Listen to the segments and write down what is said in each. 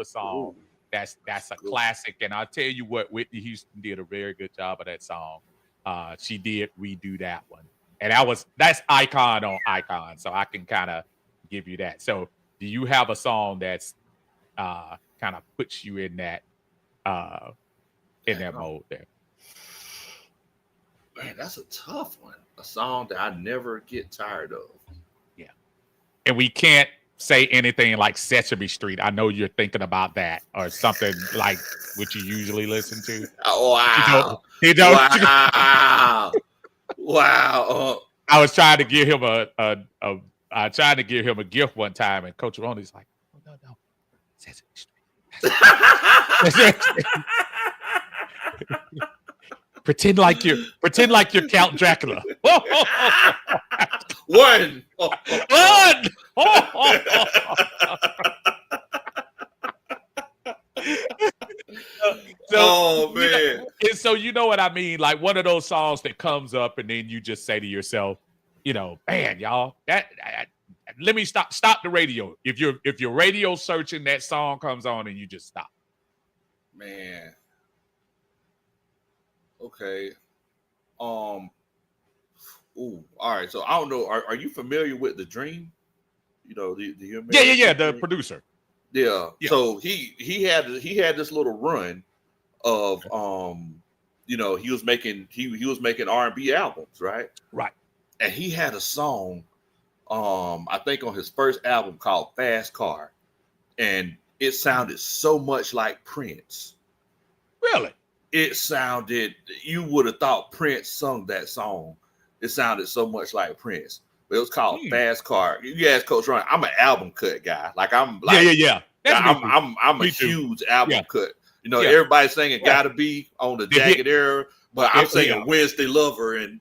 song. Ooh, That's a classic. And I'll tell you what, Whitney Houston did a very good job of that song. She did redo that one. And that's icon on icon. So I can kind of give you that. So do you have a song that's kind of puts you in that mode there? Man, that's a tough one. A song that I never get tired of. Yeah. And we can't say anything like Sesame Street. I know you're thinking about that or something like what you usually listen to. Wow. You don't. Wow. Wow. I was trying to give him I tried to give him a gift one time, and Coach Roney's like, "Oh no, Sesame Street." Pretend like you're Count Dracula. One. One. Oh man. And so you know what I mean? Like one of those songs that comes up, and then you just say to yourself, man, y'all, let me stop the radio. If you're radio searching, that song comes on, and you just stop. Man. Okay. Ooh, all right. So I don't know. Are you familiar with The Dream? Do you remember? Yeah. The producer. Yeah. So he had this little run of he was making R&B albums, right? Right. And he had a song, I think on his first album called Fast Car, and it sounded so much like Prince. Really? It sounded, you would have thought Prince sung that song. It sounded so much like Prince. But it was called Fast Car. You ask Coach Ron, I'm an album cut guy. I'm a huge album cut. Everybody's singing Gotta Be on the Jagged Era, but I'm singing Wednesday Lover and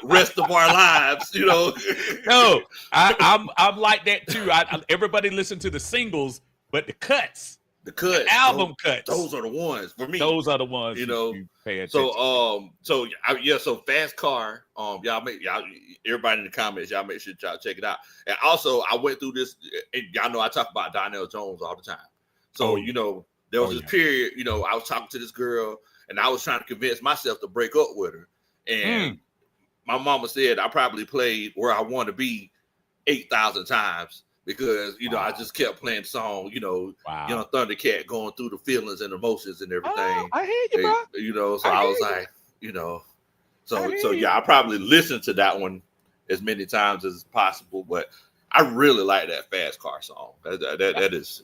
Rest of Our Lives, No, I'm like that too. Everybody listen to the singles, but the cuts. The album cuts. Those are the ones for me. Those are the ones you pay attention. So Fast Car. Everybody in the comments, y'all make sure y'all check it out. And also, I went through this. And y'all know I talk about Donnell Jones all the time. So there was this period. I was talking to this girl, and I was trying to convince myself to break up with her. And my mama said I probably played Where I Want to Be 8,000 times. Because I just kept playing songs, Young Thundercat going through the feelings and emotions and everything. Oh, I hear you, bro. So I was like, I probably listened to that one as many times as possible. But I really like that Fast Car song. That is,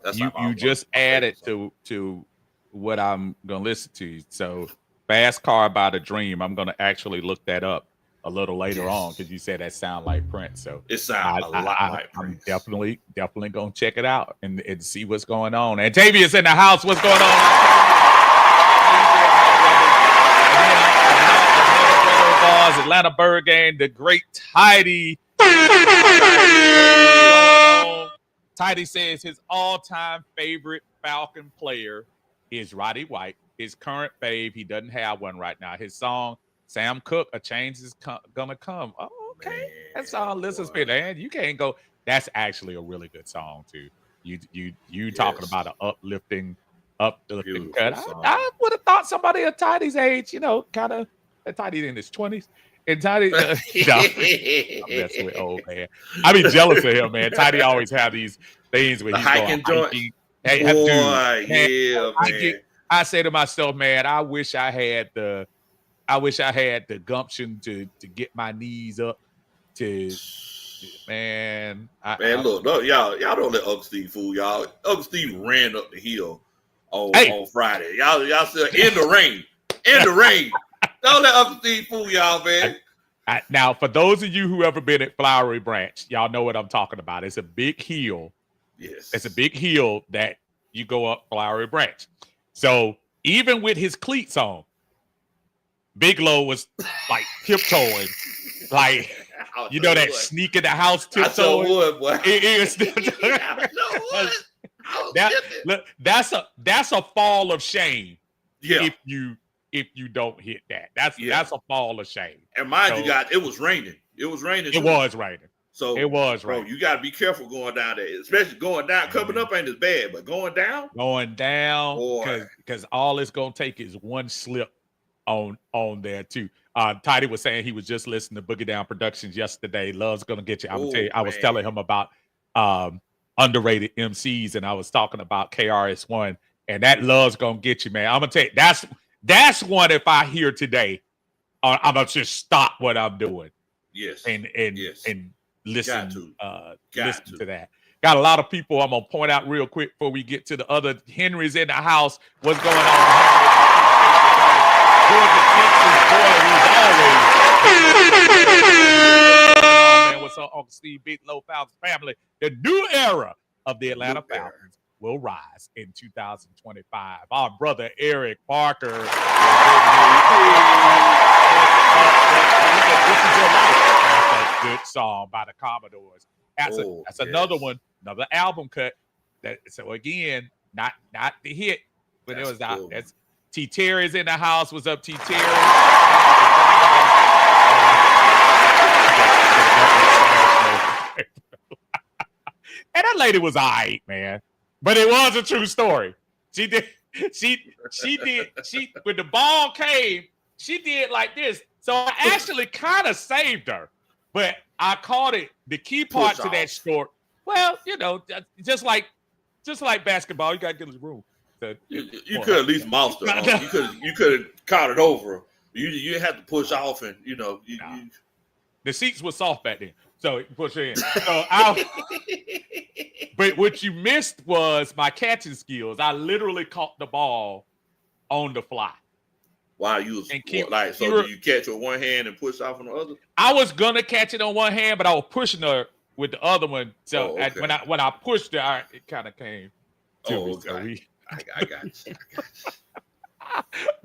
that's you just added to what I'm gonna listen to. So Fast Car by The Dream. I'm gonna actually look that up a little later on because you said that sound like Prince. So it sounds a lot like Prince. I'm definitely gonna check it out and see what's going on. And Tavius in the house. What's going on? Atlanta Bird game. The great Tidy. Tidy says his all-time favorite Falcon player is Roddy White. His current fave, he doesn't have one right now. His song, Sam Cooke, A Change Is Gonna Come. Oh, okay. Man, that's all listen to, man. You can't go. That's actually a really good song, too. You talking about an uplifting cut. I would have thought somebody at Tidy's age, kind of Tidy in his 20s. And Tidy, I'm messing with old man. I be jealous of him, man. Tidy always have these things where he's hiking. I say to myself, man, I wish I had the gumption to get my knees up to, man. Look, no, y'all don't let Uncle Steve fool y'all. Uncle Steve ran up the hill on Friday. Y'all still in the rain. Don't let Uncle Steve fool y'all, man. Now, for those of you who ever been at Flowery Branch, y'all know what I'm talking about. It's a big hill. Yes. It's a big hill that you go up Flowery Branch. So even with his cleats on, Big Low was like tiptoeing, like that sneak in the house tiptoeing. That's a fall of shame. Yeah. If you don't hit that, that's a fall of shame. And mind you, guys, it was raining. It was raining. It was raining. So it was bro, right. you got to be careful going down there, especially going down. Coming up ain't as bad, but going down, boy. because all it's gonna take is one slip on there too. Tidy was saying he was just listening to Boogie Down Productions yesterday. Love's gonna get you. I'm gonna tell you. I was telling him about underrated MCs, and I was talking about KRS-One, and that Love's gonna get you, man. I'm gonna tell you that's one. If I hear today, I'm gonna just stop what I'm doing. Yes, and listen listen to that. Got a lot of people I'm gonna point out real quick before we get to the other Henrys in the house. What's going on? Georgia, Texas boy, man. What's up, Uncle Steve, Big Low Falcons family? The new era of the Atlanta Falcons will rise in 2025. Our brother Eric Parker. This is your life. That's a good song by the Commodores. That's another one, another album cut. So again, not the hit, but it was out. That's T. Terry's in the house. What's up, T. Terry? And that lady was all right, man. But it was a true story. She did when the ball came, she did like this. So I actually kind of saved her. But I called it the key part to that short. Well, just like basketball, you gotta get in the room. So you could at least mouse her. You could have caught it over. You had to push off, and the seats were soft back then, so push in. So but what you missed was my catching skills. I literally caught the ball on the fly. Wow, do you catch with one hand and push off on the other? I was gonna catch it on one hand, but I was pushing her with the other one. So when I pushed her, it kind of came to me. Okay. So I got you.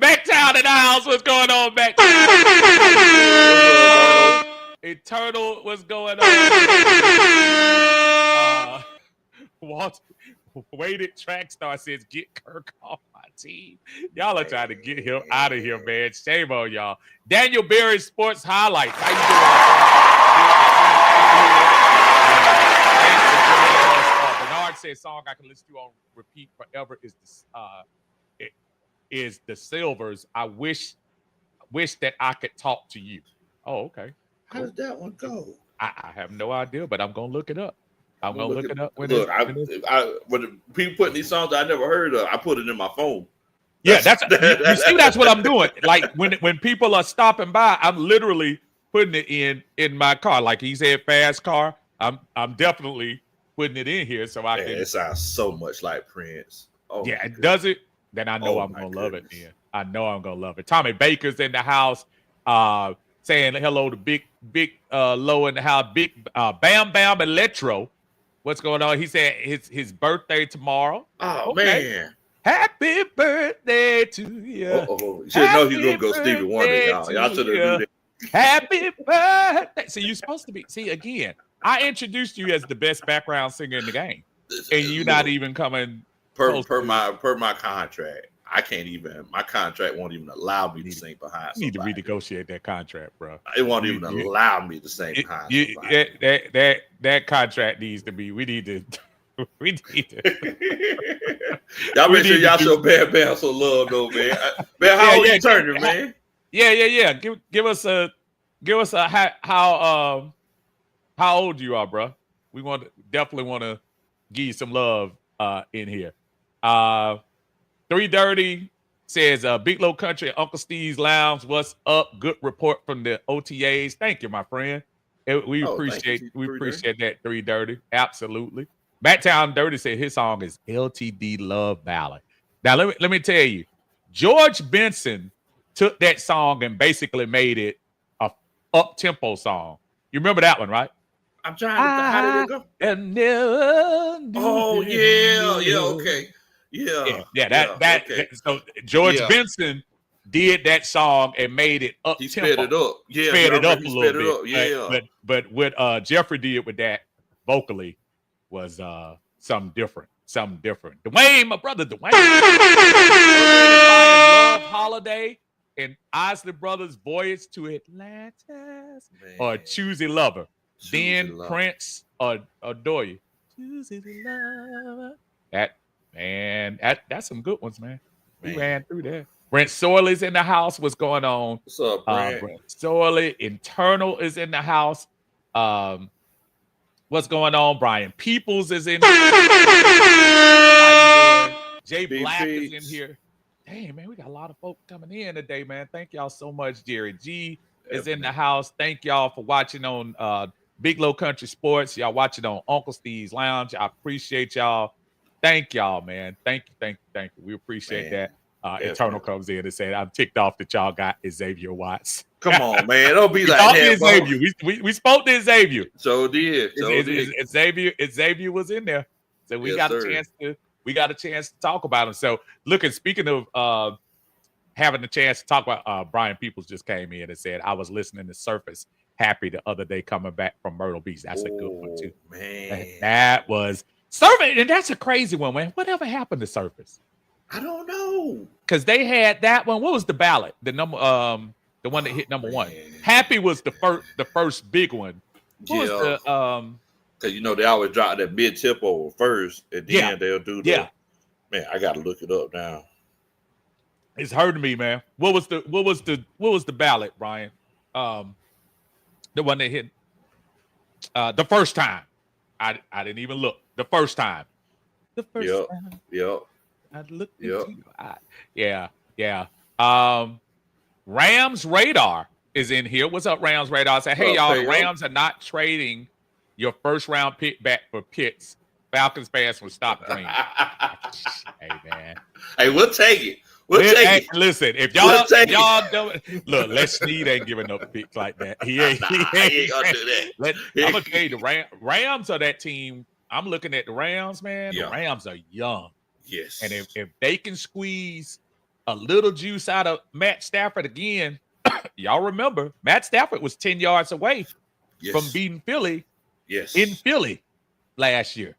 Backtown in the house. What's going on, Backtown? Eternal, what's going on? Walter Weighted Track Star says, get Kirk off my team. Y'all are trying to get him out of here, man. Shame on y'all. Daniel Berry Sports Highlights. How you doing? Bernard says, song I can listen to on repeat forever is the Silvers. I wish that I could talk to you. Oh, okay. How does that one go? I have no idea, but I'm gonna look it up. I'm gonna look it up. When people putting these songs I never heard of, I put it in my phone. Yeah, you see, that's what I'm doing. Like when people are stopping by, I'm literally putting it in my car. Like he said, fast car. I'm definitely putting it in here so I can. It sounds so much like Prince. Oh yeah, it does it. Then I know I'm gonna love it. Man, I know I'm gonna love it. Tommy Baker's in the house, saying hello to Big Low in the house. Big Bam Bam Electro. What's going on? He said his birthday tomorrow. Oh man! Happy birthday to you. You should know he's gonna go Stevie Wonder, y'all. Y'all should have knew that. Happy birthday. See, you're supposed to be. See, again, I introduced you as the best background singer in the game, and you're not even coming. Per my contract, I can't even. My contract won't even allow me to sing behind. You need to renegotiate that contract, bro. It won't even allow me to sing behind. That contract needs to be. We need to. Y'all make sure y'all show Bam Bam some love, though, man. Man, how old you turning, man? Yeah. Give us a how old you are, bro. We definitely want to give you some love in here. 330 says Big Low Country, Uncle Steve's Lounge. What's up? Good report from the OTAs. Thank you, my friend. We appreciate that. 330. Absolutely. Backtown Dirty said his song is LTD Love Ballad. Now let me tell you, George Benson took that song and basically made it a up-tempo song. You remember that one, right? I'm trying to. How did it go? Oh yeah, okay. Yeah. So George Benson did that song and made it up. He sped it up. Yeah, sped it up a little bit. Yeah. But what Jeffrey did with that vocally was something different. Dwayne, my brother Dwayne. Love Holiday and Isley Brothers' Voyage to Atlantis or Choosy Lover. Then Prince, Adore You. Choosing love. That's some good ones, man. We ran through that. Brent Sorley's in the house. What's going on? What's up, Brent? Brent Sorley. Internal is in the house. What's going on? Brian Peoples is in here. Jay Black is in here. Damn, man, we got a lot of folks coming in today, man. Thank y'all so much. Jerry G is in the house. Thank y'all for watching on Big Low Country Sports. Y'all watching on Uncle Steve's Lounge. I appreciate y'all. Thank y'all, man. Thank you. We appreciate that. Eternal comes in and said, I'm ticked off that y'all got Xavier Watts. Come on, man. Don't be like that, Xavier. We spoke to Xavier. So did. Xavier was in there. So we got a chance to talk about him. So speaking of having the chance to talk about Brian Peoples just came in and said, I was listening to Surface Happy the other day coming back from Myrtle Beach. That's a good one too. Man. That was Surface, and that's a crazy one, man. Whatever happened to Surface? I don't know. Because they had that one. What was the ballot? The one that hit number one. Happy was the first big one. What was the because they always drop that mid tempo first, and then they'll do the man. I gotta look it up now. It's hurting me, man. What was the ballot, Brian? The one that hit the first time. I didn't even look. The first time. Time. Yep. I looked into your eye. Yeah. Rams Radar is in here. What's up, Rams Radar? Say, hey, y'all, the Rams are not trading your first round pick back for Pitts. Falcons fans will stop dreaming. Hey, man. Hey, we'll take it. Listen, if y'all don't look, Les Snead ain't giving up picks like that. He ain't gonna do that. I'm gonna tell you, the Rams are that team. I'm looking at the Rams, man. The Rams are young. Yes. And if they can squeeze a little juice out of Matt Stafford again, y'all remember Matt Stafford was 10 yards away from beating Philly in Philly last year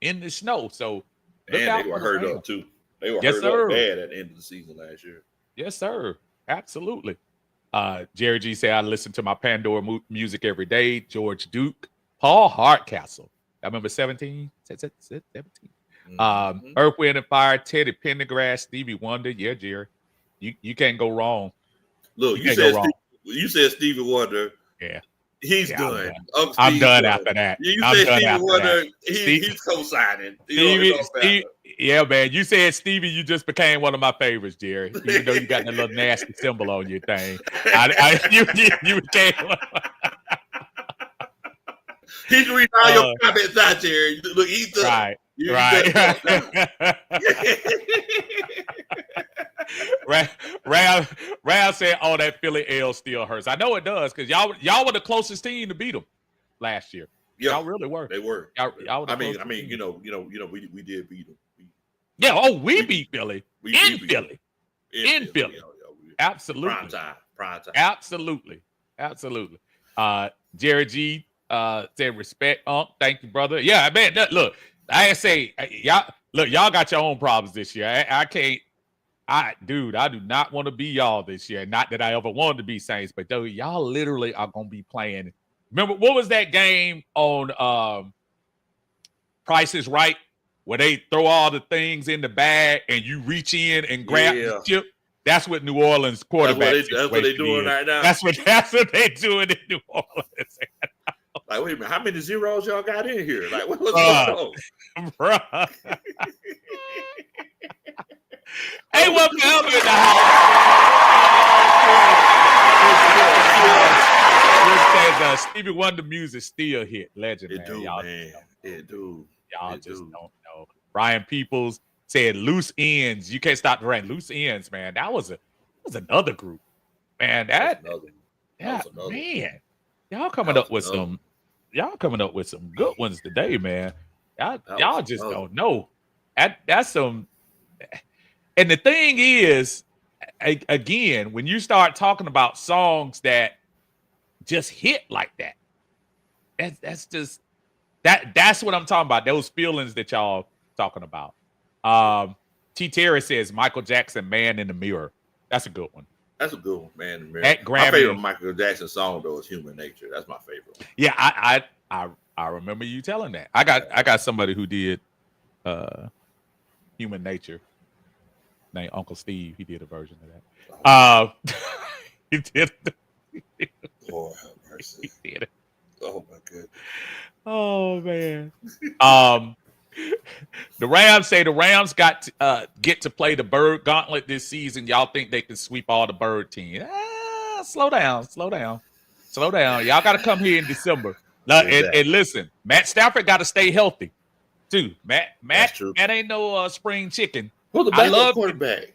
in the snow. So they were hurt up too. They were hurt up bad at the end of the season last year. Yes, sir. Absolutely. Jerry G said, I listen to my Pandora music every day. George Duke, Paul Hardcastle. I remember 17. Earth, Wind and Fire, Teddy Pendergrass, Stevie Wonder. Yeah, Jerry. You can't go wrong. Look, you said Stevie Wonder. Yeah. He's done. I'm done after that. You said Stevie Wonder, he's co-signing. Yeah, man. You said Stevie, you just became one of my favorites, Jerry. Even though you got that little nasty symbol on your thing. You became one. He's reading all your comments out, Jerry. Look, he's done. Right. Rav said, "Oh, that Philly L still hurts." I know it does because y'all were the closest team to beat them last year. Yeah, y'all really were. They were. Y'all I mean, we did beat them. We beat Philly in Philly. Absolutely. Prime time. Absolutely. Jerry G said, "Respect, Unc. Thank you, brother." Yeah, man. Look, I say, y'all got your own problems this year. I can't. I do not want to be y'all this year. Not that I ever wanted to be Saints, but though y'all literally are going to be playing. Remember, what was that game on Price is Right where they throw all the things in the bag and you reach in and grab the chip? That's what New Orleans quarterback. That's what they're doing right now. That's what they're doing in New Orleans. Like, wait a minute, how many zeros y'all got in here? Like, what's going on? Bruh. Hey, welcome to Elmer in the house. Says, Stevie Wonder music still hit. Legend, man. It do. Y'all just don't know. Brian Peoples said loose ends. You can't stop the rain. Loose ends, man. That was another group. Man, man. Y'all coming up with some good ones today, man. Y'all just don't know. That's some. And the thing is, again, when you start talking about songs that just hit like that, that's what I'm talking about. Those feelings that y'all talking about. T. Terry says Michael Jackson, Man in the Mirror. That's a good one. That's a good one, man. In the Mirror. That My favorite Grammy. Michael Jackson song though is Human Nature. That's my favorite one. Yeah, I remember you telling that. I got somebody who did Human Nature named Uncle Steve. He did a version of that. He did. Lord have mercy. He did it. Oh my goodness. Oh man. The Rams say the Rams got to, get to play the Bird Gauntlet this season. Y'all think they can sweep all the Bird teams? Slow down. Y'all got to come here in December. And listen, Matt Stafford got to stay healthy too. Matt ain't no spring chicken. Who's the backup quarterback?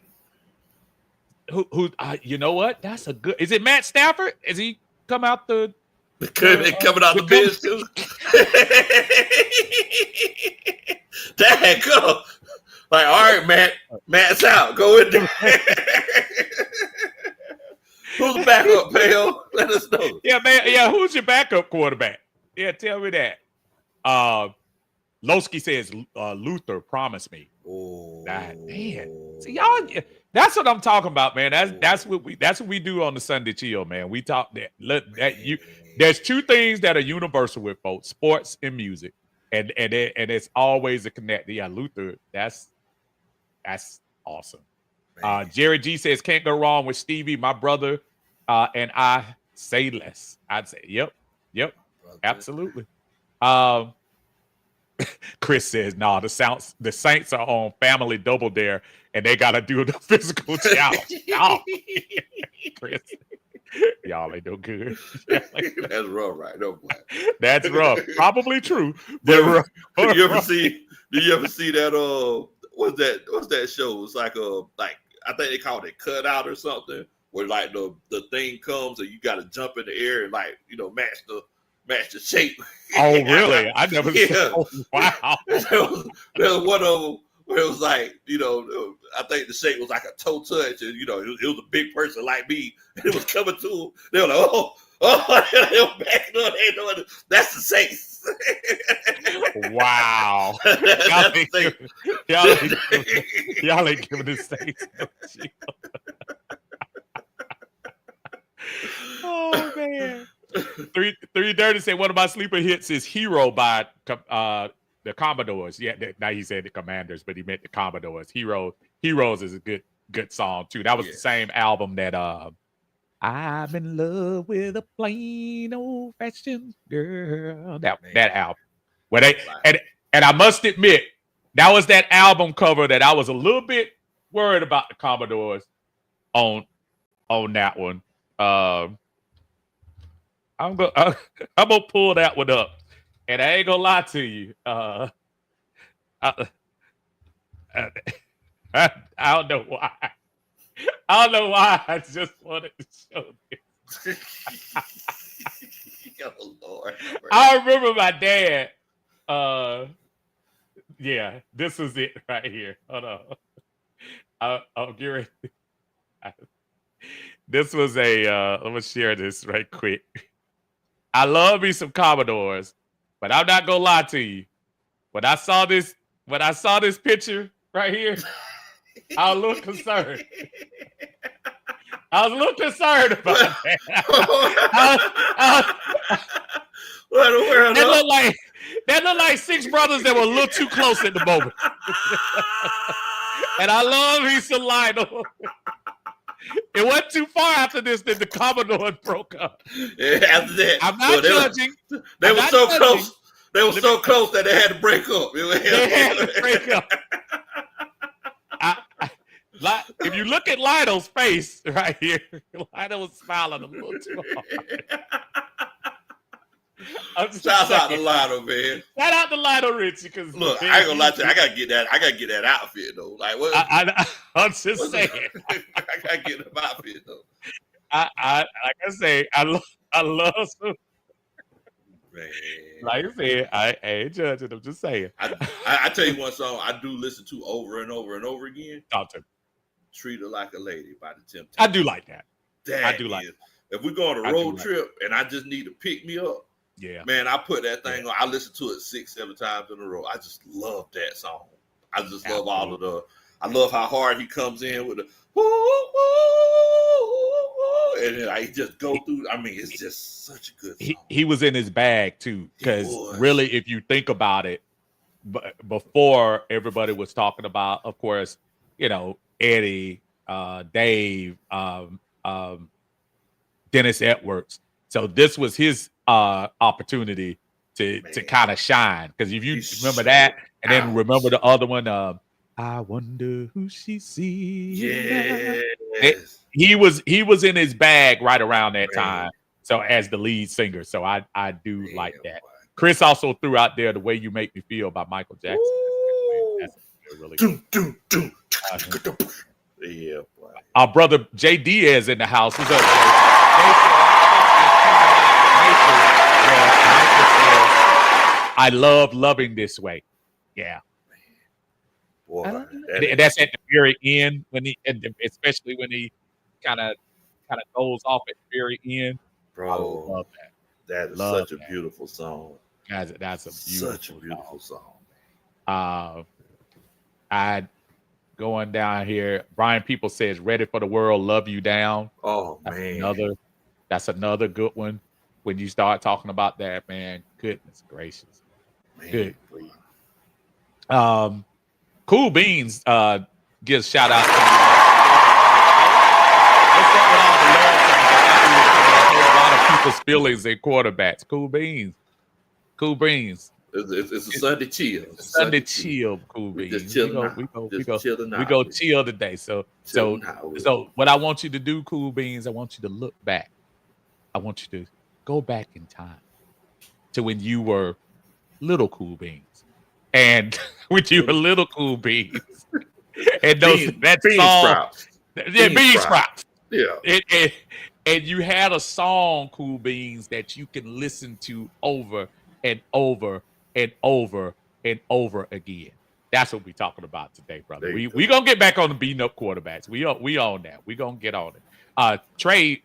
Who? You know what? That's a good. Is it Matt Stafford? Is he come out the? Coming out the bench too. Dang, go. Like, all right, Matt's out. Go in there. Who's the backup, Pale? Let us know. Yeah, man. Yeah, who's your backup quarterback? Yeah, tell me that. Lowski says Luther promised me. Oh, man. See, y'all. That's what I'm talking about, man. That's what we do on the Sunday Chill, man. We talk that. There's two things that are universal with folks: sports and music, and it's always a connect. Yeah, Luther. That's awesome. Jerry G says can't go wrong with Stevie, my brother, and I say less. I'd say yep, absolutely. Chris says, "No, the Saints are on Family Double Dare, and they got to do the physical challenge." Oh, Chris, y'all ain't no good. That's rough, right? No, that's rough. Probably true. But do you ever see that? What's that show? It's like I think they call it cutout or something, where like the thing comes and you got to jump in the air and match the shape. Oh, really? I never saw. Oh, wow. There was one of them where it was like, I think the shape was like a toe touch, and it was a big person like me, and it was coming to them. They were like, they were backing up. They doing it. That's the Saints. Wow. Y'all ain't giving the Saints no shield. Oh man. 330 said one of my sleeper hits is Hero by the Commodores. Yeah, now he said the Commanders, but he meant the Commodores. Heroes is a good song too. That was the same album that I'm in love with a plain old fashioned girl. That album. Where they and I must admit, that was that album cover that I was a little bit worried about the Commodores on that one. I'm gonna pull that one up, and I ain't gonna lie to you. I don't know why. I don't know why. I just wanted to show this. Oh, Lord. I remember my dad. Yeah, this was it right here. Hold on. I'll get ready. This was I'm gonna share this right quick. I love me some Commodores, but I'm not gonna lie to you. When I saw this picture right here, I was a little concerned. I was a little concerned about that. That looked like six brothers that were a little too close at the moment. And I love me some Lionel. It wasn't too far after this that the Commodores broke up. Yeah, after that, I'm not judging. They were so close. They were so close that they had to break up. They had to break up. If you look at Lionel's face right here, Lionel was smiling a little too hard. Shout out to Lionel, man. Shout out to Lionel Richie, because look, I ain't gonna lie to you. I gotta get that outfit though. Like what? I'm just saying. I gotta get the outfit though. Like I say, I love some. Man. Like I said, I ain't judging. I'm just saying. I tell you one song I do listen to over and over and over again. Talk to me. Treat Her Like a Lady by the Temptations. I do like that. I do like it. If we go on a road trip and I just need to pick me up, yeah, man, I put that thing on. I listen to it 6-7 times in a row. I just love that song. I just love all of I love how hard he comes in with the woo, woo, and then I just go through. I mean, it's just such a good song. He was in his bag too, because really, if you think about it, before everybody was talking about, of course, Eddie, Dave, Dennis Edwards. So this was his opportunity to kind of shine, because if you remember that, and then remember the other one, I wonder who she sees. Yes. He was in his bag right around that time. So as the lead singer, so I do like that. Chris also threw out there The Way You Make Me Feel by Michael Jackson. That's really good. Yeah, boy. Our brother Jay Diaz in the house. What's up, Jay? I love loving this way. Yeah. Boy, and that's at the very end, especially when he kind of goes off at the very end. Bro, I love that. That is such a beautiful song. That's a beautiful song. I going down here. Brian People says, "Ready for the World, Love You Down." Oh, man. That's another good one. When you start talking about that, man, goodness gracious. Man, good. Please. Cool Beans gives shout out to a lot of people's feelings and quarterbacks. Cool Beans. It's a Sunday chill. Sunday chill, Cool Beans. We go chill today. So what I want you to do, Cool Beans, I want you to look back. I want you to go back in time to when you were little Cool Beans. And when you were little Cool Beans. And bean sprouts. Yeah, bean sprouts. Yeah. And you had a song, Cool Beans, that you can listen to over and over and over and over again. That's what we're talking about today, brother. We gonna get back on the beating up quarterbacks. We on that. We gonna get on it. Trey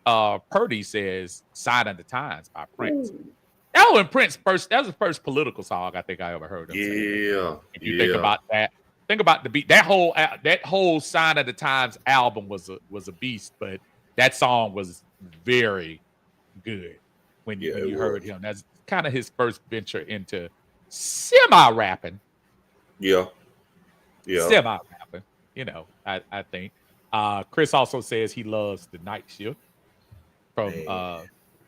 Purdy says "Sign of the Times" by Prince. Ooh. That was the first political song I think I ever heard of. Yeah. If you think about that, think about the beat. That whole "Sign of the Times" album was a beast, but that song was very good when you heard him. That's kind of his first venture into semi-rapping. Yeah. Semi-rapping. I think. Chris also says he loves The Night Shift from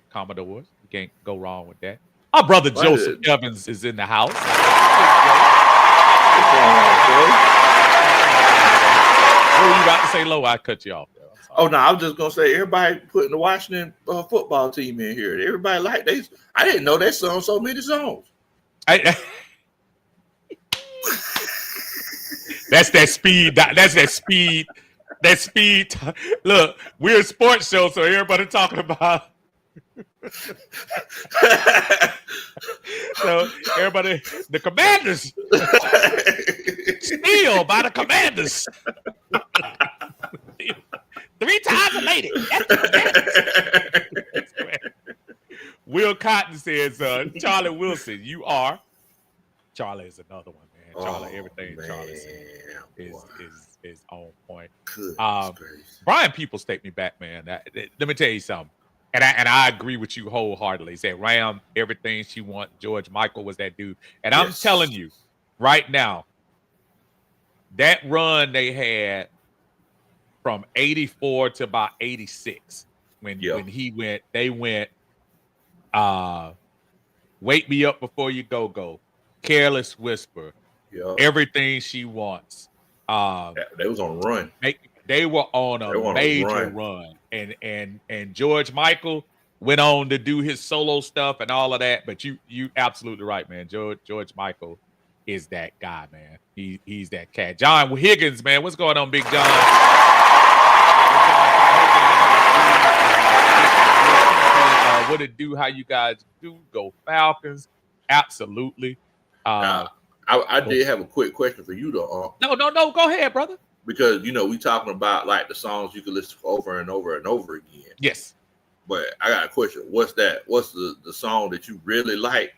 Commodores. You can't go wrong with that. Our brother Joseph Evans is in the house. What were you about to say, Lo? I cut you off. Oh no, I was just gonna say everybody putting the Washington football team in here. Everybody I didn't know that song so many songs. That's that speed. That's that speed. That speed. Look, we're a sports show, so everybody talking about. So everybody, the Commanders, steal by the Commanders. 3 times a lady. Will Cotton says, Charlie Wilson, you are. Charlie is another one, man. Charlie, everything Charlie says is on point. Brian Peoples take me back, man. Let me tell you something. And I agree with you wholeheartedly. He said Ram, everything she wants. George Michael was that dude. And I'm telling you, right now, that run they had from 84 to about 86, when they went Wake Me Up Before You Go, Careless Whisper, Everything She Wants. They was on a run. They were on a major run. And George Michael went on to do his solo stuff and all of that. But you absolutely right, man. George Michael is that guy, man. He's that cat. John Higgins, man. What's going on, Big John? What it do? How you guys do? Go Falcons. Absolutely. I did have a quick question for you, though. No. Go ahead, brother. Because, we talking about, like, the songs you can listen to over and over and over again. Yes. But I got a question. What's that? What's the song that you really like,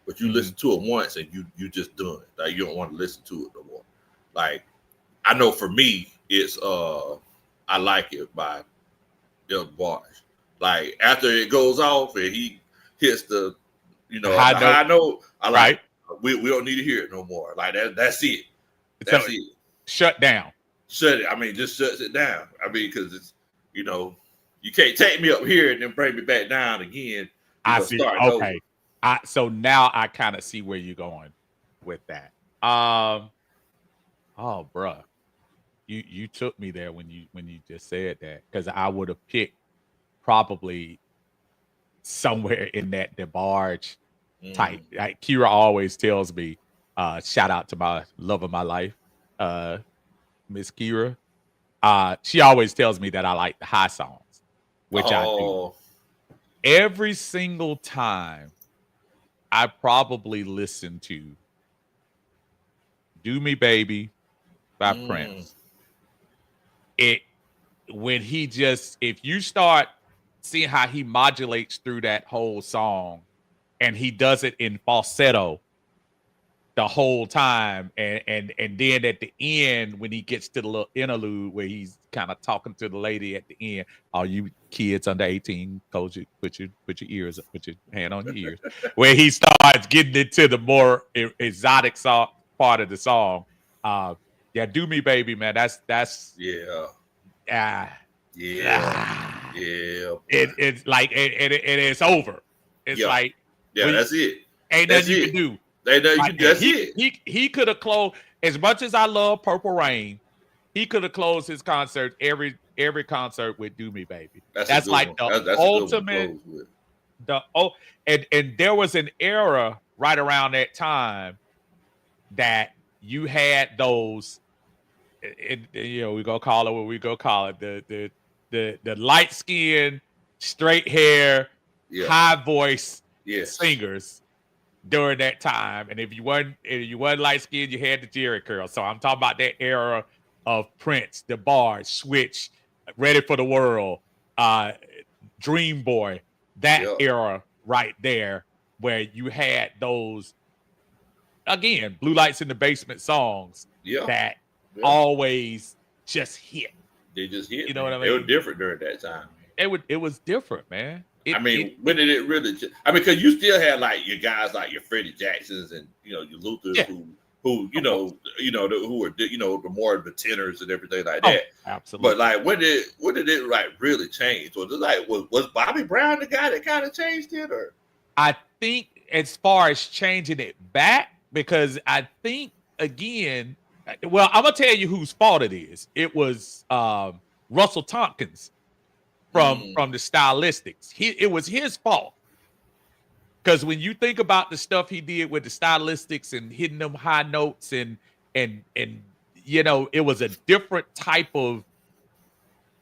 but you listen to it once and you just done it? Like, you don't want to listen to it no more. Like, I know for me, it's I Like It by Del Bois. Like after it goes off and he hits the, high note, I like right? we don't need to hear it no more. Like that's it. So That's it. shut down. Shut it. I mean, just shuts it down. I mean, because it's you can't take me up here and then bring me back down again. I see. Starting over. Okay. So now I kind of see where you're going with that. Oh, bruh. You took me there when you just said that, because I would have picked probably somewhere in that DeBarge type. Like Kira always tells me, shout out to my love of my life, Miss Kira. She always tells me that I like the high songs, which I do. Every single time I probably listen to Do Me Baby by Prince. If you start seeing how he modulates through that whole song, and he does it in falsetto the whole time, and then at the end when he gets to the little interlude where he's kind of talking to the lady at the end, all you kids under 18, put your ears up, put your hand on your ears, where he starts getting into the more exotic part of the song. Yeah, Do Me Baby, man. That's it's like it's over. It's like that's it. Ain't nothing you can do. That's it. He could have closed, as much as I love Purple Rain, he could have closed his concert every concert with Do Me Baby. That's like the ultimate. And there was an era right around that time that you had those. We gonna call it what we gonna call it. The light skin, straight hair, high voice singers during that time. And if you weren't light skinned, you had the Jerry curl. So I'm talking about that era of Prince, DeBarge, Switch, Ready for the World, Dream Boy, that era right there, where you had those, again, Blue Lights in the Basement songs that always just hit. They just hit. You know what I mean? They were different during that time. It was different, man. When did it really? Because you still had like your guys like your Freddie Jacksons and your Luthers who who were the more the tenors and everything like that. Absolutely. But like when did it like really change? Was it like was Bobby Brown the guy that kind of changed it, or? I think as far as changing it back, because I think again, well, I'm gonna tell you whose fault it is. It was Russell Tompkins from the Stylistics. It was his fault. Because when you think about the stuff he did with the Stylistics and hitting them high notes and it was a different type of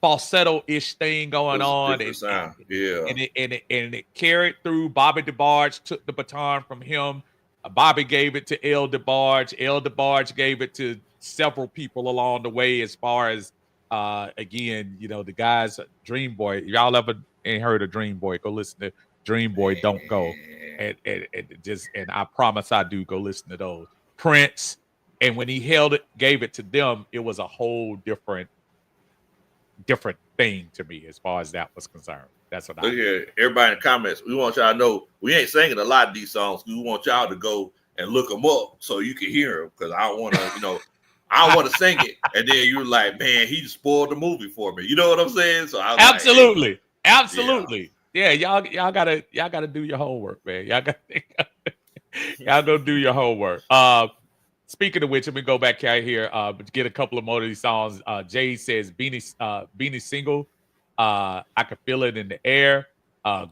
falsetto-ish thing going on. And it carried through. Bobby DeBarge took the baton from him. Bobby gave it to L. DeBarge. L. DeBarge gave it to several people along the way, as far as again, the guys, Dream Boy. If y'all ever ain't heard of Dream Boy, go listen to Dream Boy, Don't Go. And I promise I do, go listen to those. Prince, and when he gave it to them, it was a whole different thing to me as far as that was concerned. That's what Look here, everybody in the comments, we want y'all to know we ain't singing a lot of these songs. We want y'all to go and look them up so you can hear them, because I don't want to, I don't want to sing it, and then you're like, man, he spoiled the movie for me. You know what I'm saying? So I was absolutely, like, hey, absolutely, yeah. Y'all gotta do your homework, man. Y'all go do your homework. Speaking of which, let me go back out here to get a couple of more of these songs. Jay says Beanie Single. I Can Feel It in the Air.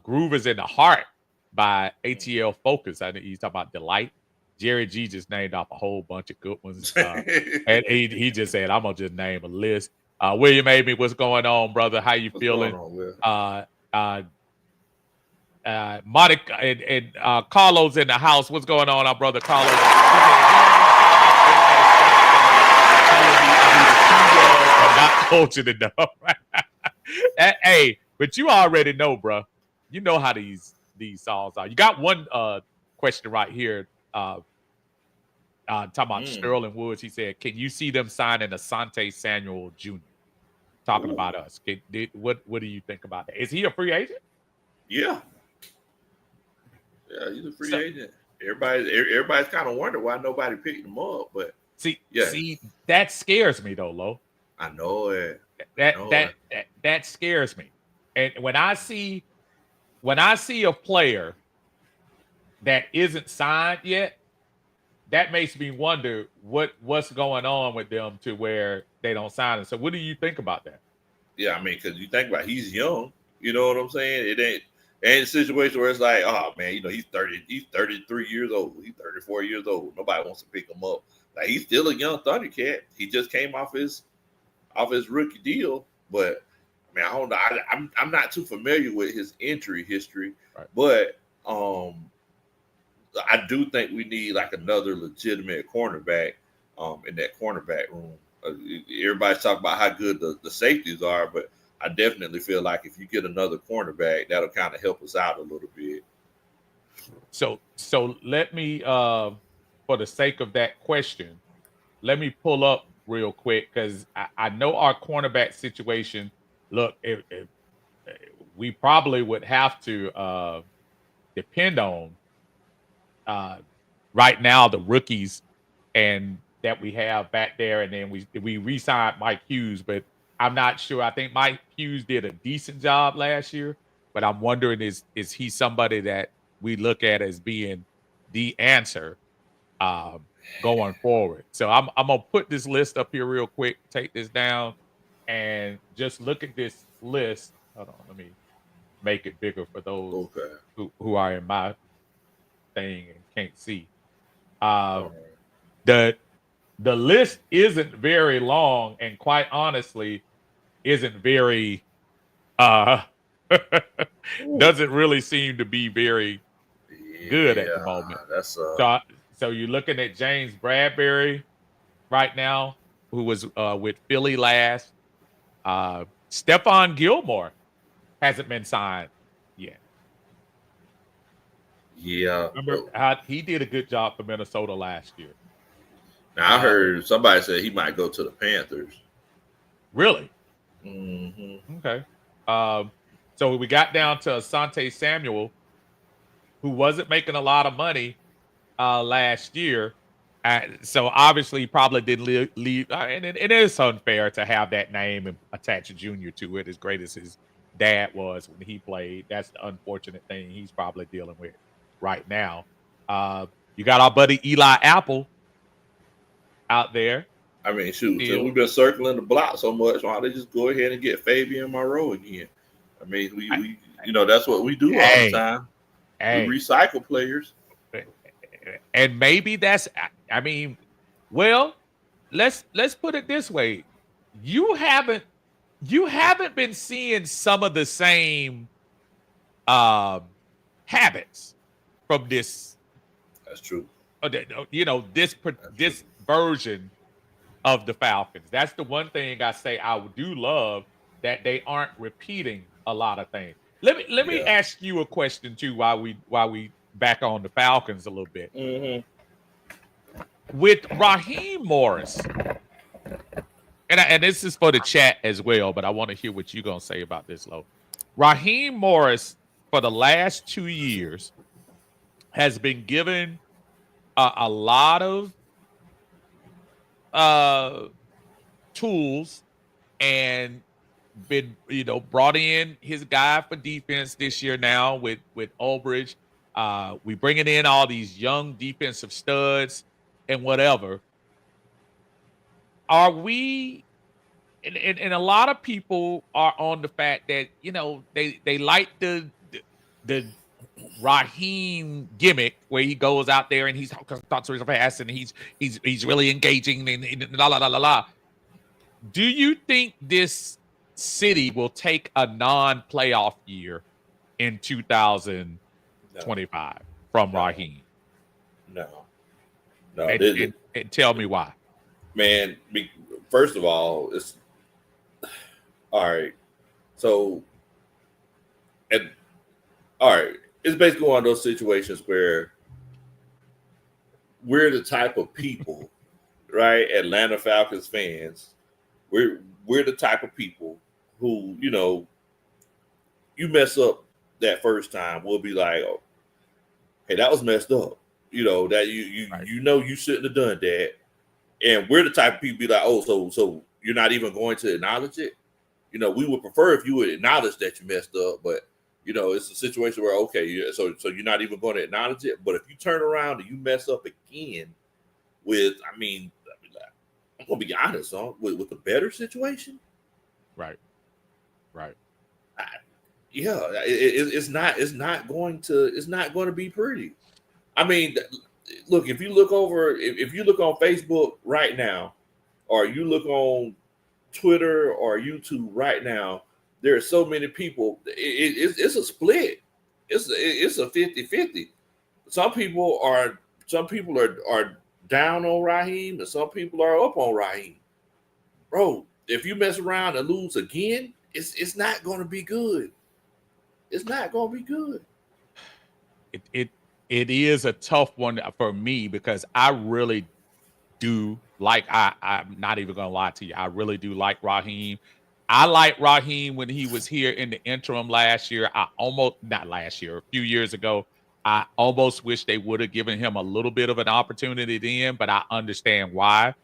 Groove Is in the Heart by ATL Focus. I think he's talking about Delight. Jerry G just named off a whole bunch of good ones. And he just said, I'm gonna just name a list. William Amy, what's going on, brother? How you feeling? Monica and Carlos in the house. What's going on, our brother Carlos? Not coaching enough. Hey, but you already know, bro. You know how these songs are. You got one question right here. Talking about Sterling Woods. He said, "Can you see them signing Asante Samuel Jr.?" talking Ooh. about us. What do you think about that? Is he a free agent? Yeah, he's a free So agent. Everybody's kind of wondering why nobody picked him up, but yeah, see, that scares me though, Lo. I know it. I That know that it. that that scares me. And when I see a player that isn't signed yet, that makes me wonder what's going on with them to where they don't sign it. So what do you think about that? Yeah, I mean, because you think about it, he's young. You know what I'm saying? It ain't a situation where it's like, oh man, he's 33 years old, he's 34 years old. Nobody wants to pick him up. Like he's still a young Thundercat. He just came off his rookie deal, but I mean, I don't know. I'm not too familiar with his injury history, Right. but I do think we need like another legitimate cornerback in that cornerback room. Everybody's talking about how good the safeties are, but I definitely feel like if you get another cornerback, that'll kind of help us out a little bit. So let me for the sake of that question, let me pull up real quick because I know our cornerback situation. Look, if we probably would have to depend on right now the rookies and that we have back there, and then we re-signed Mike Hughes, but I'm not sure. I think Mike Hughes did a decent job last year, but I'm wondering is he somebody that we look at as being the answer going forward? So I'm gonna put this list up here real quick, take this down, and just look at this list. Hold on, let me make it bigger for those Okay. who are in my thing and can't see. All Um, right. the the list isn't very long, and quite honestly, isn't very uh Ooh. doesn't really seem to be very good at the Yeah, moment. that's So so you're looking at James Bradbury right now, who was with Philly last. Stephon Gilmore hasn't been signed yet. yeah. Remember how he did a good job for Minnesota last year. Now I heard somebody say he might go to the Panthers. Really? Mm-hmm. Okay. So we got down to Asante Samuel, who wasn't making a lot of money last year. So obviously, he probably didn't leave. And it is unfair to have that name and attach a junior to it, as great as his dad was when he played. That's the unfortunate thing he's probably dealing with right now. You got our buddy Eli Apple out there. I mean, shoot, since Still, we've been circling the block so much, why don't they just go ahead and get Fabian Monroe again? I mean, we that's what we do all the hey, time. We hey, recycle players. and maybe that's. I mean, well, let's put it this way: you haven't you haven't been seeing some of the same um habits from this That's true. That's true. this version of the Falcons. That's the one thing I say I do love, that they aren't repeating a lot of things. Let me Yeah. ask you a question too while we back on the Falcons a little bit. Mm-hmm. With Raheem Morris, and this is for the chat as well, but I want to hear what you're gonna say about this, Lo. Raheem Morris for the last 2 years has been given a lot of uh tools and been brought in his guy for defense this year now with Ulbrich. We bringing in all these young defensive studs and whatever. Are we? And a lot of people are on the fact that they like the Raheem gimmick where he goes out there and he's talks so fast and he's really engaging and la la la la la. Do you think this city will take a non-playoff year in 2025 No, from no, Raheem? no, no. And tell me why. Man, first of all, it's all right. So, and all right, it's basically one of those situations where we're the type of people, right? Atlanta Falcons fans we're the type of people who, you mess up that first time, we'll be like, oh, hey, that was messed up. That you shouldn't have done that. And we're the type of people be like, oh, so you're not even going to acknowledge it. We would prefer if you would acknowledge that you messed up, but it's a situation where so you're not even going to acknowledge it. But if you turn around and you mess up again with, I'm gonna be honest, with a better situation, right. It's not going to be pretty. I mean, look, if you look on Facebook right now, or you look on Twitter or YouTube right now, there are so many people. It's a split. It's a 50-50. Some people are down on Raheem, and some people are up on Raheem. Bro, if you mess around and lose again, it's not going to be good. It's not going to be good. It is a tough one for me because I really do like. I'm not even going to lie to you. I really do like Raheem. I liked Raheem when he was here in the interim last year. Not last year, a few years ago. I almost wish they would have given him a little bit of an opportunity then, but I understand why.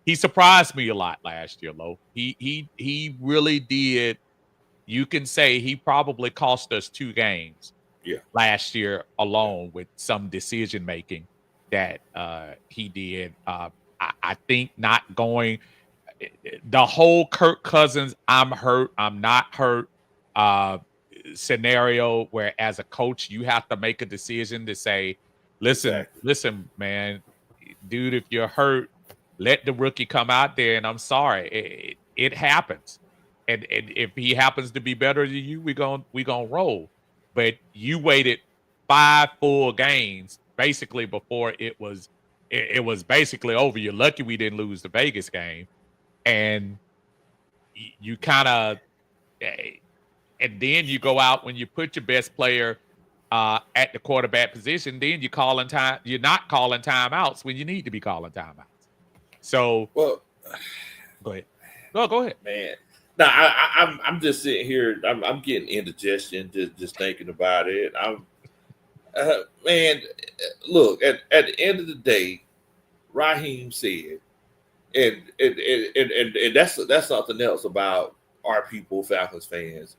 He surprised me a lot last year, Lo. He really did. You can say he probably cost us 2 games last year alone with some decision making that he did. I think not going the whole Kirk Cousins, I'm hurt, I'm not hurt scenario where as a coach you have to make a decision to say, listen, man, dude, if you're hurt, let the rookie come out there, and I'm sorry, it happens. And if he happens to be better than you, we gonna roll. But you waited 5 full games basically before it was basically over. You're lucky we didn't lose the Vegas game, and you kind of, and then you go out when you put your best player at the quarterback position. Then you're not calling timeouts when you need to be calling timeouts. So, well, go ahead. No, go ahead, man. No, I'm just sitting here. I'm getting indigestion just thinking about it. Man, look, at the end of the day, Raheem said, and that's something else about our people, Falcons fans.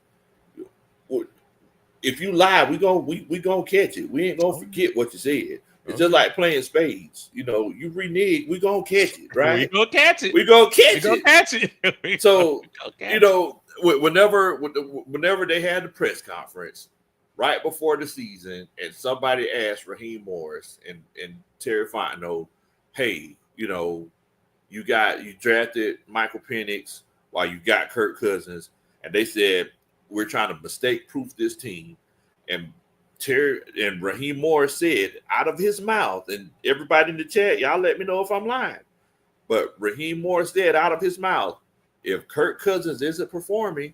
If you lie, we gonna catch it. We ain't gonna forget what you said. It's just like playing spades. You renege, we gonna catch it, right? We gonna catch it. We gonna catch it. So whenever they had the press conference right before the season, and somebody asked Raheem Morris and Terry Fontenot, hey, you drafted Michael Penix while you got Kirk Cousins, and they said we're trying to mistake-proof this team, and Terry and Raheem Morris said out of his mouth, and everybody in the chat, y'all let me know if I'm lying, but Raheem Morris said out of his mouth, if Kirk Cousins isn't performing,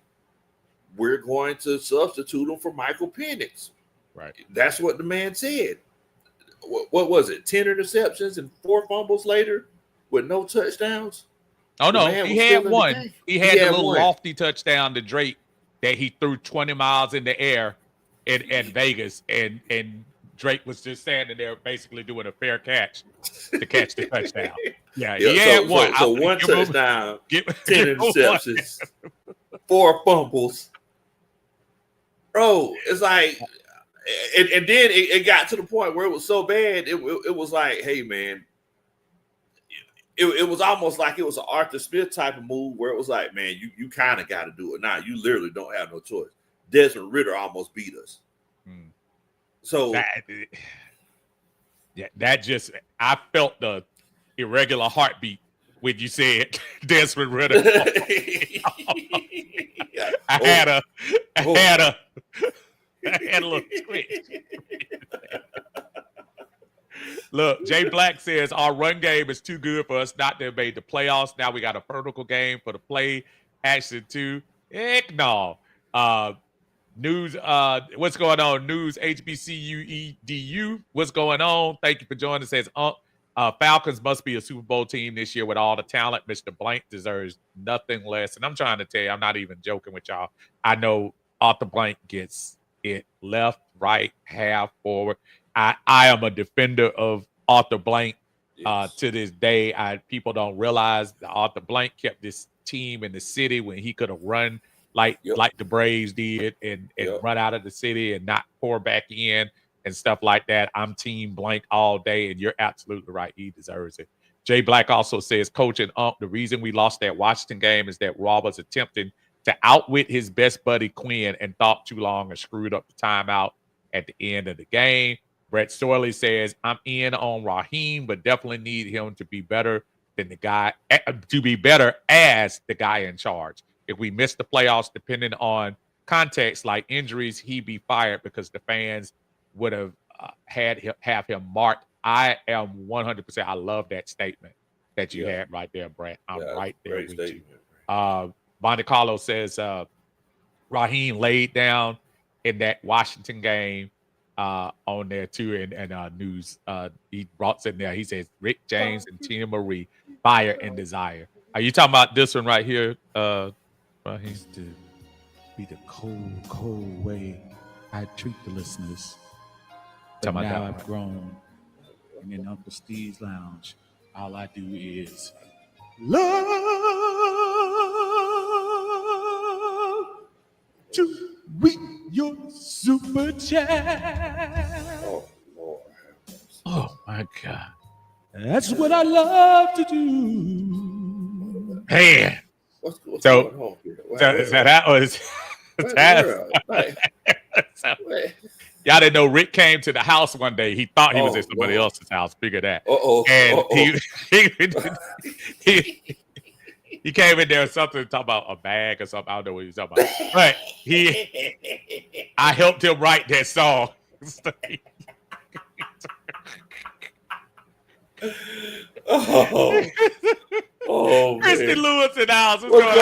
we're going to substitute him for Michael Penix. Right. That's what the man said. What was it? 10 interceptions and 4 fumbles later with no touchdowns? Oh, no. He had one. He had a little lofty touchdown to Drake that he threw 20 miles in the air in Vegas, and Drake was just standing there basically doing a fair catch to catch the touchdown. Yeah, he had one. So one touchdown, 10 interceptions, 4 fumbles. Bro, it's like, and then it got to the point where it was so bad, it was like, hey, man, it was almost like it was an Arthur Smith type of move where it was like, man, you kind of got to do it now. You literally don't have no choice. Desmond Ridder almost beat us. So that just, I felt the irregular heartbeat when you said Desmond Ridder. I had a little twitch. Look, Jay Black says our run game is too good for us not to have made the playoffs. Now we got a vertical game for the play action too. Heck no. News, what's going on? News HBCU EDU. What's going on? Thank you for joining. Says Falcons must be a Super Bowl team this year with all the talent. Mr. Blank deserves nothing less. And I'm trying to tell you, I'm not even joking with y'all. I know Arthur Blank gets it left, right, half, forward. I am a defender of Arthur Blank to this day. People don't realize that Arthur Blank kept this team in the city when he could have run like the Braves did and run out of the city and not pour back in and stuff like that. I'm team Blank all day, and you're absolutely right. He deserves it. Jay Black also says, Coach and the reason we lost that Washington game is that Rob was attempting to outwit his best buddy Quinn and thought too long and screwed up the timeout at the end of the game. Brett Sorley says, I'm in on Raheem, but definitely need him to be better than the guy, to be better as the guy in charge. If we miss the playoffs, depending on context like injuries, he'd be fired because the fans would have have him marked. I am 100%. I love that statement that you had right there, Brett. I'm right there with statement. You. Monte Carlo says Raheem laid down in that Washington game on there too, and news. He brought in there. He says Rick James and Tina Marie, fire and desire. Are you talking about this one right here? Raheem? To be the cold way I treat the listeners. But now I've grown, and in Uncle Steve's lounge, all I do is love to read your super chat. Oh, Lord. Oh, my God. That's what I love to do. Man. What's going on here? So that was y'all didn't know Rick came to the house one day. He thought he was at somebody else's house. Figure that. He came in there with something, talking about a bag or something. I don't know what he was talking about. But I helped him write that song. Christy man. Lewis in the house. What's going on,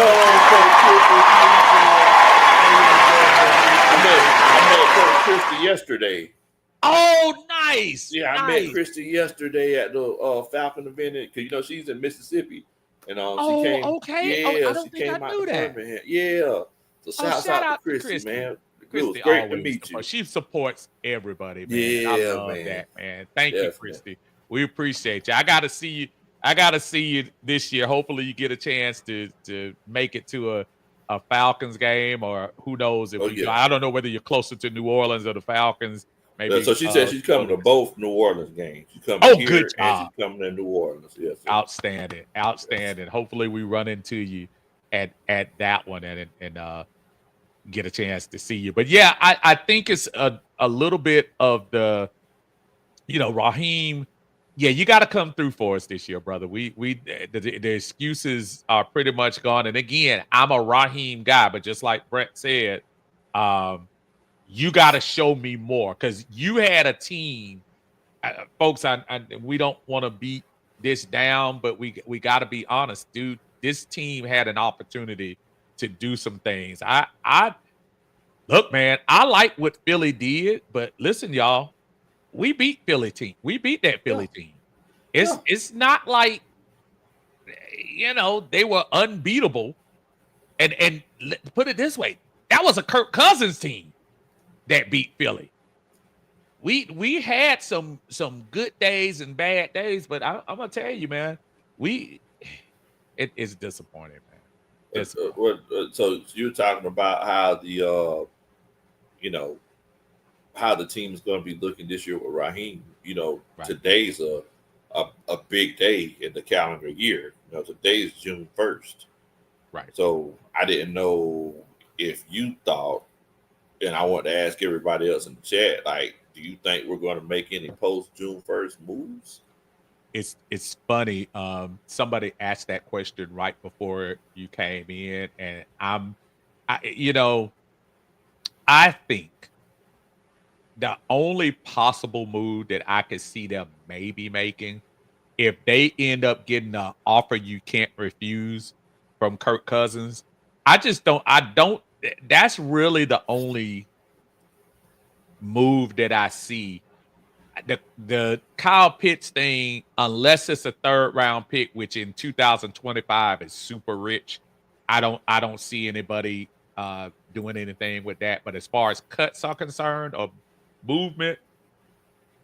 I met Christy yesterday. Oh, nice. Yeah, I met Christy yesterday at the Falcon event because she's in Mississippi, and she came. Okay. Yeah, I don't think I knew that. Yeah. So shout out to Christy, man. It was great to meet you. She supports everybody, man. Yeah, I love that, man. Thank you, Christy. We appreciate you. I gotta see you. This year. Hopefully, you get a chance to make it to a Falcons game, or who knows if I don't know whether you're closer to New Orleans or the Falcons. Maybe. So she said she's coming to both New Orleans games. She's coming here good job. And she's coming to New Orleans. Yes. Outstanding. Yes. Hopefully, we run into you at that one and get a chance to see you. But yeah, I think it's a little bit of the, Raheem. Yeah, you got to come through for us this year, brother. The excuses are pretty much gone. And again, I'm a Raheem guy, but just like Brett said, you got to show me more because you had a team, folks. We don't want to beat this down, but we got to be honest, dude. This team had an opportunity to do some things. I look, man. I like what Philly did, but listen, y'all. We beat Philly team. We beat that Philly team. It's not like they were unbeatable. And put it this way, that was a Kirk Cousins team that beat Philly. We had some good days and bad days, but I'm gonna tell you, man, it's disappointing, man. So you're talking about how the how the team is going to be looking this year with Raheem. Right. Today's a big day in the calendar year. Today is June 1st. Right. So I didn't know if you thought, and I want to ask everybody else in the chat, like, do you think we're going to make any post June 1st moves? It's funny. Somebody asked that question right before you came in, and I think the only possible move that I could see them maybe making, if they end up getting an offer you can't refuse from Kirk Cousins, that's really the only move that I see. the Kyle Pitts thing, unless it's a 3rd round pick, which in 2025 is super rich, I don't see anybody doing anything with that. But as far as cuts are concerned or movement,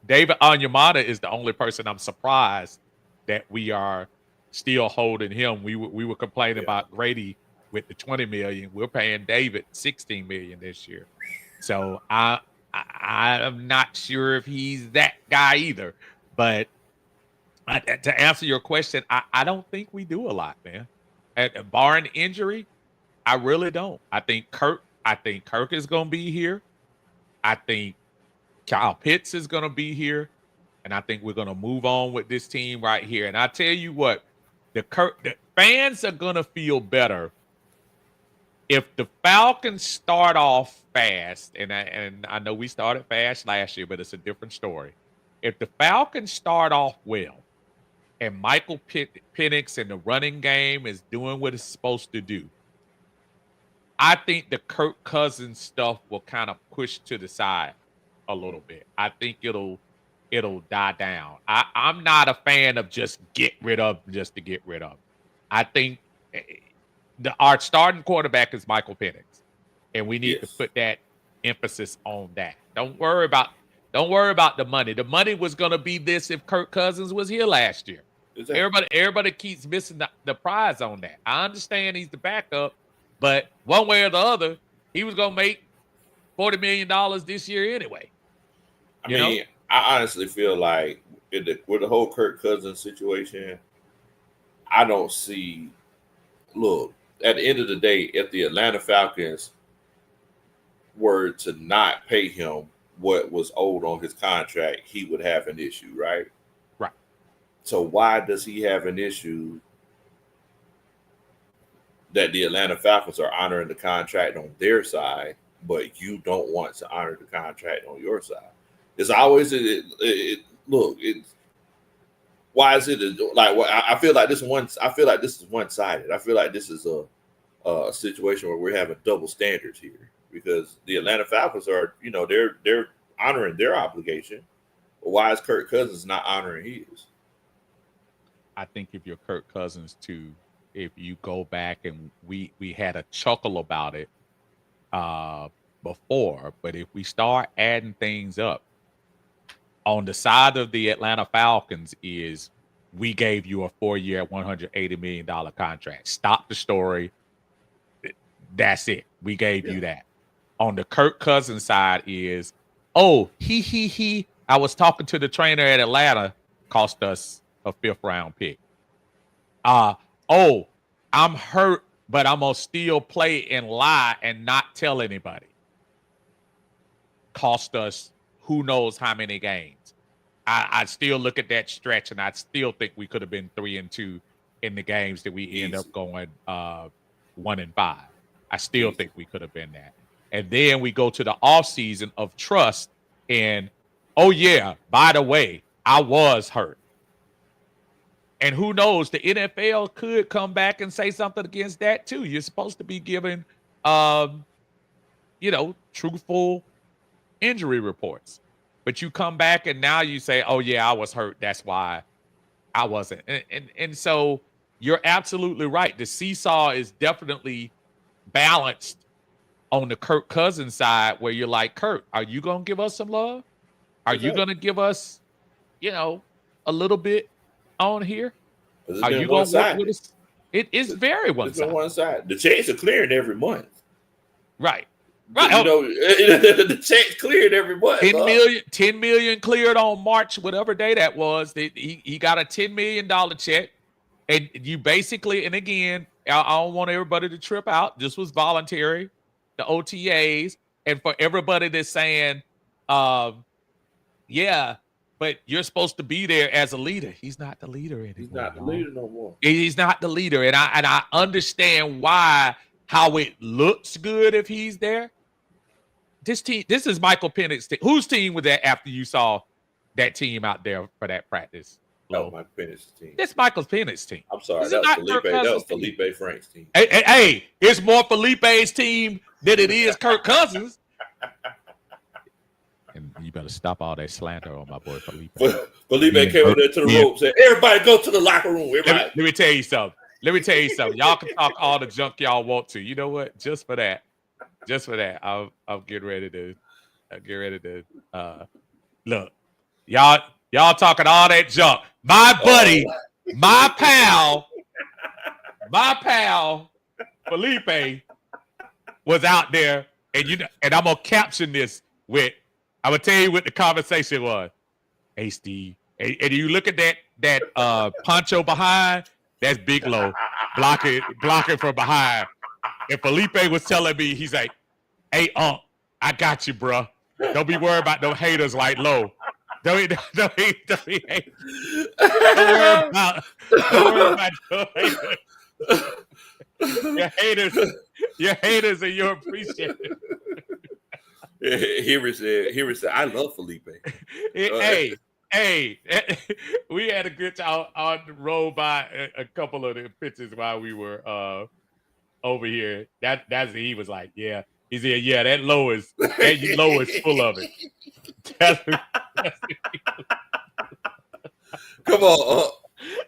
David Onyemata is the only person I'm surprised that we are still holding him. We were complaining about Grady with the $20 million. We're paying David $16 million this year. So I'm not sure if he's that guy either. But to answer your question, I don't think we do a lot, man. Barring injury, I really don't. I think Kirk is going to be here. I think Kyle Pitts is going to be here. And I think we're going to move on with this team right here. And I tell you what, the fans are going to feel better if the Falcons start off fast, and I know we started fast last year, but it's a different story. If the Falcons start off well, and Michael Penix in the running game is doing what it's supposed to do, I think the Kirk Cousins stuff will kind of push to the side a little bit. I think it'll die down. I'm not a fan of just get rid of just to get rid of. I think our starting quarterback is Michael Penix, and we need to put that emphasis on that. Don't worry about the money. The money was going to be this if Kirk Cousins was here last year. Exactly. Everybody keeps missing the prize on that. I understand he's the backup, but one way or the other, he was going to make $40 million this year anyway. I mean, I honestly feel like with the whole Kirk Cousins situation, I don't see. Look, at the end of the day, if the Atlanta Falcons were to not pay him what was owed on his contract, he would have an issue, right? Right. So why does he have an issue that the Atlanta Falcons are honoring the contract on their side, but you don't want to honor the contract on your side? It's always why is it like? I feel like this is one-sided. I feel like this is a situation where we're having double standards here, because the Atlanta Falcons are, they're honoring their obligation. But why is Kirk Cousins not honoring his? I think if you're Kirk Cousins too, if you go back and we had a chuckle about it before, but if we start adding things up, on the side of the Atlanta Falcons is we gave you a 4-year, $180 million contract. Stop the story. That's it. We gave you that. On the Kirk Cousins side is, he. I was talking to the trainer at Atlanta, cost us a 5th round pick. I'm hurt, but I'm going to still play and lie and not tell anybody. Cost us who knows how many games. I still look at that stretch, and I still think we could have been 3-2 in the games that we end up going 1-5. I still think we could have been that. And then we go to the offseason of trust, and by the way, I was hurt. And who knows, the NFL could come back and say something against that too. You're supposed to be giving truthful injury reports. But you come back and now you say, I was hurt. That's why I wasn't. And so you're absolutely right. The seesaw is definitely balanced on the Kirk Cousins side, where you're like, Kirk, are you going to give us some love? Are you going to give us, a little bit on here? Are you going to work with us? It's very one-sided. One-sided. The checks are clearing every month. Right. Right. The check's cleared every month. 10 million cleared on March, whatever day that was. He got a $10 million check. And you basically, and again, I don't want everybody to trip out. This was voluntary, the OTAs. And for everybody that's saying, but you're supposed to be there as a leader. He's not the leader anymore. He's not the leader no more. He's not the leader. And I understand how it looks good if he's there. This is Michael Penix's team. Whose team was that after you saw that team out there for that practice? No, Michael Penix's team. That's Michael Penix's team. I'm sorry. That was Felipe Frank's team. Hey, it's more Felipe's team than it is Kirk Cousins. And you better stop all that slander on my boy Felipe. Felipe came up there to the rope and said, everybody go to the locker room. Let me tell you something. Y'all can talk all the junk y'all want to. You know what? Just for that, I'll get ready to look. Y'all talking all that junk. My buddy, my pal, Felipe was out there, and I'm gonna caption this with. I'm gonna tell you what the conversation was. Hey Steve, and you look at that poncho behind. That's Big Low blocking from behind. And Felipe was telling me, he's like, "Hey, I got you, bro. Don't be worried about no haters like Low. Don't worry about no haters. Your haters and your appreciators." Henry said, I love Felipe. Hey, we had a good time on the road by a couple of the pitches while we were over here. He was like, yeah. He said, yeah, that low is full of it. Come on,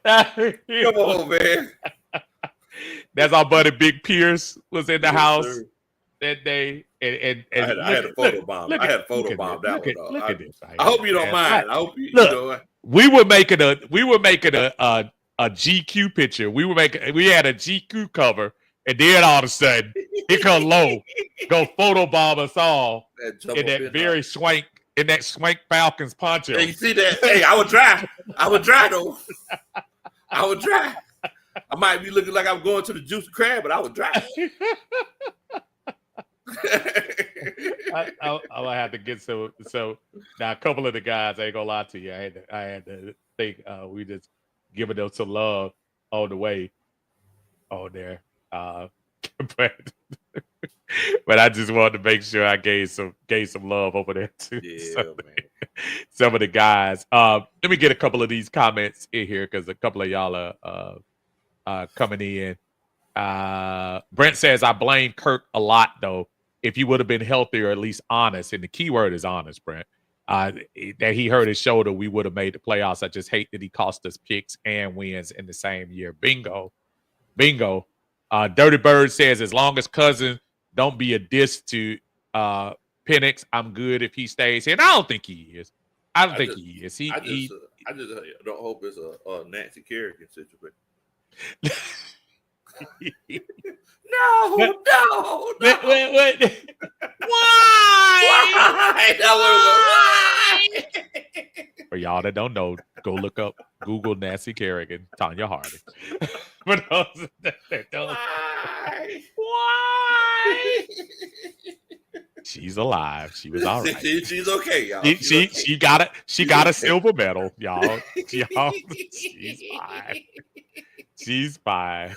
come on, man. That's our buddy Big Pierce was in the house. Sir. That day, and I had a photo bomb. Look at this. I hope you don't mind. I hope you know. We were making a GQ picture. We had a GQ cover, and then all of a sudden, here come Low, go photo bomb us all in that very swank Falcons poncho. Hey, you see that? Hey, I would try though. I would try. I might be looking like I'm going to the Juicy Crab, but I would try. I'll have to get so now a couple of the guys, I ain't gonna lie to you, I had to think we just giving them some love on the way on there, but I just wanted to make sure I gave some love over there too. Yeah, man. Some of the guys. Let me get a couple of these comments in here because a couple of y'all are coming in. Brent says, I blame Kirk a lot though. If he would have been healthy or at least honest, and the key word is honest, Brent, that he hurt his shoulder, we would have made the playoffs. I just hate that he cost us picks and wins in the same year. Bingo. Dirty Bird says, as long as Cousins don't be a diss to Penix, I'm good if he stays here. And I don't think he is. I just don't hope it's a Nancy Kerrigan situation. No. Wait. Why? For y'all that don't know, go look up Google Nancy Kerrigan, Tanya Harding. For those that don't, why? She's alive. She was all right. She's okay, y'all. She got a silver medal, y'all. She's fine. She's fine.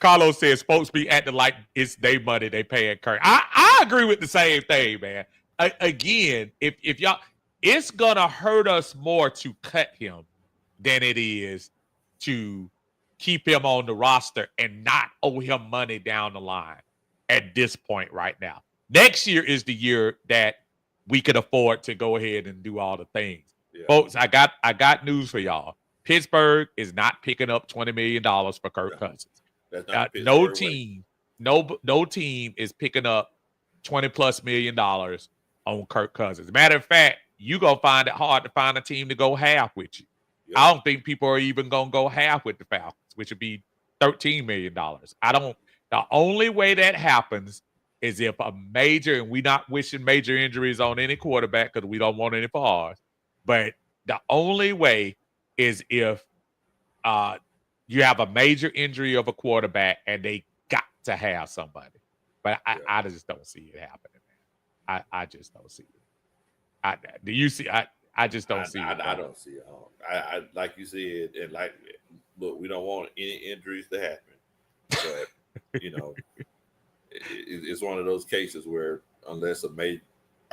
Carlos says folks be acting like it's their money they paying Kirk. I agree with the same thing, man. Again, if y'all, it's gonna hurt us more to cut him than it is to keep him on the roster and not owe him money down the line at this point right now. Next year is the year that we could afford to go ahead and do all the things. Yeah. Folks, I got news for y'all. Pittsburgh is not picking up $20 million for Kirk Cousins. No team is picking up $20+ million on Kirk Cousins. Matter of fact, you're going to find it hard to find a team to go half with you. Yep. I don't think people are even going to go half with the Falcons, which would be $13 million. The only way that happens is if a major, and we're not wishing major injuries on any quarterback because we don't want any for ours, but the only way is if you have a major injury of a quarterback and they got to have somebody. But I just don't see it happening, man. I just don't see it. Do you see? I just don't see it. I don't see it. I like you said, and look, we don't want any injuries to happen. But it's one of those cases where unless a major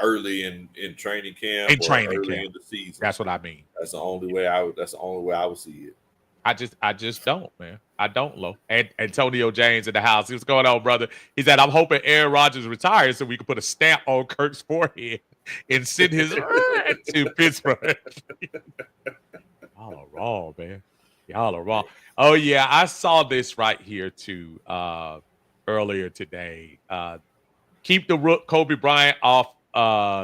early in training camp, in the season. That's what I mean. That's the only way I would see it. I just don't, man. I don't, Lo. And Antonio James in the house. What's going on, brother? He said, I'm hoping Aaron Rodgers retires so we can put a stamp on Kirk's forehead and send his to Pittsburgh. Y'all are wrong, man. Y'all are wrong. Oh, yeah. I saw this right here, too, earlier today. Keep the Rook Kobe Bryant off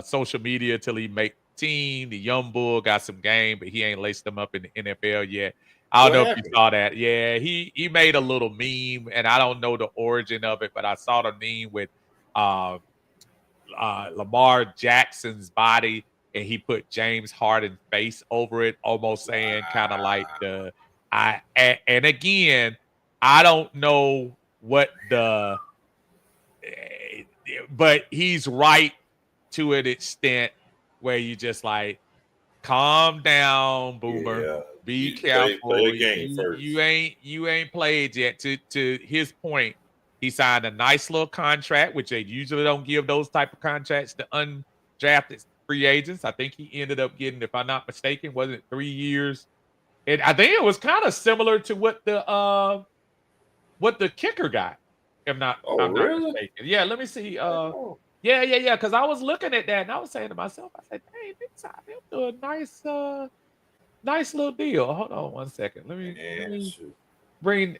social media till he make team. The young bull got some game, but he ain't laced them up in the NFL yet. I don't know if you saw that. Yeah, he made a little meme, and I don't know the origin of it, but I saw the meme with Lamar Jackson's body, and he put James Harden's face over it, almost saying kind of like and again, I don't know what but he's right to an extent where you just like calm down, Boomer. Yeah. Be careful. Play the game first. You ain't played yet. To his point, he signed a nice little contract, which they usually don't give those type of contracts to undrafted free agents. I think he ended up getting, if I'm not mistaken, wasn't it 3 years? And I think it was kind of similar to what the kicker got. I'm not mistaken. Yeah, let me see. Yeah. Because I was looking at that and I was saying to myself, I said, "Hey, they signed him to a nice little deal." Hold on one second. Let me bring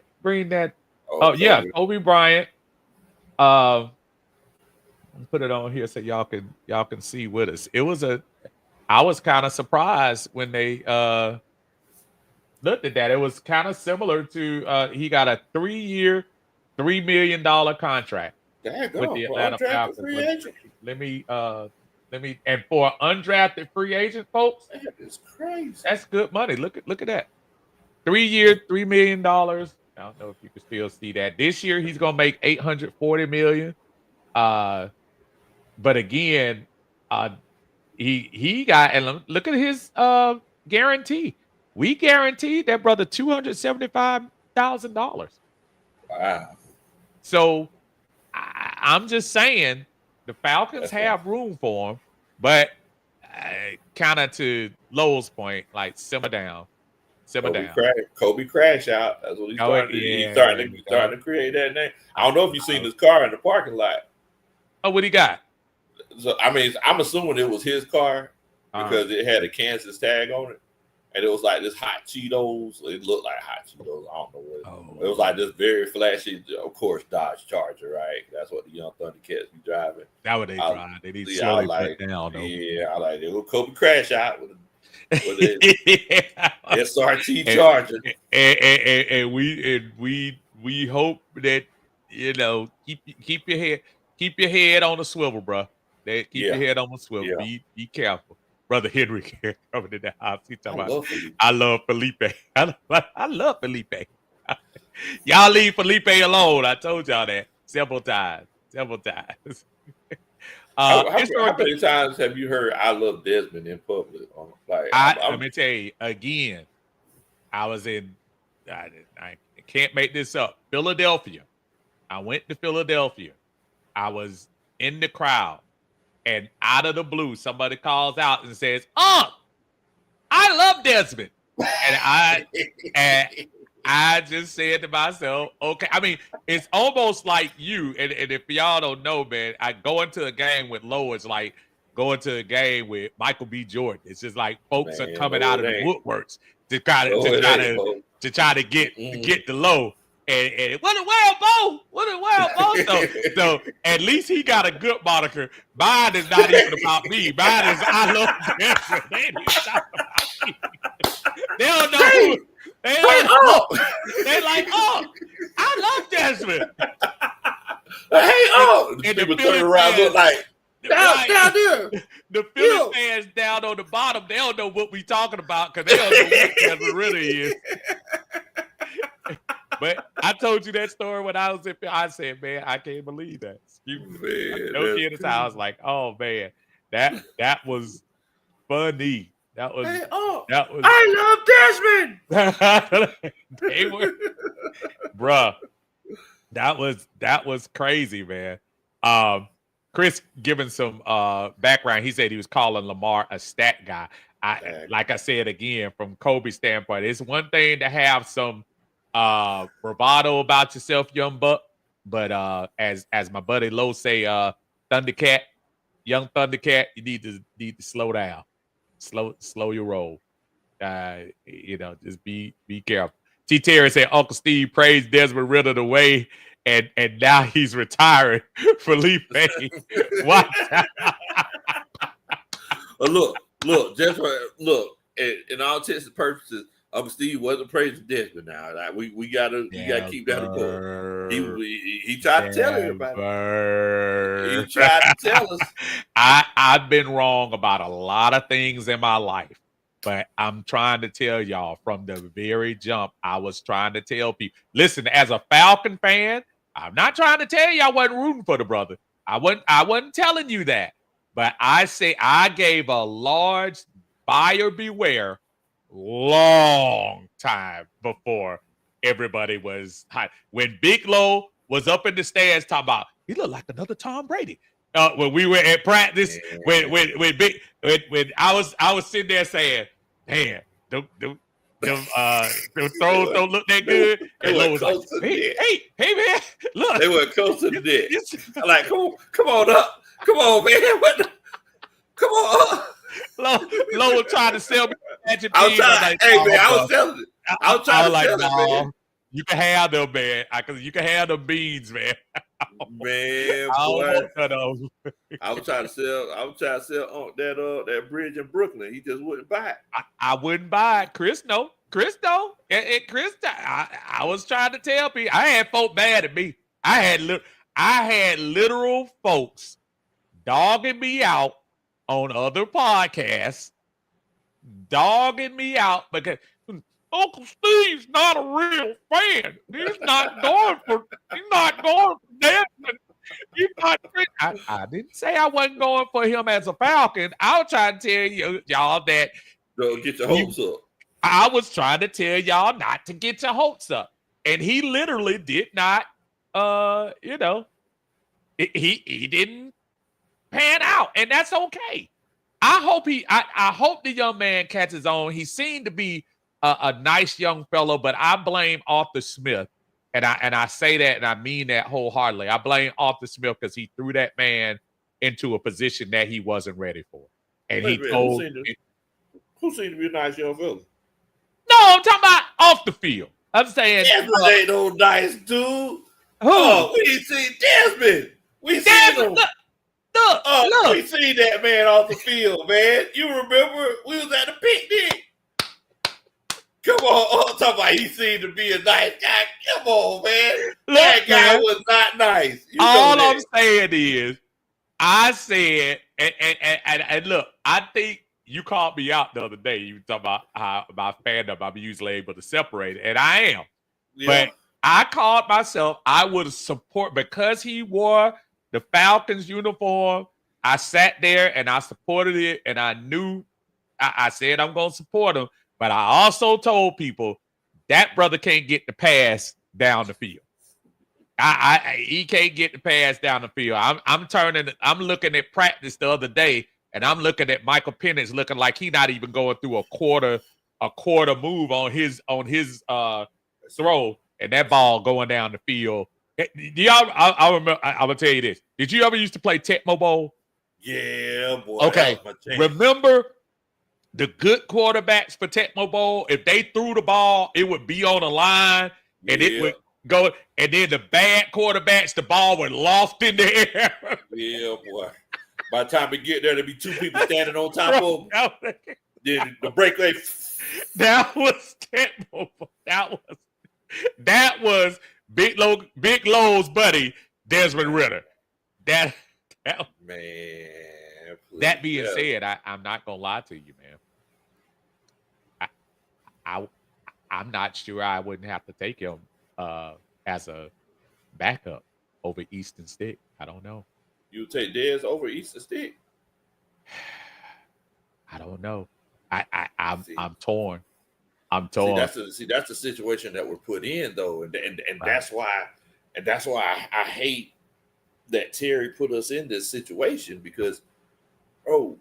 that. Oh yeah, Kobe Bryant. Put it on here so y'all can see with us. I was kind of surprised when they looked at that. It was kind of similar to he got a 3-year, $3 million contract with the Atlanta Falcons. Let me and for an undrafted free agent, folks, that is crazy. That's good money. Look at that. 3 year, $3 million. I don't know if you can still see that. This year he's gonna make $840 million. But again, he got, and look at his guarantee. We guaranteed that brother $275,000. Wow. So I'm just saying the Falcons have room for him, but kind of to Lowell's point, like simmer down. Kobe crash out. That's what he's starting. He's starting to create that name. I don't know if you've seen his car in the parking lot. Oh, what he got? So I mean, I'm assuming it was his car because it had a Kansas tag on it. And it was like this hot Cheetos. It looked like hot Cheetos. I don't know what it was like. This very flashy, of course, Dodge Charger, right? That's what the young Thundercats be driving. That's what they drive. They need to slowly put down, though. Yeah, I like it. Well, Kobe crash out with SRT Charger. And we hope that keep your head on the swivel, bro. Keep your head on the swivel. Yeah. Be careful. Brother Henry coming in the house. He talking about, I love Felipe. I love Felipe. Y'all leave Felipe alone. I told y'all that several times. How many times have you heard I love Desmond in public? Let me tell you again. I was in. I can't make this up. Philadelphia. I went to Philadelphia. I was in the crowd. And out of the blue, somebody calls out and says, I love Desmond. And I just said to myself, okay. I mean, it's almost like you. And if y'all don't know, man, I go into a game with Low. It's like going to a game with Michael B. Jordan. It's just like folks are coming out of the woodworks to try to get the Low. And what a world, Bo! So at least he got a good moniker. Mine is not even about me. Mine is I love Desmond. They ain't even talking about me. They don't know. They're like, I love Desmond. And people turn around and look like, down there. The Philly fans down on the bottom, they don't know what we talking about because they don't know what Desmond really is. But I told you that story when I was in. I said, "Man, I can't believe that." No kid in the house, like, "Oh man, that was funny." That was. I love Desmond. They were, bruh. That was crazy, man. Chris giving some background. He said he was calling Lamar a stat guy. like I said again, from Kobe's standpoint, it's one thing to have some bravado about yourself, young buck, but as my buddy Lowe say, Thundercat, young Thundercat, you need to slow down, slow your roll. Just be careful. T. Terry said Uncle Steve praised Desmond Ridder the way, and now he's retiring. Felipe, what? Look, just in all intents and purposes, Uncle Steve wasn't praising Desmond. Now, like, we gotta keep that in court. He tried to tell everybody. He tried to tell us. I've been wrong about a lot of things in my life, but I'm trying to tell y'all from the very jump. I was trying to tell people. Listen, as a Falcon fan, I'm not trying to tell you I wasn't rooting for the brother. I wasn't telling you that. But I say I gave a large buyer beware long time before everybody was hot. When Big Low was up in the stands talking about he looked like another Tom Brady. When we were at practice, when I was sitting there saying, "Man, them throws don't look that good." And Low was like, "Hey, man, look, they were close to the dead." I'm like, come on up. Come on, man. Come on. Low was trying to sell me. I was telling it. I was trying to tell it, man. You can have them, man. Because you can have them beans, man. Man, boy. I was trying to sell that bridge in Brooklyn. He just wouldn't buy it. I wouldn't buy it. Chris, no. And Chris, I was trying to tell people. I had folk mad at me. I had literal folks dogging me out on other podcasts, dogging me out because Uncle Steve's not a real fan. He's not going for Desmond. I didn't say I wasn't going for him as a Falcon. I was trying to tell y'all that don't get your hopes up. I was trying to tell y'all not to get your hopes up. And he literally did not he didn't pan out, and that's okay. I hope the young man catches on. He seemed to be a nice young fellow, but I blame Arthur Smith, and I say that and I mean that wholeheartedly. I blame Arthur Smith because he threw that man into a position that he wasn't ready for, and who seemed to be a nice young fellow? No, I'm talking about off the field. I'm saying Desmond ain't no nice dude. Who? Oh, we seen Desmond. We seen him. Look. We seen that man off the field, man. You remember we was at the picnic. Come on, I'm talking about he seemed to be a nice guy. Come on, man. That guy was not nice. All I'm saying is, I said, and look, I think you called me out the other day. You talking about how my fandom, I'm usually able to separate it, and I am. Yeah. But I called myself, I would support, because he wore the Falcons uniform. I sat there and I supported it, and I knew I said I'm going to support him. But I also told people that brother can't get the pass down the field. He can't get the pass down the field. I'm looking at practice the other day, and I'm looking at Michael Penix looking like he's not even going through a quarter move on his throw, and that ball going down the field. Y'all, I remember. I'm gonna tell you this. Did you ever used to play Tecmo Bowl? Yeah, boy. Okay. Remember the good quarterbacks for Tecmo Bowl? If they threw the ball, it would be on the line, and it would go. And then the bad quarterbacks, the ball would loft in the air. Yeah, boy. By the time we get there, there'd be two people standing on top of them. Then the breakaway. That was Tecmo Bowl. That was Big Low's buddy, Desmond Ridder. That man. That being said, I'm not gonna lie to you, man. I'm not sure I wouldn't have to take him as a backup over Easton Stick. I don't know. You would take Dez over Easton Stick? I don't know. I'm torn. I'm torn. See, that's the situation that we're put in, though, and right. that's why I hate that Terry put us in this situation, because, bro,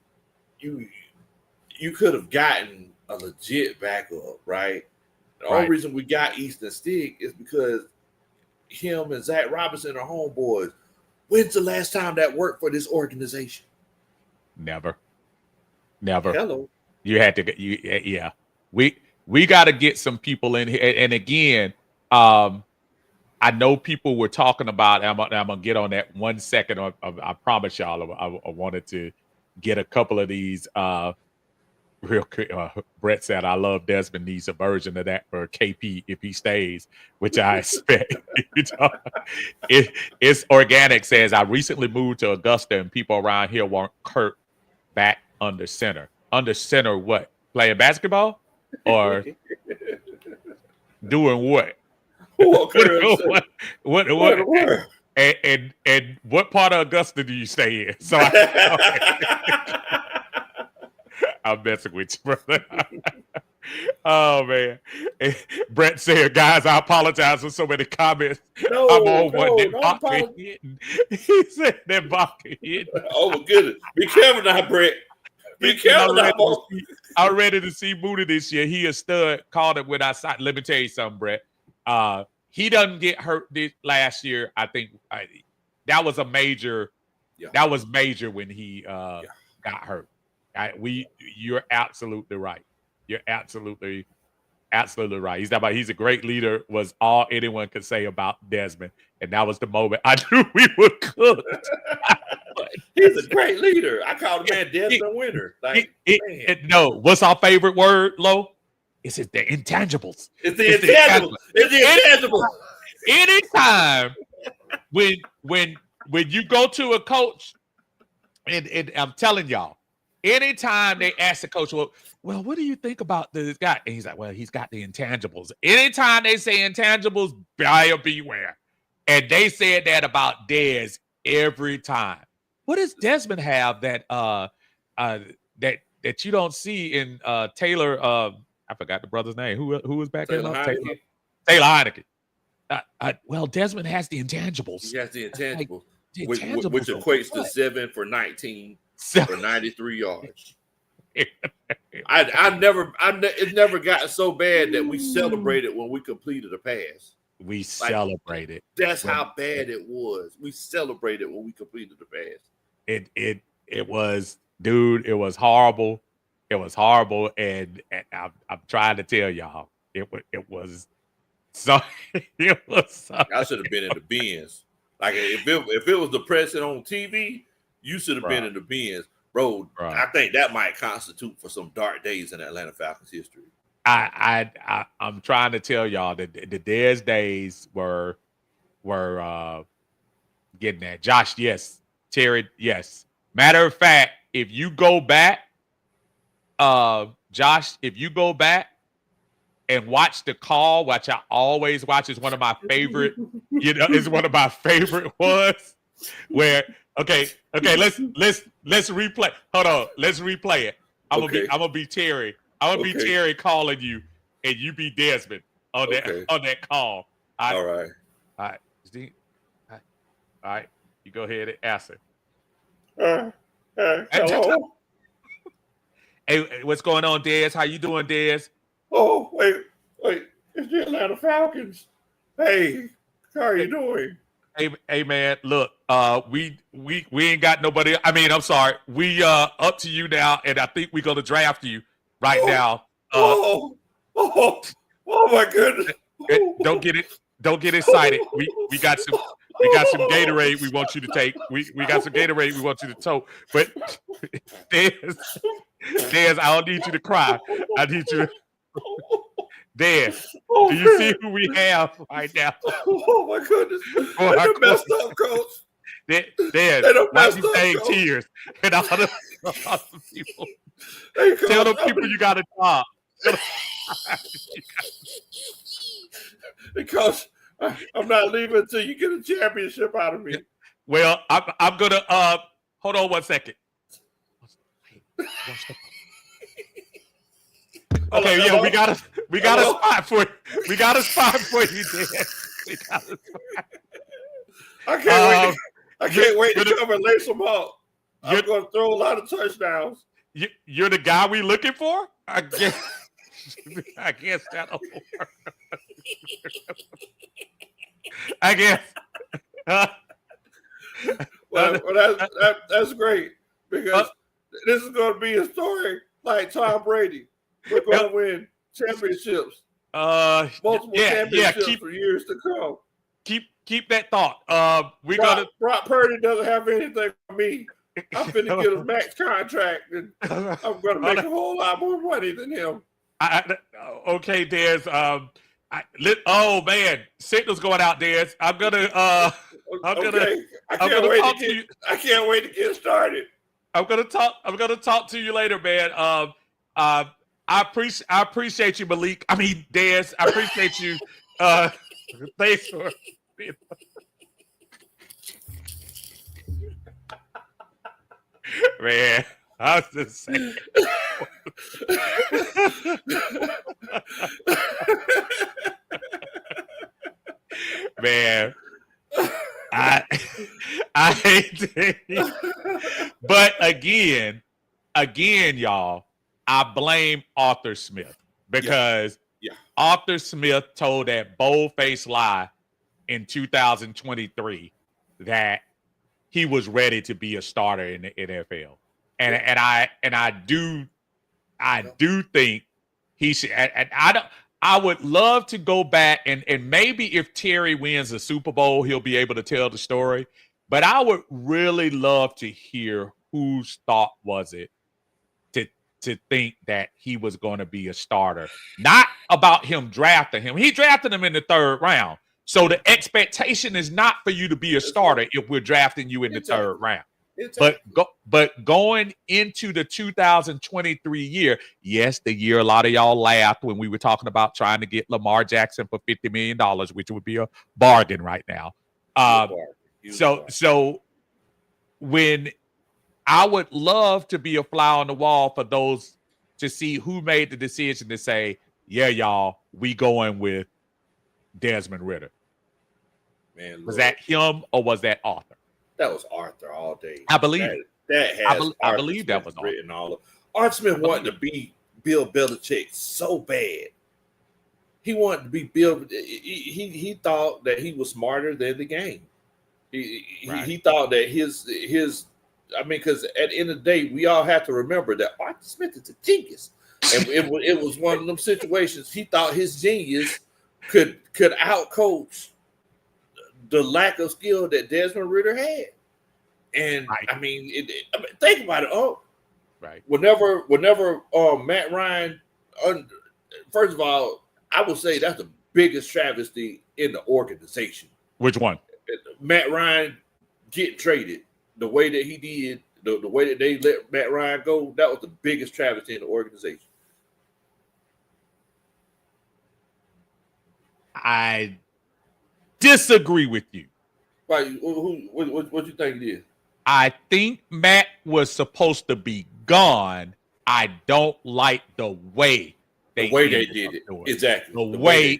you could have gotten a legit backup, right? The only reason we got Easton Stick is because him and Zach Robinson are homeboys. When's the last time that worked for this organization? Never. Hello. You had to. Yeah. We got to get some people in here. And again, I know people were talking about. I'm gonna get on that 1 second. I promise y'all. I wanted to get a couple of these. Real quick, Brett said, "I love Desmond needs a version of that for KP if he stays," which I expect. It's organic. Says I recently moved to Augusta, and people around here want Kurt back under center. Under center, what? Playing basketball or doing what? What? And what part of Augusta do you stay in? So I'm messing with you, brother. Oh man. Brett said, guys, I apologize for so many comments. No, I'm on one that no vodka hitting. He said that vodka hitting. Oh my goodness. Be careful now, Brett. Be careful now. I'm ready to see Moody this year. He a stud. Called it when I signed. Let me tell you something, Brett. He doesn't get hurt this last year. I think that was a major. Yeah. That was major when he got hurt. You're absolutely right. You're absolutely right. He's a great leader. Was all anyone could say about Desmond, and that was the moment I knew we were cooked. He's a great leader. I call the man Desmond Winner. No, what's our favorite word, Lo? It's the intangibles. It's the intangibles. It's the intangibles. Anytime when you go to a coach, and I'm telling y'all, anytime they ask the coach, well, what do you think about this guy? And he's like, well, he's got the intangibles. Anytime they say intangibles, buyer beware. And they said that about Dez every time. What does Desmond have that you don't see in Taylor? I forgot the brother's name. Who was back there? Taylor Heineke. Well, Desmond has the intangibles. He has the intangibles, which equates to 7 for 19 for 93 yards. It's never gotten so bad that we celebrated when we completed a pass. We celebrated. That's how bad it was. We celebrated when we completed the pass. It was, dude. It was horrible. It was horrible, and I'm trying to tell y'all, it was so. It was. So, I should have been in the bins. Like if it was depressing on TV, you should have been in the bins, bro. I think that might constitute for some dark days in Atlanta Falcons history. I'm trying to tell y'all that the Dez days were getting that. Josh, yes. Terry, yes. Matter of fact, if you go back, Josh, if you go back and watch the call, which I always watch, is one of my favorite, is one of my favorite ones. Where okay, let's replay. Hold on, let's replay it. I'm gonna be Terry. I'm gonna be Terry calling you, and you be Desmond on that call. All right. All right. You go ahead and answer. Hello. Hey, what's going on, Dez? How you doing, Dez? Oh, wait. It's the Atlanta Falcons. Hey, how are you doing? Hey, man. Look, we ain't got nobody. I mean, I'm sorry. We up to you now, and I think we're gonna draft you right now. Oh my goodness! Don't get excited. We got some Gatorade we want you to take. We got some Gatorade we want you to tote. But Dez, I don't need you to cry. I need you to Dez, do you see who we have right now? Oh my goodness. They messed up, coach. Dez, why are you saying tears? And all the people. Hey, coach, tell the people you got a job. Because I'm not leaving until you get a championship out of me. Well, I'm gonna hold on 1 second. Okay, yeah, we got a spot for you. We got a spot for you, Dan. We got a spot. I can't wait to come and lace them up. I'm going to throw a lot of touchdowns. you're the guy we looking for? I guess. I guess that'll work. I guess. That's great because this is going to be a story like Tom Brady. We're going to win championships, multiple championships for years to come. Keep that thought. Brock Purdy doesn't have anything for me. I'm finna get a max contract, and I'm gonna make a whole lot more money than him. Okay, Des. Oh man, signal's going out, Des. I'm gonna. I can't wait to get started. I'm gonna talk to you later, man. I appreciate you, Malik. I mean, Des. I appreciate you. Thanks for. Man, I was just saying. Man, I hate it. But again, y'all, I blame Arthur Smith because Arthur Smith told that bold-faced lie in 2023 that he was ready to be a starter in the NFL. And I do think he should. And I would love to go back and maybe if Terry wins the Super Bowl, he'll be able to tell the story. But I would really love to hear whose thought was it to think that he was going to be a starter. Not about him drafting him. He drafted him in the 3rd round. So the expectation is not for you to be a starter if we're drafting you in the 3rd round. But going into the 2023 year, yes, the year a lot of y'all laughed when we were talking about trying to get Lamar Jackson for $50 million, which would be a bargain right now. So when I would love to be a fly on the wall for those to see who made the decision to say, yeah, y'all, we going with Desmond Ridder. Man, was that him or was that Arthur? That was Arthur all day. I believe I believe that was written all of. Arthur Smith wanted to be Bill Belichick so bad. He wanted to be Bill. He thought that he was smarter than the game. He thought that his. I mean, because at the end of the day, we all have to remember that Arthur Smith is a genius, and it was one of them situations. He thought his genius could outcoach the lack of skill that Desmond Ridder had. And I mean, think about it. Oh, right. Whenever Matt Ryan, first of all, I would say that's the biggest travesty in the organization. Which one? Matt Ryan getting traded the way that he did, the way that they let Matt Ryan go, that was the biggest travesty in the organization. I disagree with you. Right? What you think it is? I think Matt was supposed to be gone. I don't like the way they did it. Exactly. The way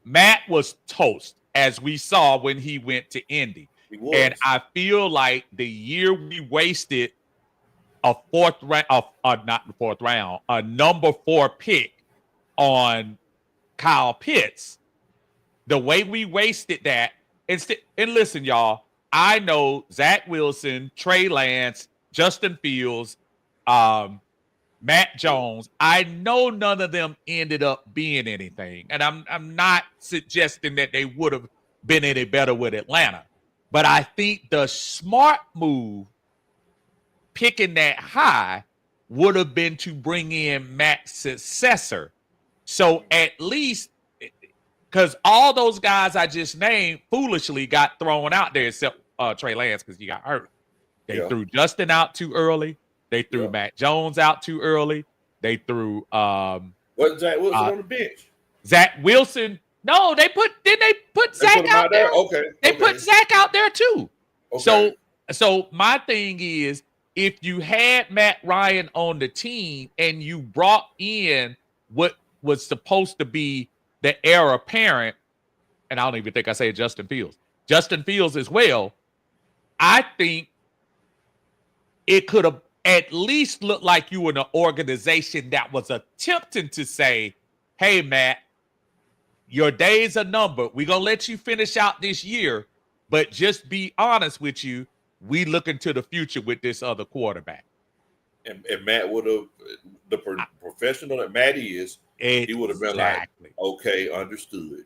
Matt was toast, as we saw when he went to Indy. And I feel like the year we wasted a number 4 pick on Kyle Pitts, the way we wasted that. And listen, y'all, I know Zach Wilson, Trey Lance, Justin Fields, Matt Jones. I know none of them ended up being anything. And I'm not suggesting that they would have been any better with Atlanta. But I think the smart move, picking that high, would have been to bring in Matt's successor. So at least, because all those guys I just named foolishly got thrown out there, except Trey Lance because he got hurt. They threw Justin out too early. They threw Matt Jones out too early. They threw wasn't Zach Wilson on the bench? Zach Wilson. No, they put Zach out there. Okay. They put Zach out there too. Okay. So my thing is, if you had Matt Ryan on the team and you brought in what was supposed to be the heir apparent, and I don't even think I say Justin Fields as well, I think it could have at least look like you were an organization that was attempting to say, hey, Matt, your days are numbered. We're going to let you finish out this year, but just be honest with you. We look into the future with this other quarterback. And Matt would have, the professional that Matt is, he would have been like, okay, understood.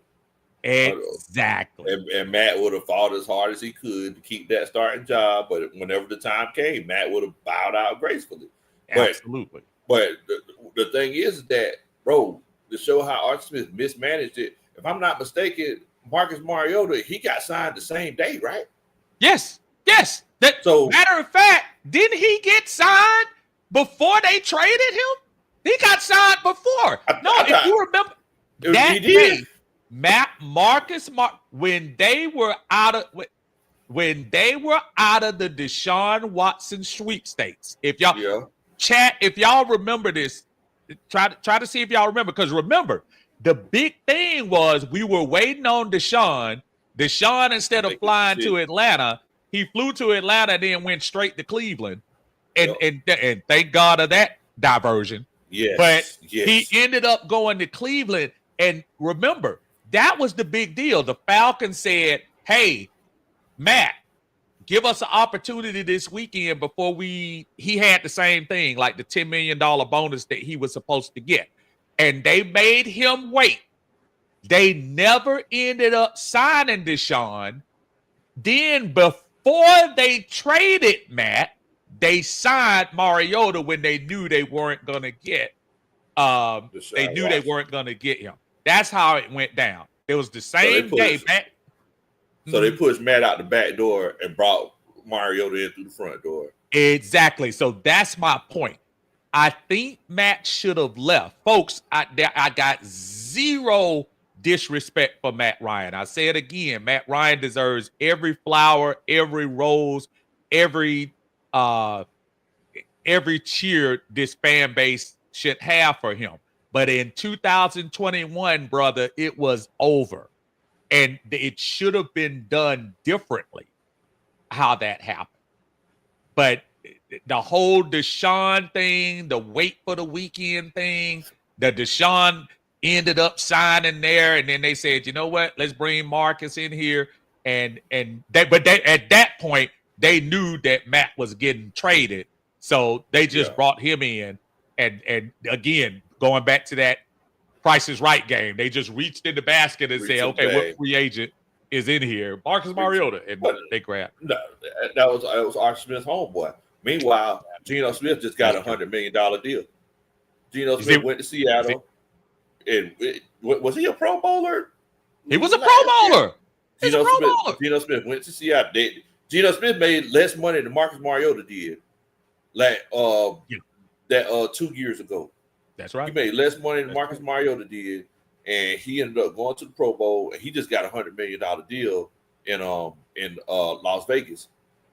Exactly. And Matt would have fought as hard as he could to keep that starting job. But whenever the time came, Matt would have bowed out gracefully. Absolutely. But the thing is that, bro, to show how Art Smith mismanaged it, if I'm not mistaken, Marcus Mariota, he got signed the same day, right? Yes. Matter of fact, didn't he get signed before they traded him? He got signed before. If you remember that day, when they were out of the Deshaun Watson sweepstakes, if y'all remember this, try to see if y'all remember, because remember, the big thing was we were waiting on Deshaun. Deshaun, instead of flying to Atlanta, he flew to Atlanta and then went straight to Cleveland. And thank God of that diversion. He ended up going to Cleveland. And remember, that was the big deal. The Falcons said, hey, Matt, give us an opportunity this weekend before he had the same thing, like the $10 million bonus that he was supposed to get. And they made him wait. They never ended up signing Deshaun. Then before they traded Matt, they signed Mariota when they knew they weren't going to get they weren't going to get him. That's how it went down. It was the same day. So they pushed Matt out the back door and brought Mariota in through the front door. Exactly. So that's my point. I think Matt should have left. Folks, I got zero disrespect for Matt Ryan. I say it again. Matt Ryan deserves every flower, every rose, every cheer this fan base should have for him. But in 2021, brother, it was over. And it should have been done differently how that happened. But the whole Deshaun thing, the wait for the weekend thing, the Deshaun ended up signing there, and then they said, you know what, let's bring Marcus in here. But at that point, they knew that Matt was getting traded. So they just brought him in. And again, going back to that Price is Right game, they just reached in the basket and said, okay, what free agent is in here? Marcus Mariota. And they grabbed. No, that was Art Smith's homeboy. Meanwhile, Geno Smith just got $100 million deal. Geno Smith went to Seattle. And was he a Pro Bowler? He was a Pro Bowler. Geno Smith went to Seattle. Geno Smith made less money than Marcus Mariota did, 2 years ago. That's right. He made less money than Marcus Mariota did, and he ended up going to the Pro Bowl. And he just got $100 million deal in Las Vegas.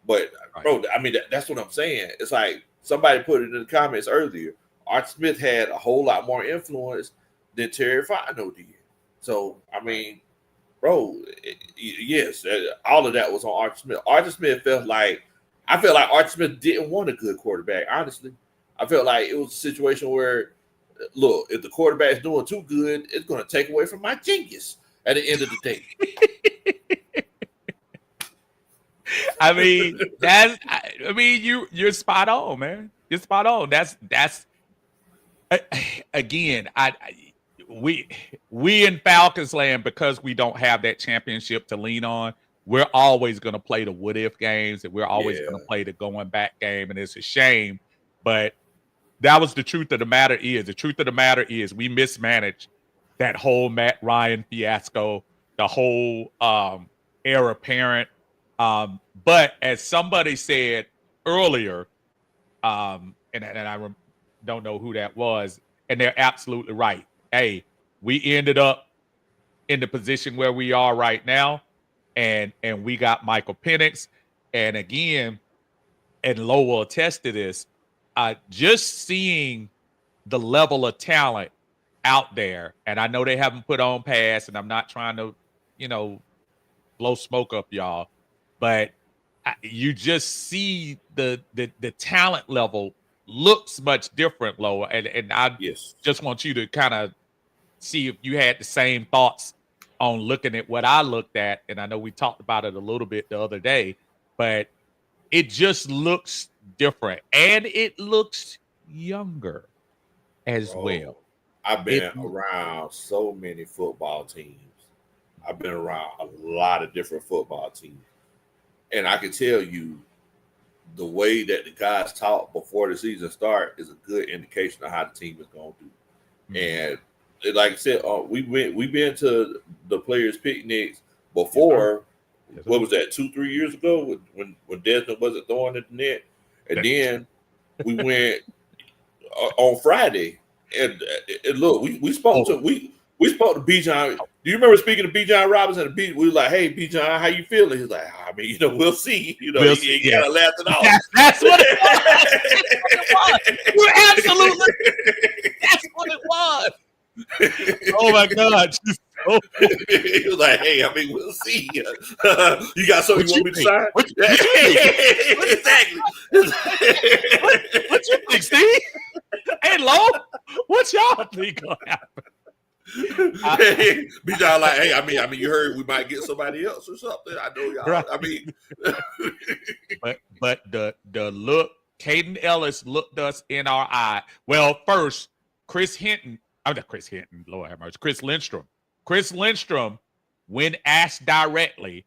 But bro, I mean that's what I'm saying. It's like somebody put it in the comments earlier. Art Smith had a whole lot more influence than Terry Fontenot did. So I mean, bro, yes, all of that was on Art Smith. Art Smith I felt like Art Smith didn't want a good quarterback. Honestly, I felt like it was a situation where, look, if the quarterback's doing too good, it's going to take away from my genius at the end of the day. I mean, you're spot on, man. You're spot on. That's again, we in Falcons land, because we don't have that championship to lean on. We're always going to play the what if games, and we're always going to play the going back game, and it's a shame, but that was the truth of the matter. The truth of the matter is we mismanaged that whole Matt Ryan fiasco, the whole heir apparent. But as somebody said earlier, and I don't know who that was, and they're absolutely right. Hey, we ended up in the position where we are right now, and we got Michael Penix, and again, and Lo will attest to this. Just seeing the level of talent out there, and I know they haven't put on pass, and I'm not trying to, blow smoke up y'all, but you just see the talent level looks much different, Lo. And I just want you to kind of see if you had the same thoughts on looking at what I looked at. And I know we talked about it a little bit the other day, but it just looks different and it looks younger as well. I've been around so many football teams. I've been around a lot of different football teams. And I can tell you the way that the guys talk before the season start is a good indication of how the team is going to do. And like I said, we've been to the players' picnics before. What was that, 2-3 years ago when Desmond wasn't throwing at the net? And then we went on Friday. And look, we spoke to Bijan. Do you remember speaking to Bijan Robinson? We were like, "Hey, Bijan, how you feeling?" He's like, "I mean, we'll see." He kind of laughed it off. That's what it was. You're absolutely. That's what it was. Oh my God! He was like, "Hey, I mean, we'll see. You got something you want me to sign?" Exactly. What you think, Steve? Hey, Lo, what y'all think gonna happen? Bijan like, "Hey, I mean, you heard we might get somebody else or something. I know y'all. Right. I mean, but the look, Caden Ellis looked us in our eye. Well, first, Chris Lindstrom. Chris Lindstrom, when asked directly,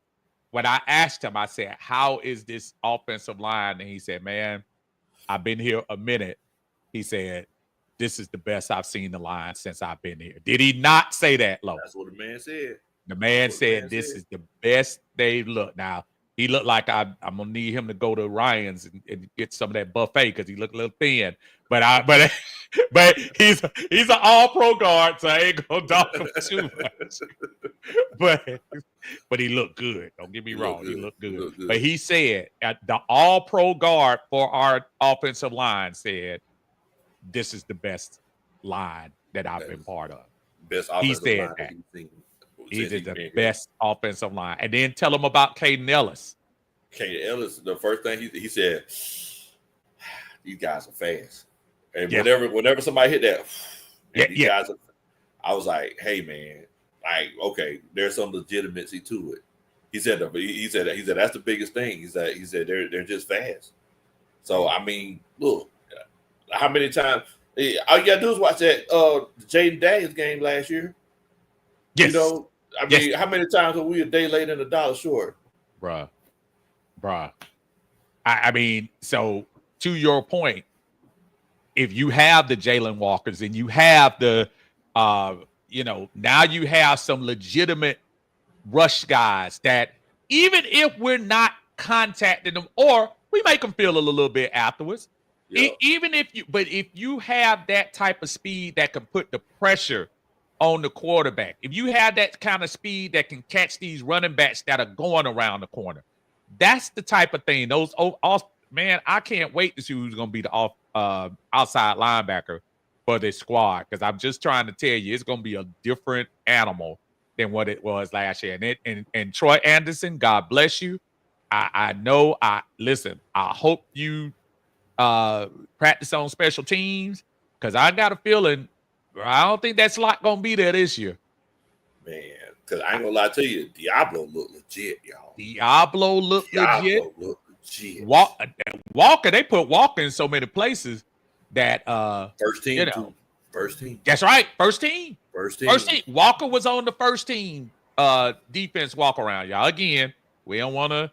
when I asked him, I said, "How is this offensive line?" And he said, "Man, I've been here a minute." He said, "This is the best I've seen the line since I've been here." Did he not say that, Lo? That's what the man said. The man said, "This is the best they've looked." Now, he looked like I'm gonna need him to go to Ryan's and get some of that buffet because he looked a little thin. But he's an all-pro guard, so I ain't gonna dog him too much. But he looked good. Don't get me wrong, he looked good. But he said the all-pro guard for our offensive line said, "This is the best line that I've been part of." Best he said that. He did the best offensive line. And then tell him about Caden Ellis. Caden Ellis, the first thing he said, "These guys are fast." And whenever somebody hit that, guys are, I was like, "Hey man, like, okay, there's some legitimacy to it." He said that's the biggest thing. He said they're just fast. So I mean, look, how many times all you gotta do is watch that Jaden Daniels game last year. Yes. You know, I mean, how many times were we a day late and $1 short? Bruh. I mean, so to your point, if you have the Jalen Walkers and you have the now you have some legitimate rush guys that even if we're not contacting them, or we make them feel a little bit afterwards, even if you have that type of speed that can put the pressure on the quarterback, if you have that kind of speed that can catch these running backs that are going around the corner, that's the type of thing. Man, I can't wait to see who's going to be the outside linebacker for this squad, because I'm just trying to tell you, it's going to be a different animal than what it was last year. And Troy Anderson, God bless you. I know. Listen. I hope you practice on special teams, because I got a feeling I don't think that slot gonna be there this year. Man, because I ain't gonna lie to you, Diablo look legit, y'all. Diablo look legit. Walker, they put Walker in so many places that first team, first team. That's right, first team. Walker was on the first team defense walk around, y'all. Again, we don't want to,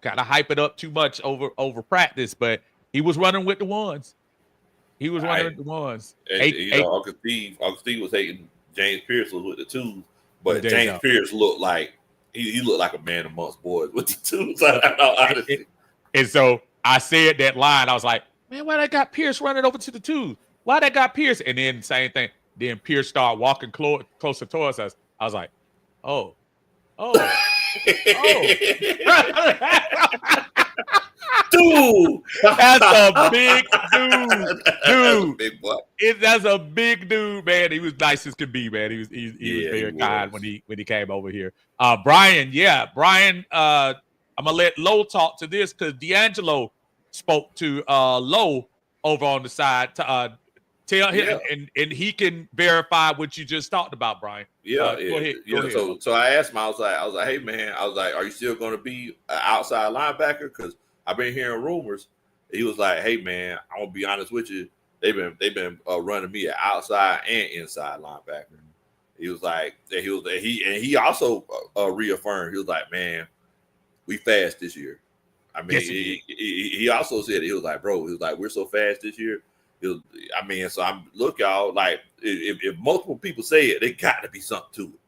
kind of hype it up too much over practice, but he was running with the ones. And, Uncle Steve was hating James Pierce was with the twos, but James Pierce looked like he looked like a man amongst boys with the twos. And so I said that line. I was like, man, why they got Pierce running over to the twos? Why they got Pierce? And then same thing. Then Pierce started walking closer towards us. I was like, oh. Dude, that's a big dude. Big boy. That's a big dude, man. He was nice as could be, man. He was very kind when he came over here. Brian, I'm gonna let Lowe talk to this because D'Angelo spoke to Lowe over on the side to tell him, and he can verify what you just talked about, Brian. Go ahead. So I asked him. I was like, hey man, are you still going to be an outside linebacker? Because I've been hearing rumors. He was like, hey man, I'm gonna be honest with you. They've been running me an outside and inside linebacker. He was like, he also reaffirmed. He was like, man, we fast this year. I mean, he also said, he was like, bro, he was like, we're so fast this year. So I'm look, y'all, like if multiple people say it, they got to be something to it.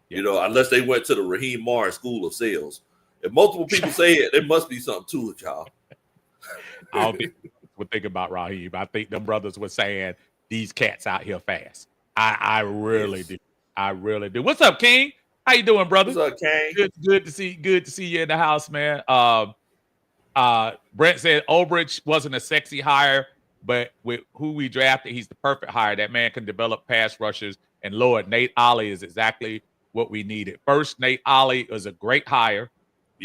Yeah. You know, unless they went to the Raheem Morris School of Sales. If multiple people say it, there must be something to it, y'all. I'll be think about Raheem. I think them brothers were saying these cats out here fast. I really do. I really do. What's up, King? How you doing, brother? What's up, King? Good to see you in the house, man. Brent said Ulbrich wasn't a sexy hire, but with who we drafted, he's the perfect hire. That man can develop pass rushers. And Lord, Nate Ollie is exactly what we needed. First, Nate Ollie is a great hire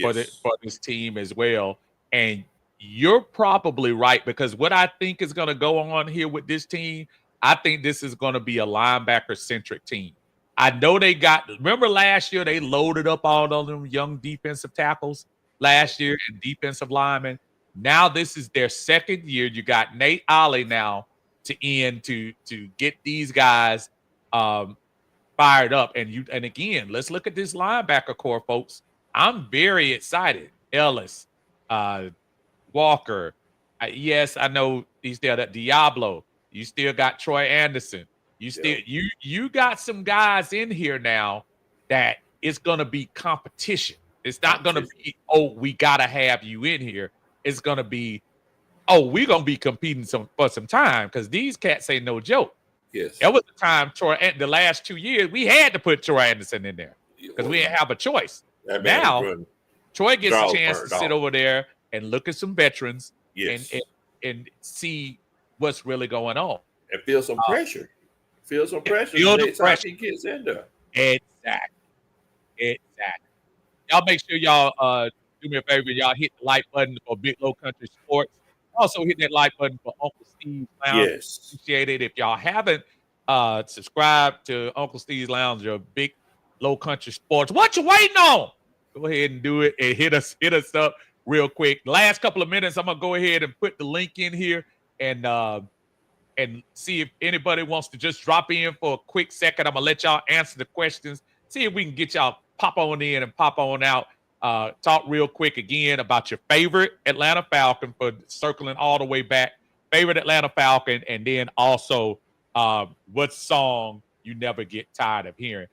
for this team as well. And you're probably right, because what I think is going to go on here with this team, I think this is going to be a linebacker-centric team. I know remember last year they loaded up all of them young defensive tackles last year and defensive linemen. Now this is their second year. You got Nate Ollie now to get these guys fired up. And again, let's look at this linebacker core, folks. I'm very excited. Ellis, Walker. Yes, I know he's there. That Diablo. You still got Troy Anderson. You got some guys in here now that it's going to be competition. It's not going to be, we got to have you in here. It's going to be, we're going to be competing for some time, because these cats ain't no joke. Yes. There was a time, the last 2 years, we had to put Troy Anderson in there because we didn't have a choice. Now, Troy gets a chance to sit over there and look at some veterans and see what's really going on. And feel some pressure. Feel some pressure. Feel the pressure. He gets in there. Exactly. Y'all make sure y'all do me a favor. Y'all hit the like button for Big Low Country Sports. Also hit that like button for Uncle Steve's Lounge. Yes. Appreciate it. If y'all haven't subscribed to Uncle Steve's Lounge or Big Low Country Sports, what you waiting on? Go ahead and do it and hit us up real quick. Last couple of minutes, I'm gonna go ahead and put the link in here and see if anybody wants to just drop in for a quick second. I'm gonna let y'all answer the questions. See if we can get y'all pop on in and pop on out. Talk real quick again about your favorite Atlanta Falcon, for circling all the way back. Favorite Atlanta Falcon, and then also what song you never get tired of hearing.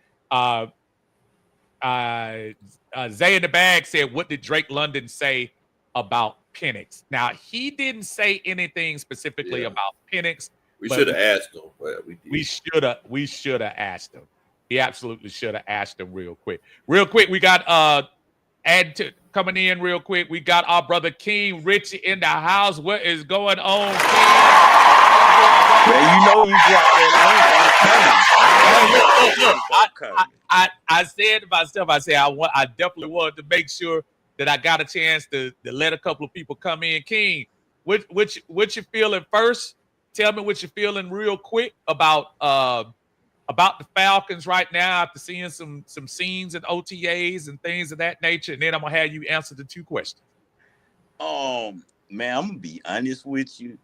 Zay in the Bag said, what did Drake London say about Penix? Now, he didn't say anything specifically about Penix. We should have asked him. But we should have asked him. He absolutely should have asked him real quick. Real quick, we got coming in real quick. We got our brother King Richie in the house. What is going on, King? Man, you know you dropped that link. I said to myself, I definitely wanted to make sure that I got a chance to let a couple of people come in. King, what you feeling first? Tell me what you're feeling real quick about the Falcons right now after seeing some scenes and OTAs and things of that nature, and then I'm gonna have you answer the two questions. Man, I'm gonna be honest with you.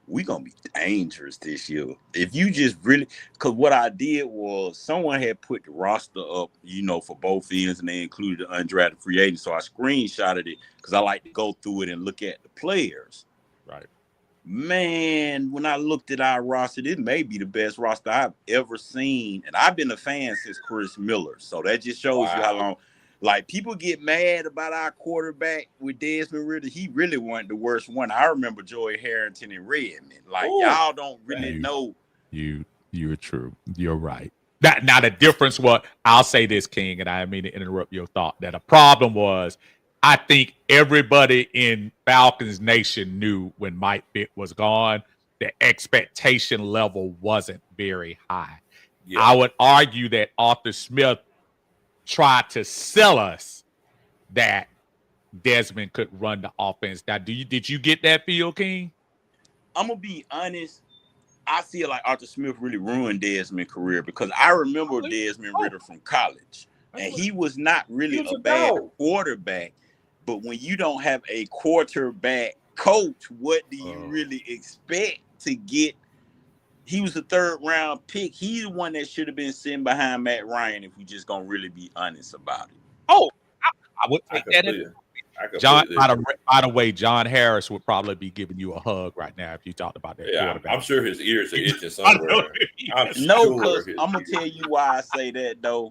We're gonna be dangerous this year. If you just really, because what I did was someone had put the roster up, for both ends, and they included the undrafted free agent. So I screenshotted it because I like to go through it and look at the players. Right. Man, when I looked at our roster, this may be the best roster I've ever seen. And I've been a fan since Chris Miller. So that just shows you how long. Like, people get mad about our quarterback with Desmond Ridder. He really wasn't the worst one. I remember Joey Harrington and Redmond. Like, y'all don't really know. You're true. You're right. Now the difference was, I'll say this, King, and I didn't mean to interrupt your thought, that a problem was, I think everybody in Falcons Nation knew when Mike Vick was gone, the expectation level wasn't very high. Yeah. I would argue that Arthur Smith tried to sell us that Desmond could run the offense. Now, did you get that feel, King? I'm gonna be honest. I feel like Arthur Smith really ruined Desmond's career because I remember Desmond Ridder from college, and he was not really a bad quarterback. But when you don't have a quarterback coach, what do you really expect to get? He was a 3rd round pick. He's the one that should have been sitting behind Matt Ryan if we just gonna really be honest about it. Oh, I would take that. John, by the way, John Harris would probably be giving you a hug right now if you talked about that. Yeah, I'm sure his ears are itching somewhere. No, because I'm gonna tell you why I say that though,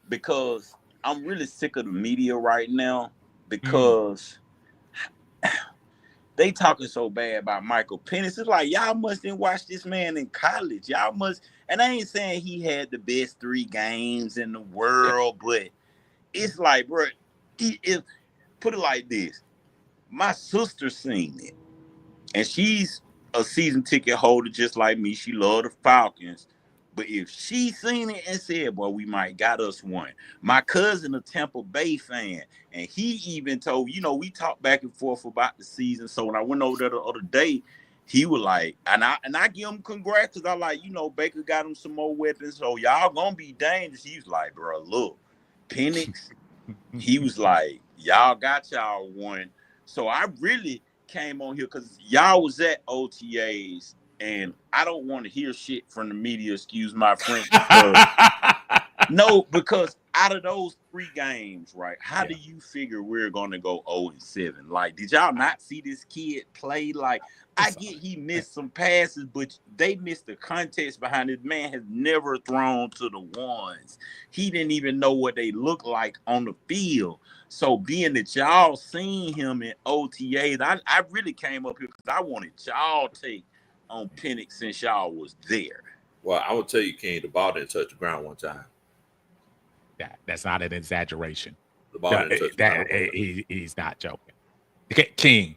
because I'm really sick of the media right now because they talking so bad about Michael Penix. It's like y'all mustn't watch this man in college. Y'all must, and I ain't saying he had the best 3 games in the world, but it's like, bro, put it like this. My sister seen it, and she's a season ticket holder just like me. She loved the Falcons. But if she seen it and said, boy, we might got us one. My cousin, a Tampa Bay fan, and he even told, we talked back and forth about the season. So when I went over there the other day, he was like, and I give him congrats because I like, Baker got him some more weapons. So y'all gonna be dangerous. He was like, bro, look, Penix, he was like, y'all got y'all one. So I really came on here because y'all was at OTAs, and I don't want to hear shit from the media, excuse my French. Because out of those 3 games, right, how do you figure we're going to go 0-7? Like, did y'all not see this kid play? Like, I get he missed some passes, but they missed the context behind it. Man has never thrown to the ones. He didn't even know what they look like on the field. So being that y'all seen him in OTAs, I really came up here because I wanted y'all take on Penix since y'all was there. Well, I will tell you, King, the ball didn't touch the ground one time. That's not an exaggeration. The ball didn't touch the ground. He's not joking. Okay, King,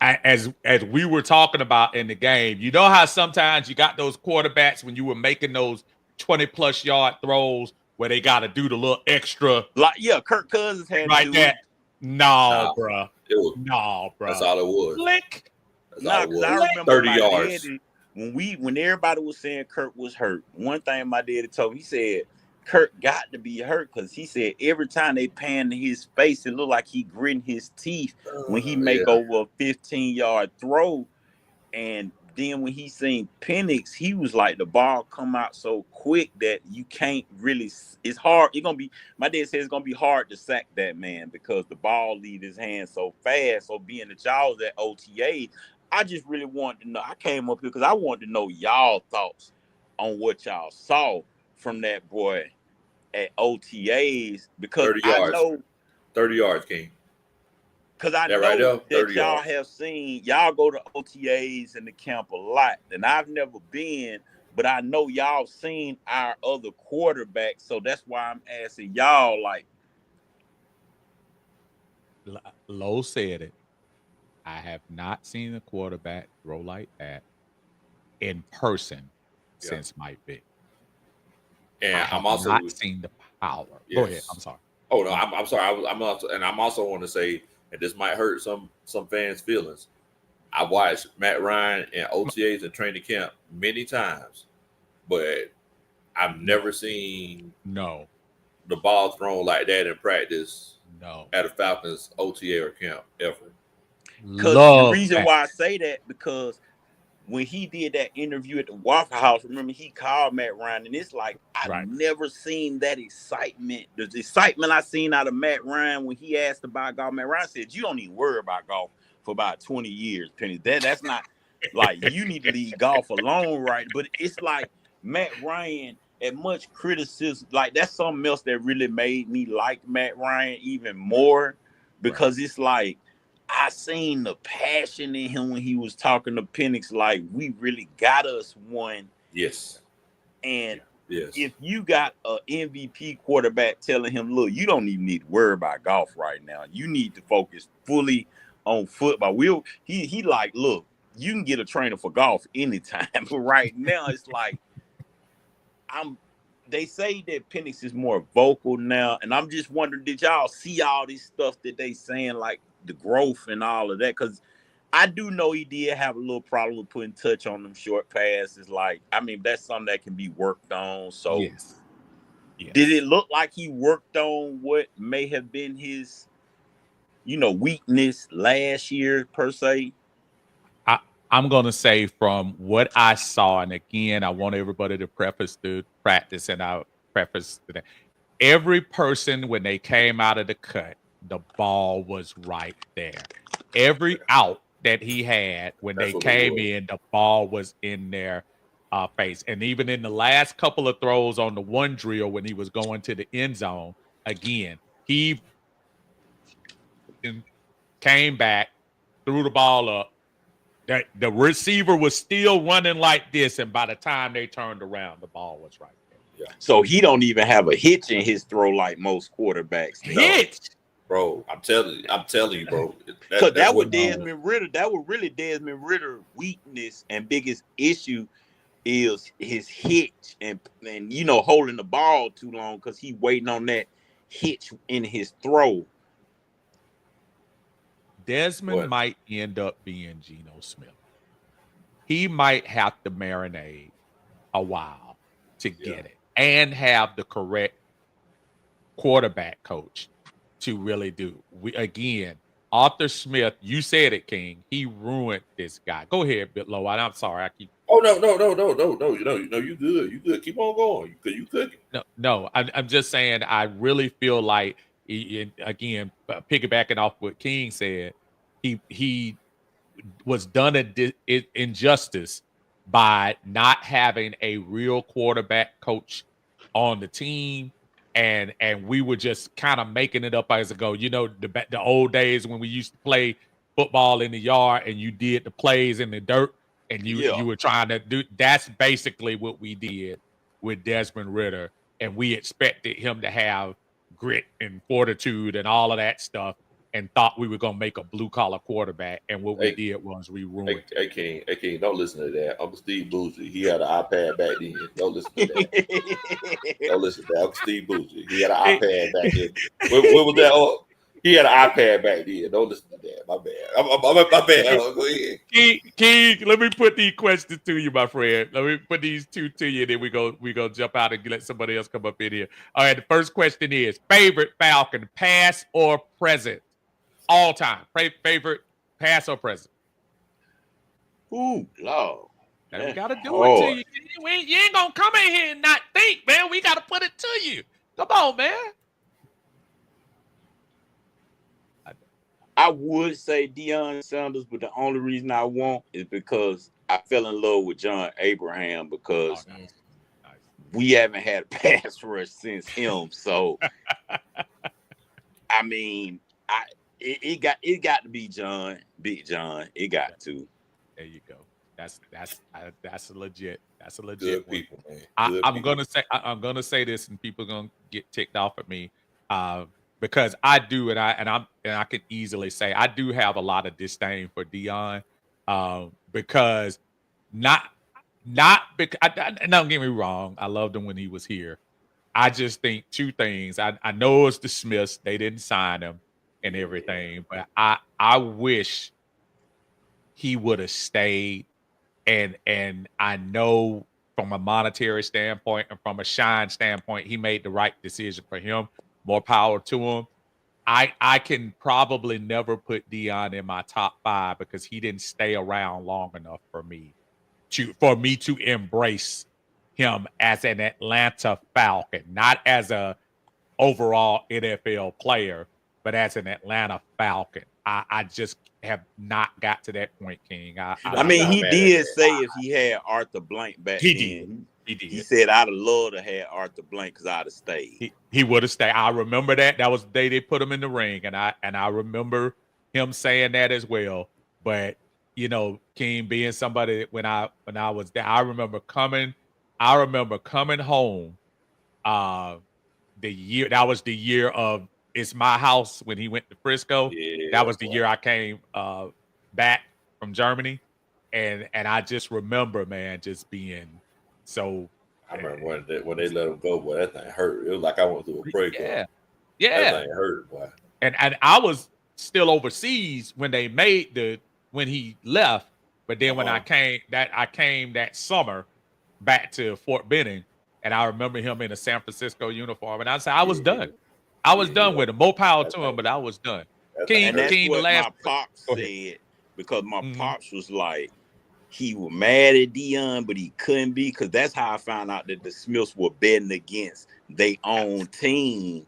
as we were talking about in the game, you know how sometimes you got those quarterbacks when you were making those 20+ yard throws where they got to do the little extra. Kirk Cousins had right to do that. it. No, bro. No, bro. That's all it was. Flick. I remember 30 yards. Daddy, when everybody was saying Kirk was hurt, one thing my daddy told me, he said Kirk got to be hurt because he said every time they pan his face, it looked like he gritting his teeth when he make over a 15-yard throw. And then when he seen Penix, he was like, the ball come out so quick that you can't really. It's hard. My dad said it's gonna be hard to sack that man because the ball leave his hand so fast. So being that y'all was at OTA, I just really wanted to know. I came up here because I wanted to know y'all thoughts on what y'all saw from that boy at OTAs because 30 yards. I know 30 yards, King. Because I know that y'all have seen, y'all go to OTAs in the camp a lot, and I've never been, but I know y'all seen our other quarterbacks, so that's why I'm asking y'all, like. Lowe said it. I have not seen a quarterback throw like that in person since Mike Vick. And I'm also not seen the power. Yes. Go ahead. I'm sorry. Oh no, I'm sorry. I'm also want to say, and this might hurt some fans' feelings. I watched Matt Ryan and OTAs and training camp many times, but I've never seen the ball thrown like that in practice. At a Falcons OTA or camp ever. Because the reason why I say that because when he did that interview at the Waffle House, remember he called Matt Ryan, and it's like I've never seen that excitement. The excitement I seen out of Matt Ryan when he asked about golf. Matt Ryan said, "You don't even worry about golf for about 20 years, Penny. That's not like you need to leave golf alone, right?" But it's like Matt Ryan, at much criticism, like that's something else that really made me like Matt Ryan even more because it's like. I seen the passion in him when he was talking to Penix, like we really got us one. Yes. And if you got an MVP quarterback telling him, look, you don't even need to worry about golf right now. You need to focus fully on football. He like, look, you can get a trainer for golf anytime. But right now it's like they say that Penix is more vocal now, and I'm just wondering, did y'all see all this stuff that they saying, like the growth and all of that? Because I do know he did have a little problem with putting touch on them short passes. Like, I mean, that's something that can be worked on. So, Yes. did it look like he worked on what may have been his, weakness last year per se? I'm going to say from what I saw, and again, I want everybody to preface the practice, and I'll preface that every person, when they came out of the cut, the ball was right there. Every out that he had when they came in, the ball was in their face. And even in the last couple of throws on the one drill when he was going to the end zone, again, he came back, threw the ball up. The receiver was still running like this, and by the time they turned around, the ball was right there. Yeah. So he don't even have a hitch in his throw like most quarterbacks. Hitch, bro. I'm telling you, bro. Because that was Desmond Ridder. That was really Desmond Ridder's weakness and biggest issue is his hitch and holding the ball too long because he waiting on that hitch in his throw. Desmond might end up being Geno Smith. He might have to marinate a while to get it and have the correct quarterback coach to really do. Arthur Smith, you said it, King. He ruined this guy. Go ahead, Bitlow. I'm sorry. I keep. Oh no! You good? You good? Keep on going. You cooking? No. I'm just saying. I really feel like, again, piggybacking off what King said, he was done an injustice by not having a real quarterback coach on the team. And we were just kind of making it up as it go. The old days when we used to play football in the yard and you did the plays in the dirt and you were trying to do. That's basically what we did with Desmond Ridder, and we expected him to have grit and fortitude and all of that stuff, and thought we were gonna make a blue collar quarterback. And what we did was we ruined. Hey, King, don't listen to that. Uncle Steve Bougie, he had an iPad back then. Don't listen to that. Don't listen to that. Uncle Steve Bougie, he had an iPad back then. What was that? Oh, he had an iPad back then. Don't listen to that. My bad. My bad. Go ahead. King, let me put these questions to you, my friend. Let me put these two to you, then we go jump out and let somebody else come up in here. All right. The first question is: favorite Falcon, past or present? All time. Favorite pass or present? Ooh, Lord. We got to do it to you. You ain't going to come in here and not think, man. We got to put it to you. Come on, man. I would say Deion Sanders, but the only reason I won't is because I fell in love with John Abraham because we haven't had a pass rush since him. So, I mean, it got to be John, Big John. It got to. There you go. That's a legit. That's a legit good one. People, man. I'm gonna say this, and people are gonna get ticked off at me, because I do, and I can easily say I do have a lot of disdain for Deion, because not because. Don't get me wrong, I loved him when he was here. I just think two things. I know it's the Smiths; they didn't sign him and everything, but I wish he would have stayed. And I know from a monetary standpoint and from a shine standpoint, he made the right decision for him. More power to him. I can probably never put Deion in my top 5 because he didn't stay around long enough for me to embrace him as an Atlanta Falcon, not as a overall NFL player, but as an Atlanta Falcon. I just have not got to that point, King. I mean, he did say if he had Arthur Blank back then. He did. He said, I'd have loved to have Arthur Blank because I'd have stayed. He would have stayed. I remember that. That was the day they put him in the ring. And I remember him saying that as well. But, King being somebody when I was there, I remember coming home the year. That was the year of It's My House when he went to Frisco. Yeah, that was the year I came back from Germany. And I just remember, man, just being so I remember when they let him go, boy, that thing hurt. It was like I went through a breakup. Yeah. That thing hurt, boy. And I was still overseas when he left. But then when I came that summer back to Fort Benning, and I remember him in a San Francisco uniform, and I said I was done. I was done with him. More power to him, but I was done. And that's what my pops said, because my pops was like, he was mad at Deion, but he couldn't be, because that's how I found out that the Smiths were betting against their own team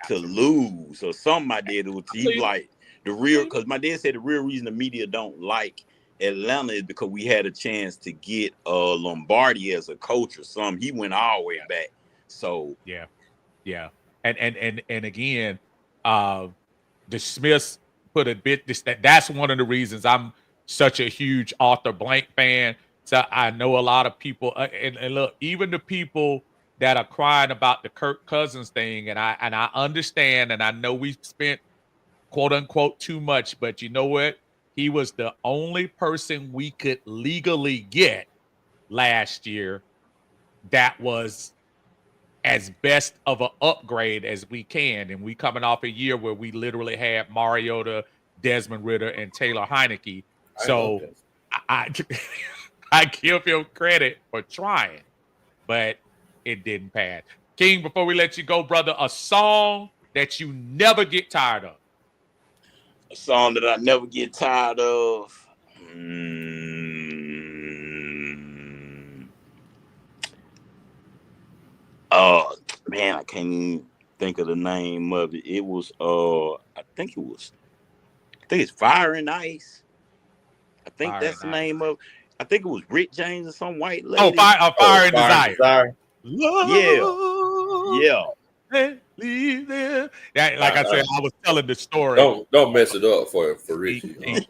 to lose or something. I did. He was like, because my dad said the real reason the media don't like Atlanta is because we had a chance to get Lombardi as a coach or something. He went all the way back. So yeah. And again, the Smiths put a bit. That's one of the reasons I'm such a huge Arthur Blank fan. So I know a lot of people, and look, even the people that are crying about the Kirk Cousins thing, and I understand, and I know we spent quote unquote too much, but you know what? He was the only person we could legally get last year that was as best of an upgrade as we can. And we coming off a year where we literally had Mariota, Desmond Ridder, and Taylor Heineke. So I give him credit for trying, but it didn't pass. King, before we let you go, brother, a song that you never get tired of. A song that I never get tired of. Man, I can't even think of the name of it. It was I think it's Fire and Ice. I think that's the name of. I think it was Rick James and some white lady. Oh, Fire and Desire. Yeah. That, like I said, I was telling the story. Don't mess it up for Richie. King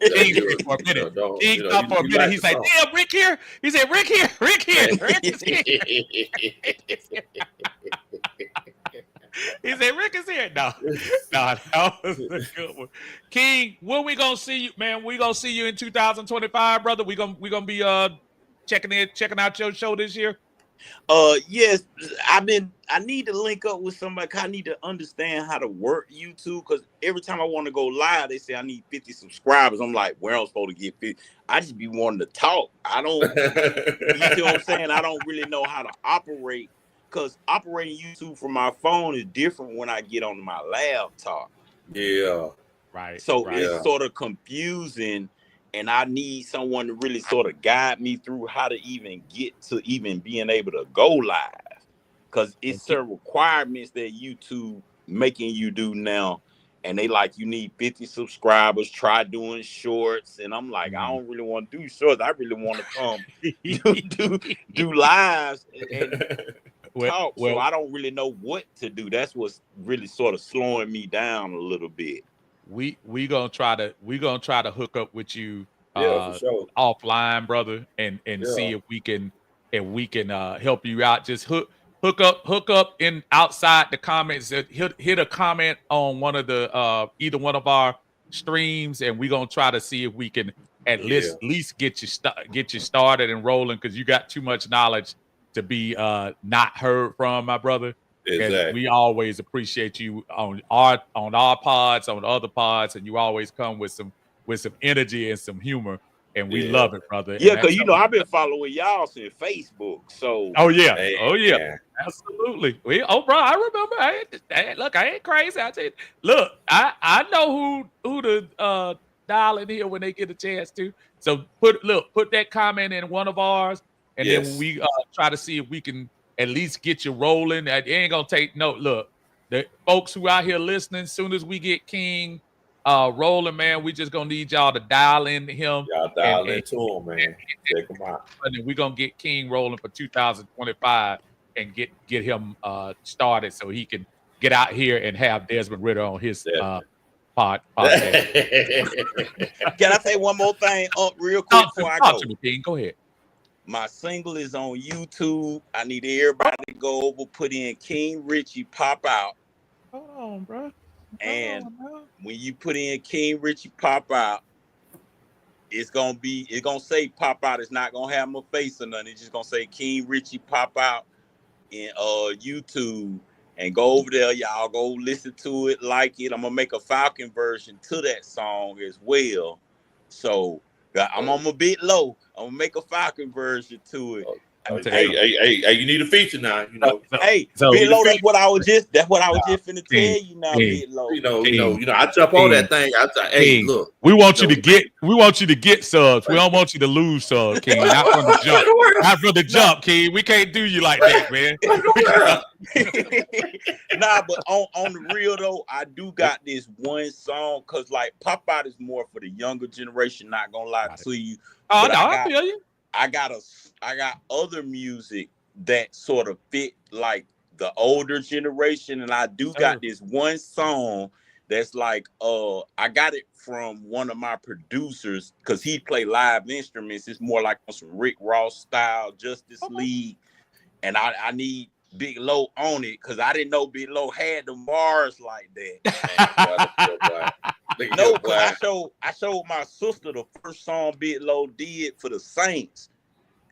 for a minute. King stopped for a minute. He's like, damn, Rick here. He said, Rick here. Rick is here. He said, Rick is here. No, that was a good one. King, when we gonna see you, man? We gonna see you in 2025, brother. We gonna be checking out your show this year. Yes, I need to link up with somebody. I need to understand how to work YouTube, because every time I want to go live, they say I need 50 subscribers. I'm like, where I'm supposed to get 50? I just be wanting to talk. I don't, you see what I'm saying? I don't really know how to operate, because operating YouTube from my phone is different when I get on my laptop. Yeah. Right. So it's sort of confusing. And I need someone to really sort of guide me through how to even get to even being able to go live. Because it's certain requirements that YouTube making you do now. And they like, you need 50 subscribers, try doing shorts. And I'm like, I don't really want to do shorts. I really want to come do lives and talk. So I don't really know what to do. That's what's really sort of slowing me down a little bit. We gonna try to hook up with you for sure. offline, brother, and see if we can help you out. Just hook up in outside the comments. Hit a comment on one of the either one of our streams, and we gonna try to see if we can at least get you started and rolling, because you got too much knowledge to be not heard from, my brother. Exactly. We always appreciate you on our pods, on other pods, and you always come with some energy and some humor, and we love it, brother. Yeah, because I've been following y'all since Facebook. So absolutely. Bro, I remember. I ain't crazy. I tell you, look, I know who to dial in here when they get a chance to. So put that comment in one of ours, and then we try to see if we can at least get you rolling. It ain't gonna take no. Look, the folks who out here listening, as soon as we get King rolling, man, we just gonna need y'all to dial in to him. Y'all dial into him, man. Check him out. And then we're gonna get King rolling for 2025 and get him started so he can get out here and have Desmond Ridder on his podcast. Can I say one more thing real quick before I go? King, go ahead. My single is on YouTube. I need everybody to go over, put in King Richie Pop Out. Hold on, bro. And when you put in King Richie Pop Out, it's gonna say Pop Out. It's not gonna have my face or nothing. It's just gonna say King Richie Pop Out. in YouTube and go over there. Y'all go listen to it, like it. I'm gonna make a Falcon version to that song as well. So I'm on a bit low. I'm gonna make a Falcon version to it. Hey, you need a feature now, you know. Bit low. That's what I was just finna tell you now, bit low. You know. I jump on that thing. Hey, look. We want you to get subs. We don't want you to lose subs, King. Not from the jump. Not from the jump, King. We can't do you like that, man. Nah, but on the real though, I do got this one song because like Pop Out is more for the younger generation. Not gonna lie to you. Oh no, I feel you. I got other music that sort of fit like the older generation, and I do got this one song that's like I got it from one of my producers because he play live instruments. It's more like some Rick Ross style Justice League, and I need Big Low on it because I didn't know Big Low had the bars like that. No, because I showed my sister the first song Big Low did for the Saints,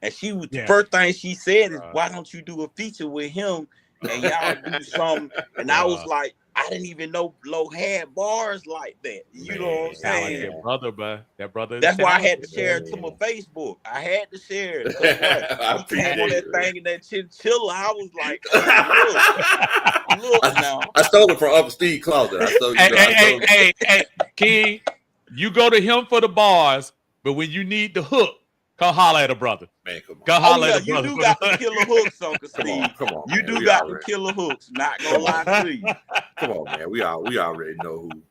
and she was the first thing she said is, "Why don't you do a feature with him and y'all do something?" And I was like, I didn't even know Low had bars like that. You know what I'm saying? Like that brother. That's why I had to share it to my Facebook. I had to share it. I came on that thing and that chinchilla. I was like, look now. I stole it from Upper Steve Closet. Hey, King, you go to him for the bars, but when you need the hook, come holler at a brother. Man, come on. Come holler at a brother. You do got the killer hooks, Uncle Steve. Come on. You do got the killer hooks. Not gonna lie to you. Come on, man. We already know who.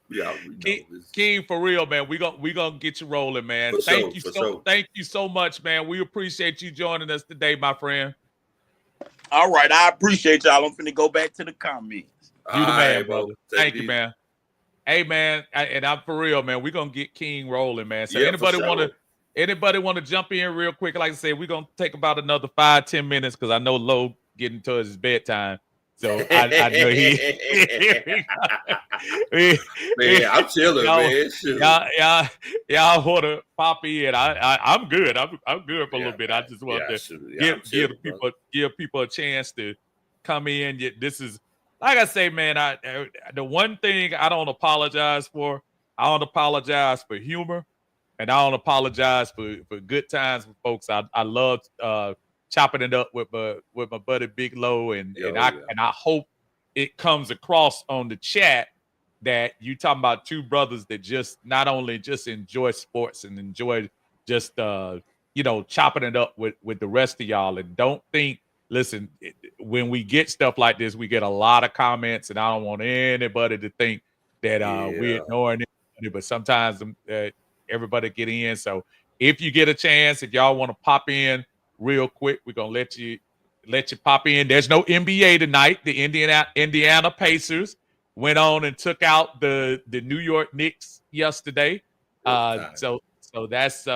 King, for real, man. We gonna get you rolling, man. Thank you so much, man. We appreciate you joining us today, my friend. All right, I appreciate y'all. I'm finna go back to the comments. You the man, brother. Thank you, man. Hey, man, and I'm for real, man. We're gonna get King rolling, man. So anybody want to jump in real quick? Like I said, we're gonna take about another 5-10 minutes because I know Low getting towards his bedtime. So I know man, I'm chilling, man. Y'all want to pop in? I'm good. I'm good for a little bit. I just want to give people a chance to come in. This is, like I say, man. The one thing I don't apologize for. I don't apologize for humor, and I don't apologize for good times with folks. I love chopping it up with my buddy Big Low, and I hope it comes across on the chat that you talking about two brothers that just not only just enjoy sports and enjoy just chopping it up with the rest of y'all, and don't think. Listen, when we get stuff like this, we get a lot of comments, and I don't want anybody to think that we're ignoring it. But sometimes everybody get in. So if you get a chance, if y'all want to pop in real quick, we're gonna let you pop in. There's no NBA tonight. The Indiana Pacers went on and took out the New York Knicks yesterday. So that's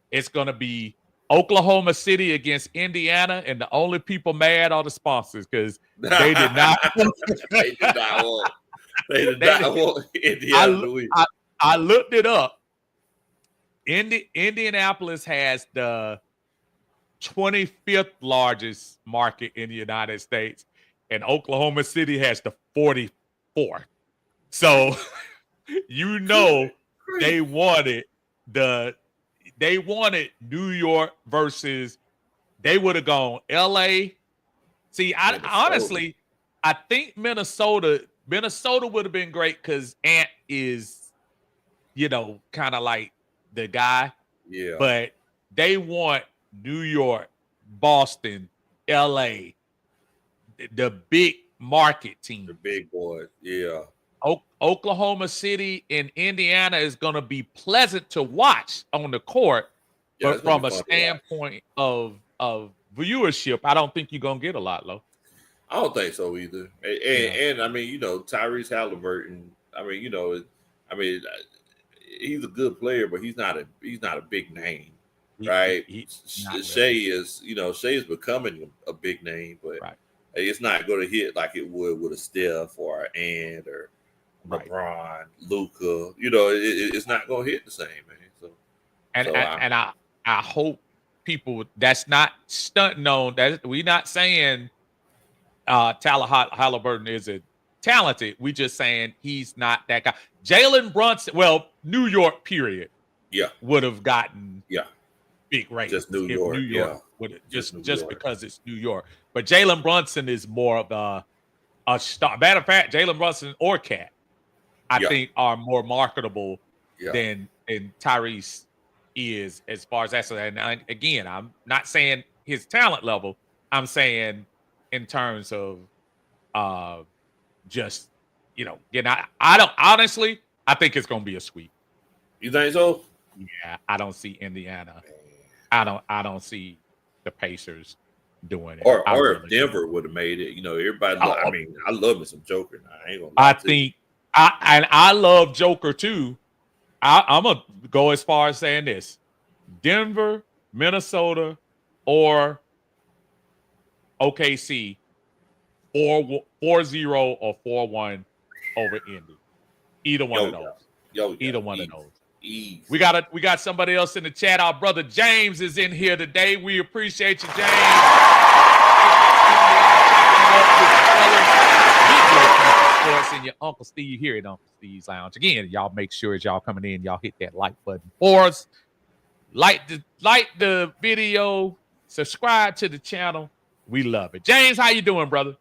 it's gonna be Oklahoma City against Indiana, and the only people mad are the sponsors because they did not. They did not want Indiana. I looked it up. Indianapolis has the 25th largest market in the United States, and Oklahoma City has the 44th. So they wanted New York versus they would have gone LA. See, honestly, I think Minnesota would have been great because Ant is, kind of like the guy. Yeah. But they want New York, Boston, LA, the big market team. The big boys. Yeah. Oklahoma City and Indiana is going to be pleasant to watch on the court, but from a standpoint of viewership, I don't think you're going to get a lot, Lo. I don't think so either. And I mean, Tyrese Halliburton. I mean, he's a good player, but he's not a big name, right? Shea is becoming a big name, but it's not going to hit like it would with a Steph or an Ant or LeBron, Luka. It's not going to hit the same, man. I hope people that's not stunting on that. We're not saying Halliburton isn't talented. We just saying he's not that guy. Jalen Brunson, well, New York, period. Yeah. Would have gotten big ratings. Just New York. New York would just York. because it's New York. But Jalen Brunson is more of a star. Matter of fact, Jalen Brunson or Cat, I think, are more marketable than Tyrese is as far as that. And again, I'm not saying his talent level. I'm saying in terms of just, I don't honestly, I think it's going to be a sweep. You think so? Yeah, I don't see Indiana. I don't see the Pacers doing it. Or if Denver would have made it, everybody. I mean, I love me some Joker. Now. I ain't gonna lie I think I love Joker too. I'm gonna go as far as saying this: Denver, Minnesota, or OKC, 4-0 or 4-1 over Indy. Either one of those. Either one of those. Easy. We got somebody else in the chat. Our brother James is in here today. We appreciate you, James. And your Uncle Steve here at Uncle Steve's Lounge. Again, y'all make sure as y'all coming in, y'all hit that like button for us. Like the video, subscribe to the channel. We love it. James, how you doing, brother?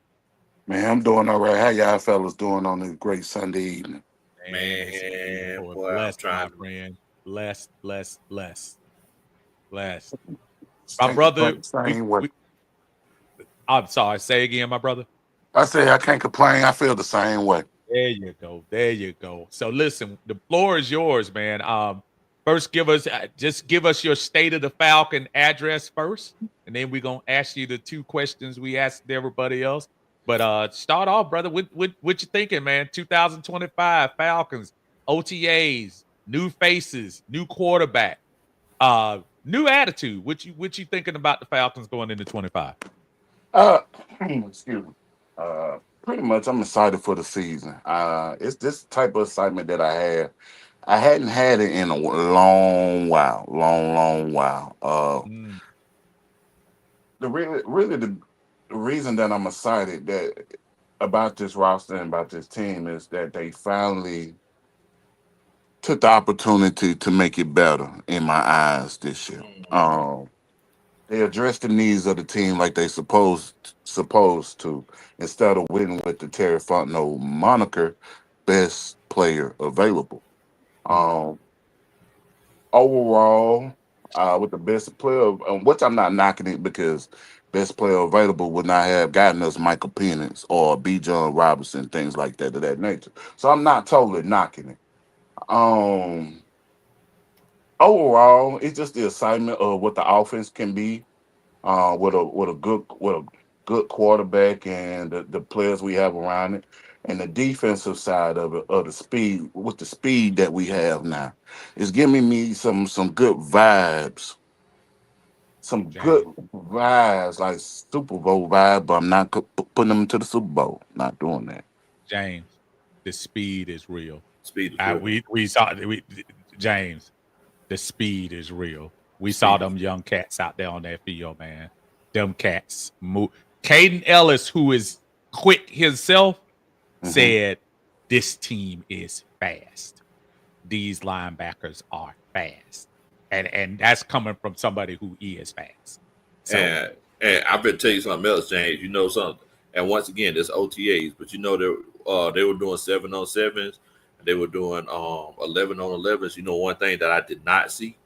Man, I'm doing all right. How y'all fellas doing on this great Sunday evening? Man, boy, blessed, my friend. Blessed. My brother. I'm sorry. Say again, my brother. I say I can't complain. I feel the same way. There you go. So listen, the floor is yours, man. First, give us your state of the Falcon address first, and then we're gonna ask you the two questions we asked everybody else. But start off, brother. What you thinking, man? 2025 Falcons, OTAs, new faces, new quarterback, new attitude. What you thinking about the Falcons going into 25? Excuse me. Pretty much, I'm excited for the season. It's this type of excitement that I have. I hadn't had it in a long while. The reason that I'm excited about this roster and about this team is that they finally took the opportunity to make it better in my eyes this year. They addressed the needs of the team like they supposed to, instead of winning with the Terry Fontenot moniker, best player available. Overall, with the best player, which I'm not knocking it because best player available would not have gotten us Michael Penix or B. John Robinson, things like that of that nature. So I'm not totally knocking it. Overall, it's just the excitement of what the offense can be, with a good quarterback and the players we have around it, and the defensive side of it, of the speed, with the speed that we have now, it's giving me some good vibes. Good vibes, like Super Bowl vibe, but I'm not putting them to the Super Bowl. Not doing that. James, the speed is real. James, the speed is real. We saw them young cats out there on that field, man. Them cats move. Caden Ellis, who is quick himself, said this team is fast. These linebackers are fast. And that's coming from somebody who is fast. So, and I've been telling you something else, James. You know something. And once again, there's OTAs, but they were doing 7-on-7s. They were doing 11-on-11s. You know, one thing that I did not see.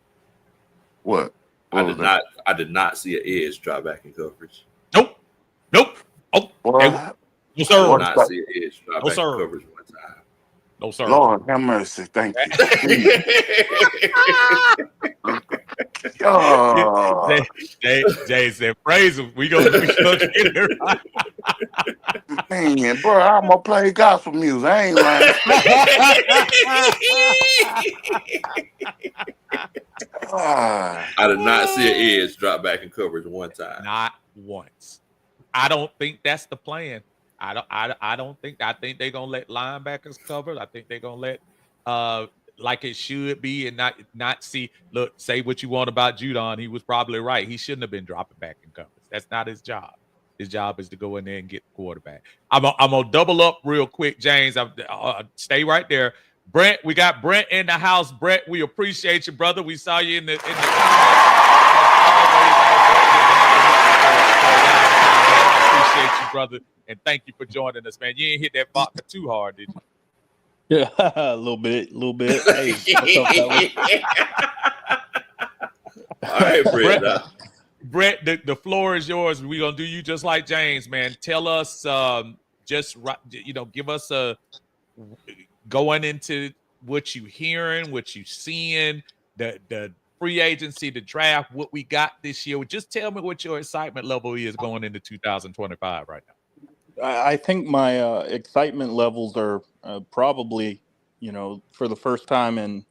What? I did not see an edge drop back in coverage. Nope. Oh, what? No, sir. I did not see an edge drop back in coverage one time. No, sir. Lord have mercy. Thank you. Jay said, praise him. We gonna get it right. Man, bro, I'm gonna play gospel music. I ain't lying. I did not see an edge drop back in coverage one time. Not once. I don't think that's the plan. I think they're gonna let linebackers cover. I think they're gonna let like it should be, and not see. Look, say what you want about Judon. He was probably right. He shouldn't have been dropping back in coverage. That's not his job. His job is to go in there and get the quarterback. I'm gonna double up real quick, James. Stay right there. Brent, we got Brent in the house. Brent, we appreciate you, brother. We saw you in the comments. Appreciate you, brother, and thank you for joining us, man. You ain't hit that vodka too hard, did you? Yeah, a little bit. Hey, what's up, fellas? All right, Brett, the floor is yours. We're gonna do you just like James, man. Tell us, give us a going into what you hearing, what you seeing, the free agency, the draft, what we got this year. Just tell me what your excitement level is going into 2025 right now. I think my excitement levels are probably, for the first time in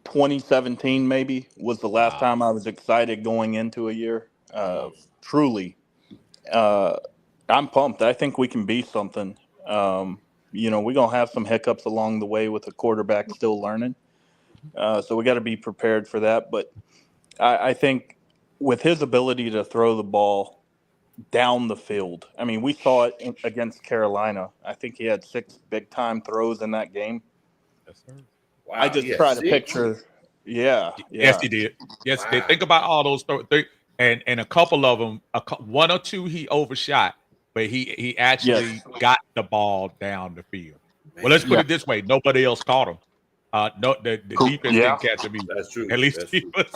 2017, maybe was the last time I was excited going into a year. Truly, I'm pumped. I think we can be something. We're going to have some hiccups along the way with a quarterback still learning. So we got to be prepared for that. But I think with his ability to throw the ball down the field, I mean, we saw it against Carolina. I think he had 6 big-time throws in that game. Yes, sir. Wow, I just try to picture. Yeah. Yes, he did. Yes, wow. Think about all those and a couple of them, 1 or 2 he overshot, but he actually got the ball down the field. Man. Well, let's put it this way: nobody else caught him. No, the defense didn't catch him either. That's true. At least he was.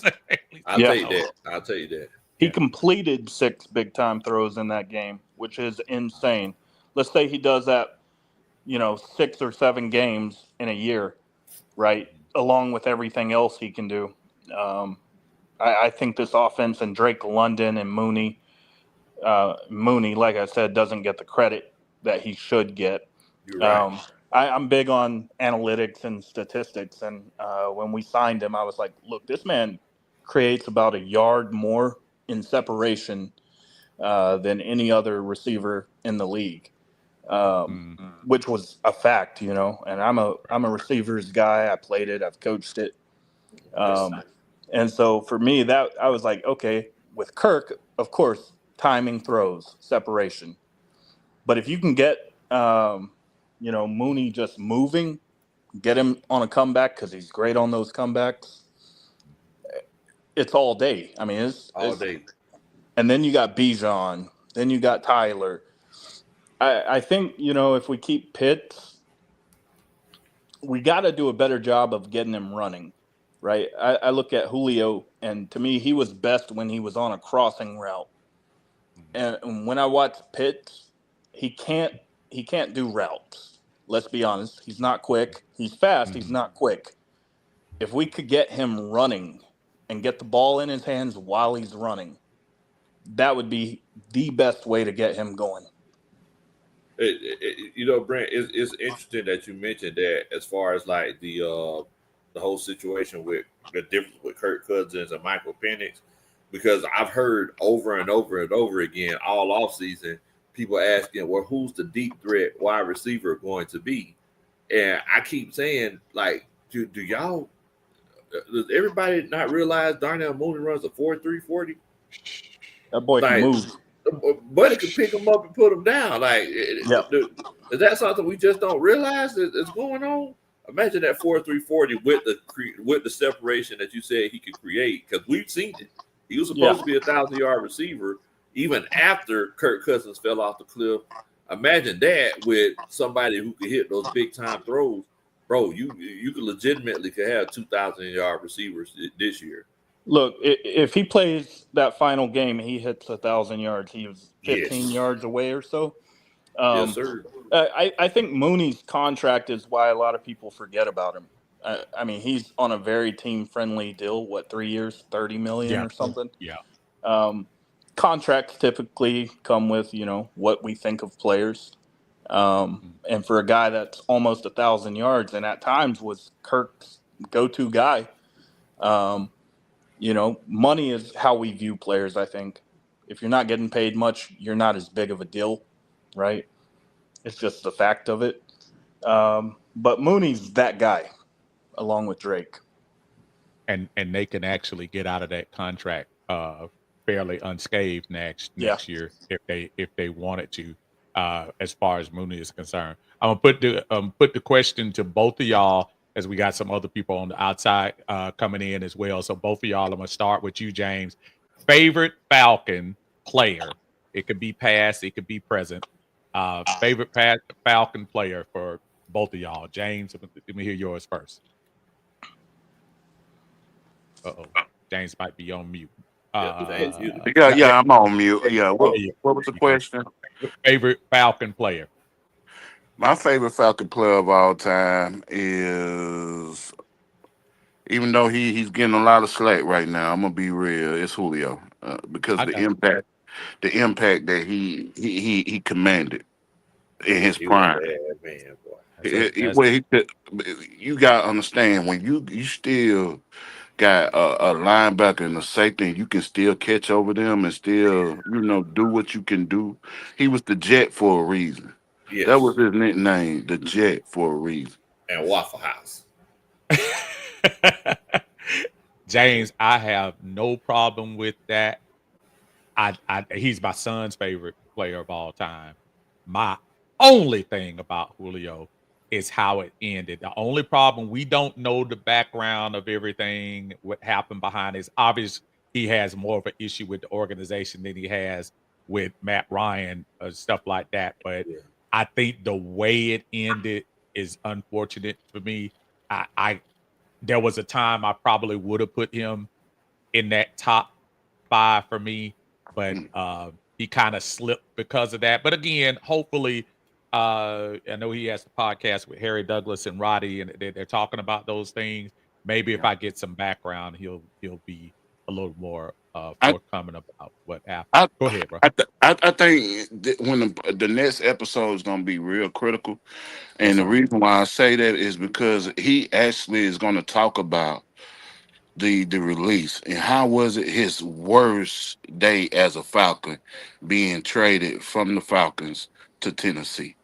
I'll tell you that. He completed 6 big-time throws in that game, which is insane. Let's say he does that, 6 or 7 games in a year, right? Along with everything else he can do. I think this offense and Drake London and Mooney, like I said, doesn't get the credit that he should get. You're right. I'm big on analytics and statistics, and when we signed him, I was like, look, this man creates about a yard more in separation than any other receiver in the league, which was a fact, and I'm a receivers guy. I played it. I've coached it. And so for me, that I was like, okay, with Kirk, of course, timing, throws, separation. But if you can get, Mooney just moving, get him on a comeback because he's great on those comebacks, it's all day. I mean, it's all day. And then you got Bijan. Then you got Tyler. I think, if we keep Pitts, we got to do a better job of getting him running, right? I look at Julio, and to me, he was best when he was on a crossing route. And when I watch Pitts, he can't do routes. Let's be honest. He's not quick. He's fast. He's not quick. If we could get him running and get the ball in his hands while he's running, that would be the best way to get him going. Brent, it's interesting that you mentioned that as far as like the whole situation with the difference with Kirk Cousins and Michael Penix, because I've heard over and over and over again all offseason people asking, well, who's the deep threat wide receiver going to be? And I keep saying, like, does everybody not realize Darnell Mooney runs a 4.3 40? That boy can move. Buddy can pick him up and put him down. Like, is that something we just don't realize is going on? Imagine that 4.3 40 with the separation that you said he could create, because we've seen it. He was supposed to be a 1,000-yard receiver even after Kirk Cousins fell off the cliff. Imagine that with somebody who could hit those big-time throws. Bro, you could legitimately have 2,000-yard receivers this year. Look, if he plays that final game and he hits 1,000 yards, he was 15 yards away or so. Yes, sir. I think Mooney's contract is why a lot of people forget about him. I mean, he's on a very team-friendly deal. 3 years, $30 million or something? Yeah. Contracts typically come with, what we think of players. And for a guy that's almost 1,000 yards and at times was Kirk's go-to guy, money is how we view players, I think. If you're not getting paid much, you're not as big of a deal, right? It's just the fact of it. But Mooney's that guy, along with Drake. And they can actually get out of that contract fairly unscathed next year if they wanted to. As far as Mooney is concerned, I'm gonna put the question to both of y'all as we got some other people on the outside coming in as well. So both of y'all, I'm gonna start with you, James. Favorite Falcon player? It could be past, it could be present. Favorite Falcon player for both of y'all. James, let me hear yours first. James might be on mute. Yeah, I'm on mute. Yeah, what was the question? Favorite Falcon player? My favorite Falcon player of all time is, even though he's getting a lot of slack right now, I'm gonna be real, it's Julio, because the impact that he commanded in his prime. Man, boy. You gotta understand, when you still got a linebacker and a safety, and you can still catch over them and still, do what you can do. He was the Jet for a reason. Yes. That was his nickname, the Jet, for a reason. And Waffle House. James, I have no problem with that. He's my son's favorite player of all time. My only thing about Julio is how it ended. The only problem, we don't know the background of everything, what happened behind is obvious. He has more of an issue with the organization than he has with Matt Ryan, stuff like that. But I think the way it ended is unfortunate for me. There was a time I probably would have put him in that top 5 for me, but he kind of slipped because of that. But again, hopefully, I know he has the podcast with Harry Douglas and Roddy, and they're talking about those things. Maybe if I get some background, he'll be a little more forthcoming about what happened. Go ahead, bro. I think when the next episode is going to be real critical, and the reason why I say that is because he actually is going to talk about the release and how was it his worst day as a Falcon, being traded from the Falcons to Tennessee.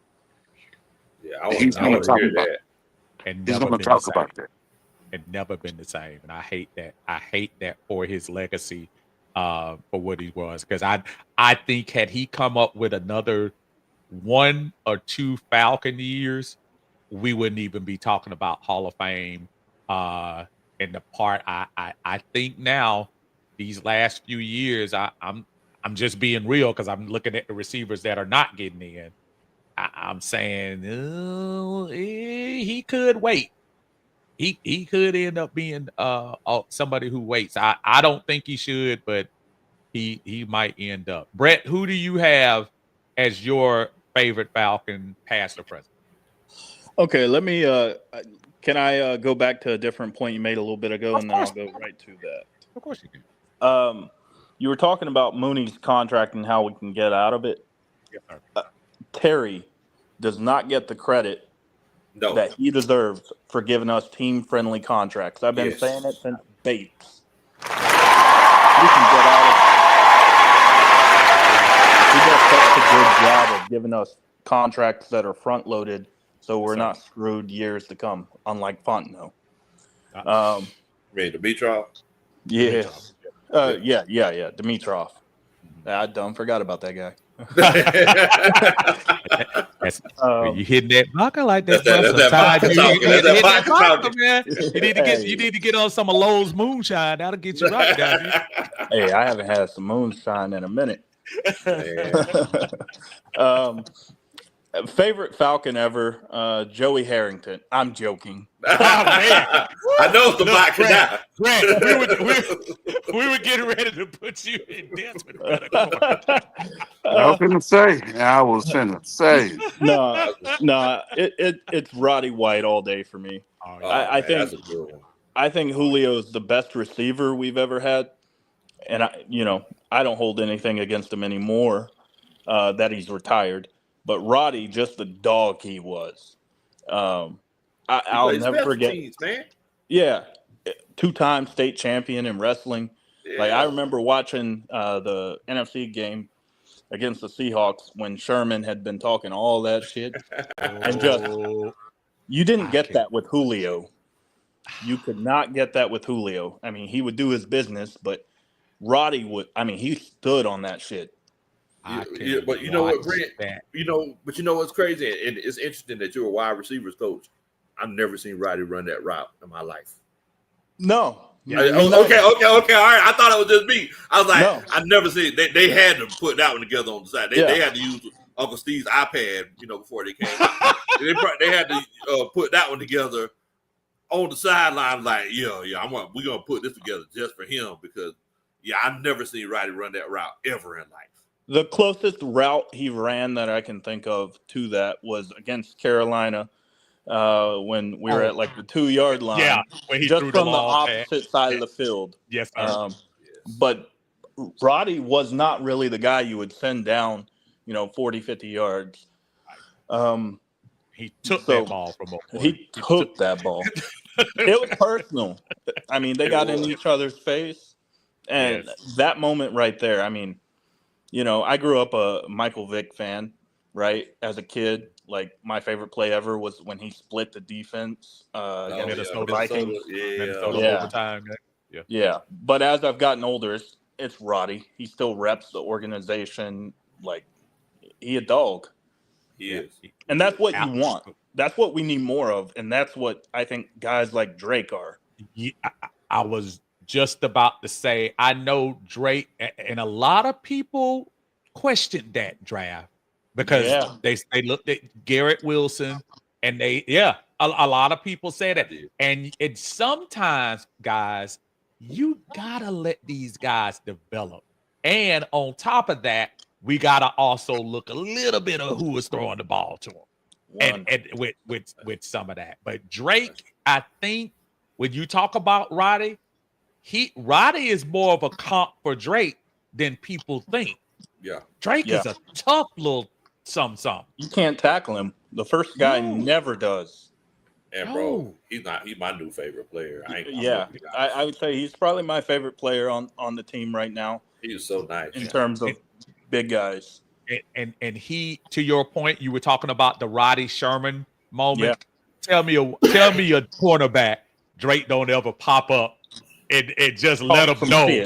Yeah, he's going to hear that. And he's going to talk about that. And never been the same. And I hate that. I hate that for his legacy, for what he was. Because I think had he come up with another 1 or 2 Falcon years, we wouldn't even be talking about Hall of Fame. And the part I think now, these last few years, I'm just being real because I'm looking at the receivers that are not getting in. I'm saying he could wait. He could end up being somebody who waits. I don't think he should, but he might end up. Brett, who do you have as your favorite Falcon, past or present? Okay, let me. Can I go back to a different point you made a little bit ago, and then I'll go right to that. Of course you can. You were talking about Mooney's contract and how we can get out of it. Yes, sir. Terry does not get the credit that he deserves for giving us team-friendly contracts. I've been saying it since Bates. We can get out of it. He does such a good job of giving us contracts that are front-loaded, so we're not screwed years to come, unlike Fontenot. Dimitrov? Yeah. Dimitrov. I done forgot about that guy. You hitting that vodka like that? Man. You need to get on some of Lowe's moonshine. That'll get you right down here. Hey, I haven't had some moonshine in a minute. Favorite Falcon ever, Joey Harrington. I'm joking. Oh, man. I know the vodka now. Grant, we were getting ready to put you in Desmond Ridder. I was finna say. No, it's Roddy White all day for me. I think Julio is the best receiver we've ever had, and I don't hold anything against him anymore that he's retired. But Roddy, just the dog he was. I'll never forget. Teams, man. Yeah, 2-time state champion in wrestling. Yeah. Like I remember watching the NFC game against the Seahawks when Sherman had been talking all that shit, and just you didn't get that with Julio. You could not get that with Julio. I mean, he would do his business, but Roddy would. I mean, he stood on that shit. But you know what, Brent? But you know what's crazy, and it's interesting that you're a wide receivers coach. I've never seen Roddy run that route in my life. No. Okay. All right. I thought it was just me. I was like, No. I've never seen. They had to put that one together on the side. They had to use Uncle Steve's iPad, before they came out. they had to put that one together on the sideline. Like, we're gonna put this together just for him because, I've never seen Roddy run that route ever in life. The closest route he ran that I can think of to that was against Carolina when we were at like the 2-yard line. Yeah, when he just threw from the opposite side of the field. Yes, sir. But Roddy was not really the guy you would send down, 40, 50 yards. He took that ball from him. He took that ball. It was personal. I mean, they got in each other's face. And that moment right there, I mean, I grew up a Michael Vick fan, right? As a kid, like my favorite play ever was when he split the defense against the Vikings. Minnesota overtime. Yeah. But as I've gotten older, it's Roddy. He still reps the organization. Like, he a dog. He is. And that's what you want. That's what we need more of. And that's what I think guys like Drake are. Yeah, I was just about to say, I know Drake, and a lot of people questioned that draft because they looked at Garrett Wilson, and a lot of people say that. And it's sometimes, guys, you gotta let these guys develop. And on top of that, we gotta also look a little bit of who is throwing the ball to him, and with some of that. But Drake, I think when you talk about Roddy, Roddy is more of a comp for Drake than people think. Yeah, Drake is a tough little some. You can't tackle him. The first guy never does. And bro, he's my new favorite player. I would say he's probably my favorite player on the team right now. He's so nice in terms of big guys. And he, to your point, you were talking about the Roddy Sherman moment. Tell me a cornerback Drake don't ever pop up and just let him know.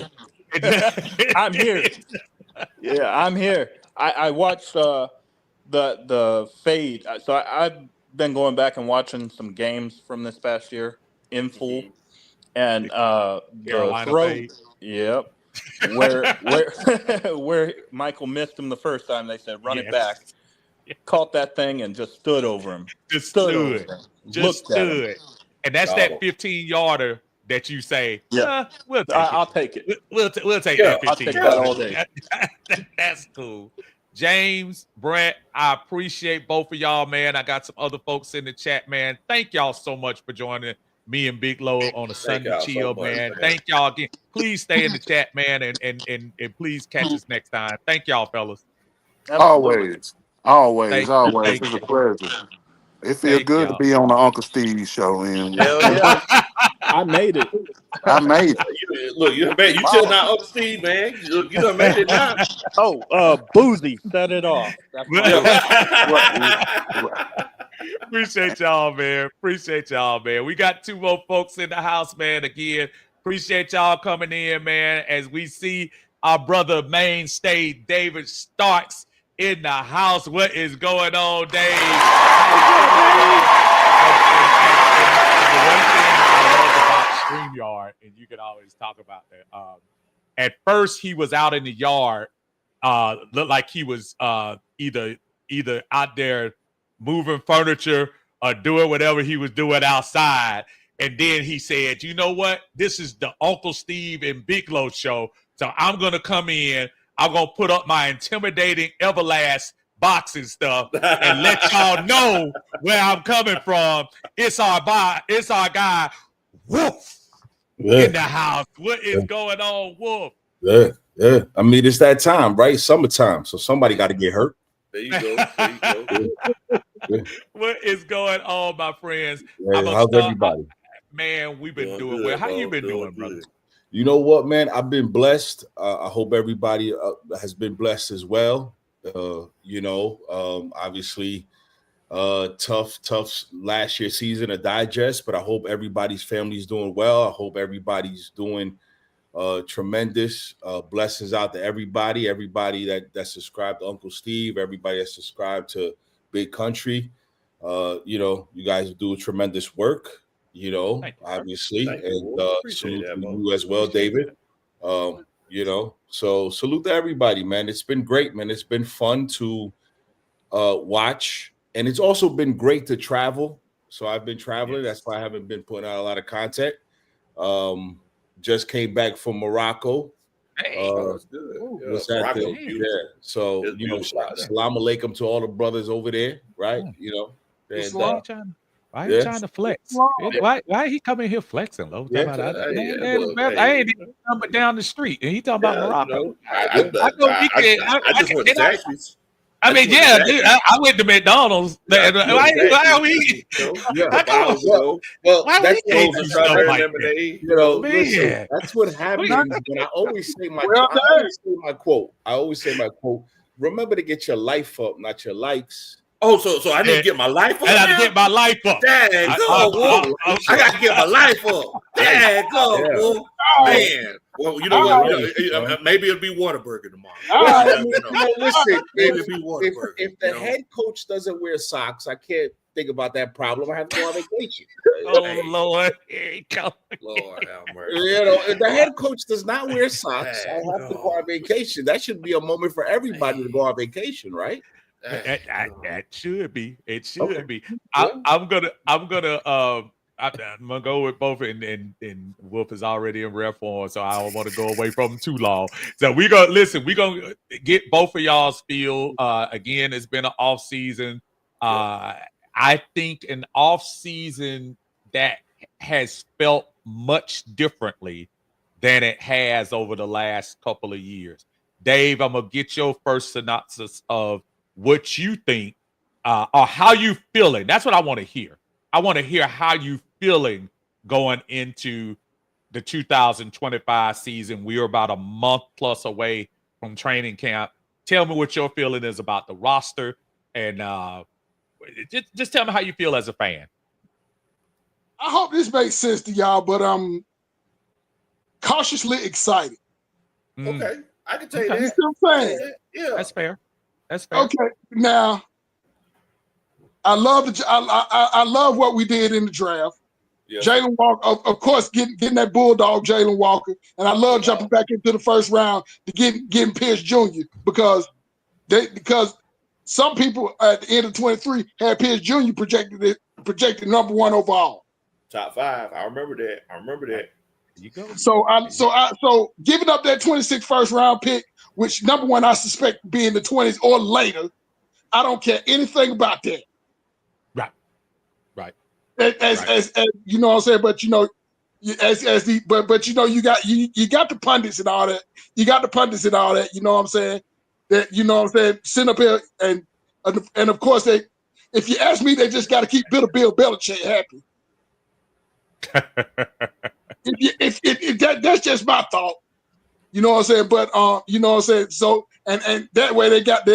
I'm here. I'm here. I watched the fade. So I've been going back and watching some games from this past year in full, and the throw. Fade. Yep. Where Michael missed him the first time, they said run it back. Caught that thing and just stood over him. Just stood. And that's that 15-yarder that you say, we'll take I'll take it. We'll take that 15. I'll take that all day. That's cool. James, Brent, I appreciate both of y'all, man. I got some other folks in the chat, man. Thank y'all so much for joining me and Big Low on a Sunday chill, man. Thank y'all again. Please stay in the chat, man, and please catch us next time. Thank y'all, fellas. Always. It's a pleasure. It feels good to be on the Uncle Steve show. And I made it. Look, you chilling out Uncle Steve, man. You done made it now. Boozy, set it off. Appreciate y'all, man. We got 2 more folks in the house, man. Again, appreciate y'all coming in, man. As we see our brother mainstay David Starks in the house. What is going on, Dave? The one thing I love about StreamYard, and you can always talk about that. At first, he was out in the yard, looked like he was either out there moving furniture or doing whatever he was doing outside. And then he said, you know what? This is the Uncle Steve and Big Low show. So I'm going to come in. I'm going to put up my intimidating Everlast boxing stuff and let y'all know where I'm coming from. It's our guy, Wolf, in the house. What is going on, Wolf? Yeah. I mean, it's that time, right? Summertime. So somebody got to get hurt. There you go. What is going on, my friends? How's everybody? Man, we've been doing well. How you been doing, brother? You know what, man? I've been blessed. I hope everybody has been blessed as well. Obviously, tough last year season to digest, but I hope everybody's family is doing well. I hope everybody's doing Tremendous blessings out to everybody that subscribed to Uncle Steve, everybody that subscribed to Big Country. You guys do tremendous work, obviously. And salute to you as well, David. So salute to everybody, man. It's been great, man. It's been fun to watch, and it's also been great to travel. So I've been traveling. That's why I haven't been putting out a lot of content. Just came back from Morocco. Hey, was at So salam alaikum to all the brothers over there, right? And, why are you trying to flex? Why he coming here flexing, Lo? I ain't even coming down the street, and he talking about Morocco. I just went to taxis. I mean, dude, I went to McDonald's. Why are we? Well, that's that's what happens when I always say my quote. I always say my quote. Remember to get your life up, not your likes. Oh, so I didn't get my life up. I got to get my life up. Dang, go, I got to get my life up. Dang, go, man. Well, you know what? Maybe it'll be Whataburger tomorrow. Listen, maybe it'll be Whataburger. If the head coach doesn't wear socks, I can't think about that problem. I have to go on vacation. Oh, Lord. Here he comes. Lord have mercy. If the head coach does not wear socks, I have to go on vacation. That should be a moment for everybody to go on vacation, right? That should be. It should be. I'm gonna go with both, and Wolf is already in ref form, so I don't want to go away from him too long. So we're gonna get both of y'all's feel. Again, it's been an off season. I think an off season that has felt much differently than it has over the last couple of years. Dave, I'm gonna get your first synopsis of what you think or how you feeling. That's what I want to hear. I want to hear how you feeling going into the 2025 season. We are about a month plus away from training camp. Tell me what your feeling is about the roster, and just tell me how you feel as a fan. I hope this makes sense to y'all, but I'm cautiously excited. Okay, I can tell you that. You see what I'm saying? Yeah, that's fair. That's fair. Okay, now I love what we did in the draft. Yeah. Jalen Walker, of course, getting that bulldog Jalen Walker, and I love jumping back into the first round to getting Pierce Jr. because some people at the end of 23 had Pierce Jr. projected number 1 overall. Top 5. I remember that. You go. So giving up that 26th first round pick, which number 1 I suspect to be in the 20s or later, I don't care anything about that. Right. As you know what I'm saying, but you got the pundits and all that. You got the pundits and all that. You know what I'm saying? Sitting up here and of course if you ask me, they just got to keep Bill Belichick happy. That's just my thought. You know what I'm saying? But you know what I'm saying? So and that way they got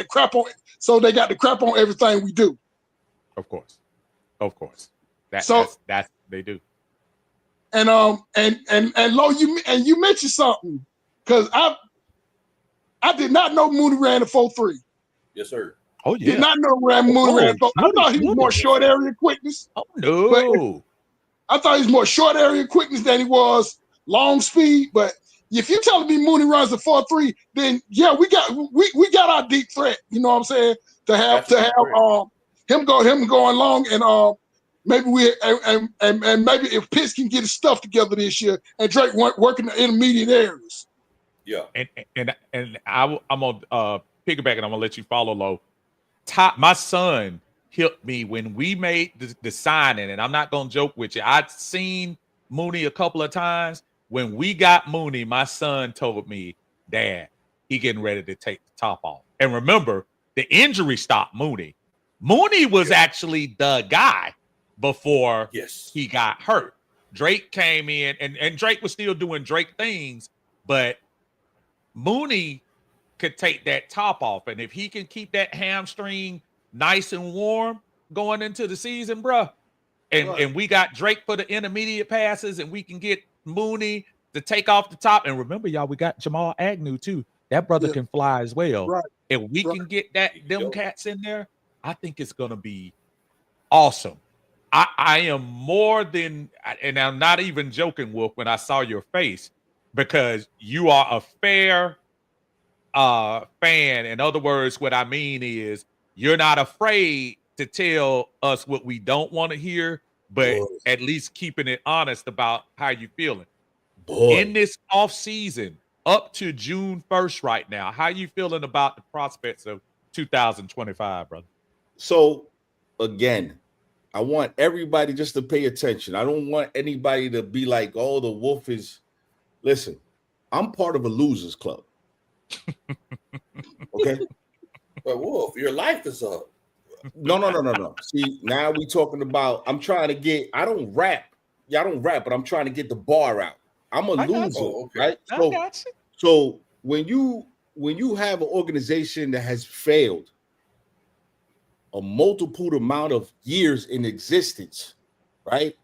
crap on, so they got the crap on everything we do. Of course. That's they do. And Lo, you mentioned something, because I did not know Mooney ran a 4.3. Yes, sir. Oh yeah. Did not know Mooney ran. I thought he was more short area quickness. Oh no. I thought he was more short area quickness than he was long speed. But if you're telling me Mooney runs a 4.3, then yeah, we got our deep threat. You know what I'm saying? To have him going long, and maybe maybe if Pitts can get his stuff together this year, and Drake working the intermediate areas. Yeah, and I'm gonna piggyback, and I'm gonna let you follow Lo. My son helped me when we made the signing, and I'm not gonna joke with you. I'd seen Mooney a couple of times. When we got Mooney, my son told me, "Dad, he getting ready to take the top off." And remember, the injury stopped Mooney. Mooney was actually the guy before he got hurt. Drake came in, and Drake was still doing Drake things, but Mooney could take that top off. And if he can keep that hamstring nice and warm going into the season, bruh, and we got Drake for the intermediate passes, and we can get Mooney to take off the top. And remember, y'all, we got Jamal Agnew too. That brother can fly as well. Right. If we can get them cats in there, I think it's gonna be awesome. I am more than, and I'm not even joking, Wolf, when I saw your face, because you are a fair fan. In other words, what I mean is you're not afraid to tell us what we don't want to hear, but at least keeping it honest about how you feeling. In this off season, up to June 1st right now, how you feeling about the prospects of 2025, brother? So, again, I want everybody just to pay attention. I don't want anybody to be like, oh, the Wolf is. Listen, I'm part of a losers club. Okay? But Wolf, your life is up. No. See, now we talking about, I'm trying to get, I don't rap. Yeah, I don't rap, but I'm trying to get the bar out. I'm a loser, right? So when you have an organization that has failed a multiple amount of years in existence, right?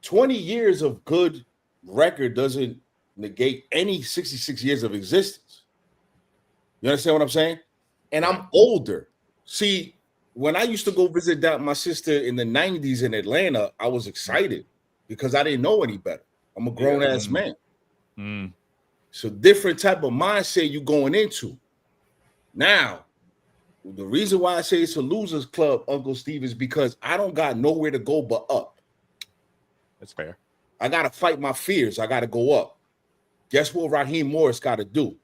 20 years of good record doesn't negate any 66 years of existence. You understand what I'm saying? And I'm older. See, when I used to go visit my sister in the 90s in Atlanta, I was excited because I didn't know any better. I'm a grown-ass man. So different type of mindset you going into. Now, the reason why I say it's a losers club, Uncle Steve, is because I don't got nowhere to go but up. That's fair. I got to fight my fears. I got to go up. Guess what Raheem Morris got to do?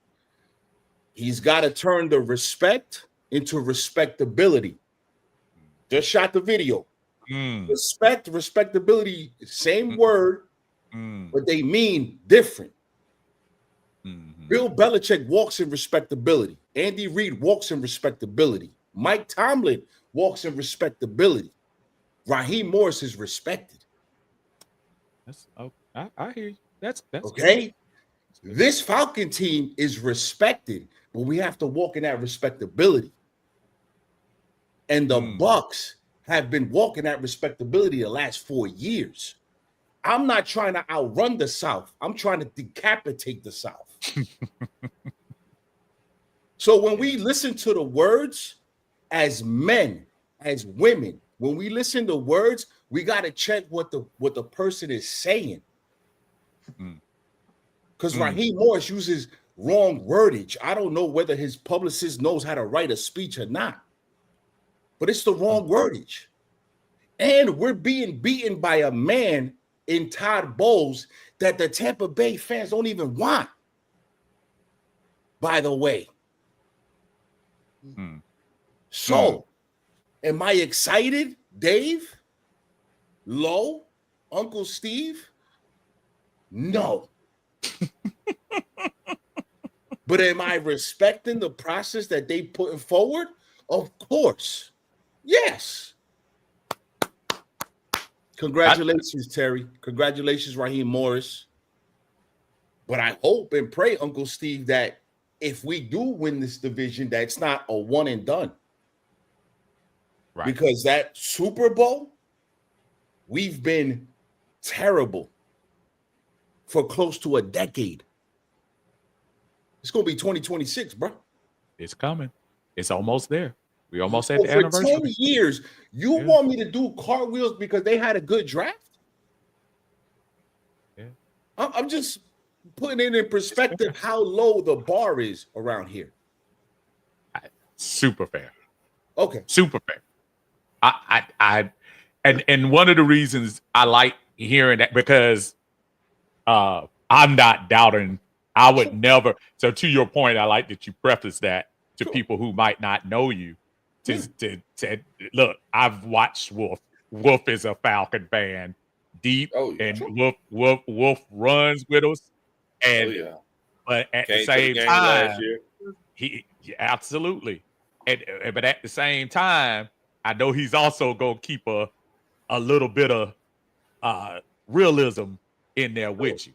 He's got to turn the respect into respectability. Just shot the video. Respect, respectability, same word, but they mean different. Bill Belichick walks in respectability. Andy Reid walks in respectability. Mike Tomlin walks in respectability. Raheem Morris is respected. I hear you. That's okay. Good. This Falcon team is respected, but we have to walk in that respectability. And the Bucks have been walking that respectability the last 4 years. I'm not trying to outrun the South. I'm trying to decapitate the South. So when we listen to the words as men, as women, when we listen to words, we got to check what the person is saying. Because Raheem Morris uses wrong wordage. I don't know whether his publicist knows how to write a speech or not, but it's the wrong wordage. And we're being beaten by a man in Todd Bowles that the Tampa Bay fans don't even want. By the way. So, am I excited, Dave? Low? Uncle Steve? No. But am I respecting the process that they putting forward? Of course. Yes. Congratulations, Terry. Congratulations, Raheem Morris. But I hope and pray, Uncle Steve, that if we do win this division, that's not a one and done. Right. Because that Super Bowl, we've been terrible for close to a decade. It's going to be 2026, bro. It's coming. It's almost there. We almost at the anniversary. For 10 years, you want me to do cartwheels because they had a good draft? Yeah. I'm just putting it in perspective how low the bar is around here. Super fair. Okay. Super fair. And one of the reasons I like hearing that, because I'm not doubting. I would never. So to your point, I like that you preface that to people who might not know you. To look, I've watched Wolf. Wolf is a Falcon fan, deep, and Wolf runs with us. And but at the same time, he absolutely. But at the same time, I know he's also gonna keep a little bit of realism in there with you.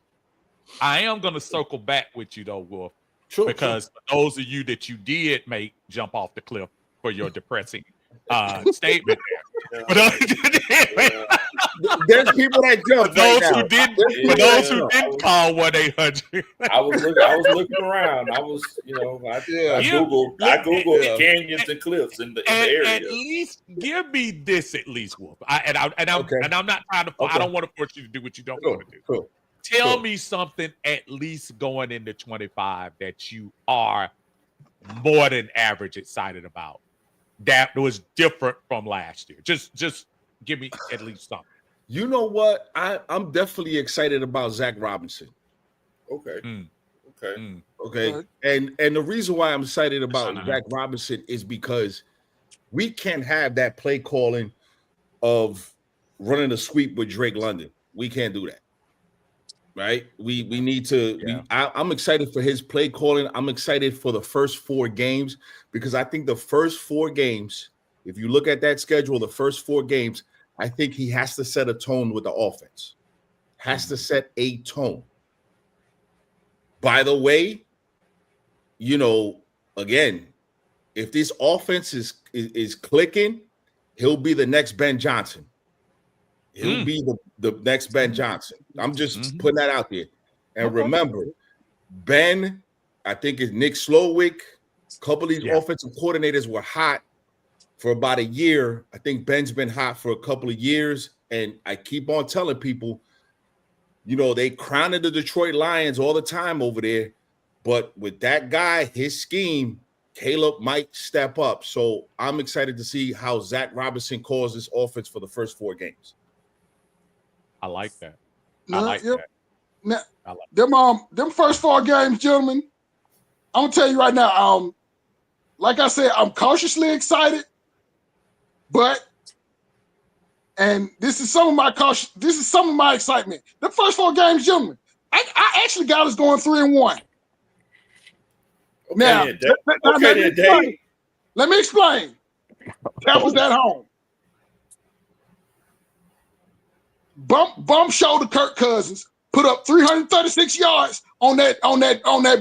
I am gonna circle back with you though, Wolf, because for those of you that you did make jump off the cliff for your depressing statement there. there's people that jump. For those right who now. didn't, There's for people those that who jump. didn't call 1-800. I was looking around. I was, I Googled canyons and cliffs in the area. At least give me this at least, Wolf. I'm not trying to. I don't want to force you to do what you don't want to do. Cool. Tell me something at least going into 25 that you are more than average excited about. That was different from last year. Just give me at least something. You know what? I'm definitely excited about Zach Robinson. Okay. Okay. And the reason why I'm excited about Zach Robinson is because we can't have that play calling of running a sweep with Drake London. We can't do that. Right? We need to. Yeah. I'm excited for his play calling. I'm excited for the first 4 games because I think the first 4 games, if you look at that schedule, the first 4 games, I think he has to set a tone with the offense. Has to set a tone. By the way, again, if this offense is clicking, he'll be the next Ben Johnson. He'll be the next Ben Johnson. I'm just putting that out there. And remember, Ben, I think it's Nick Slowick. A couple of these offensive coordinators were hot for about a year. I think Ben's been hot for a couple of years. And I keep on telling people, they crowning the Detroit Lions all the time over there. But with that guy, his scheme, Caleb might step up. So I'm excited to see how Zach Robinson calls this offense for the first 4 games. I like that. I like that. Now, them first 4 games, gentlemen, I'm gonna tell you right now. Like I said, I'm cautiously excited, and this is some of my caution. This is some of my excitement. The first 4 games, gentlemen, I actually got us going 3-1. Now, let me explain. Tampa's at home. Bump shoulder Kirk Cousins put up 336 yards on that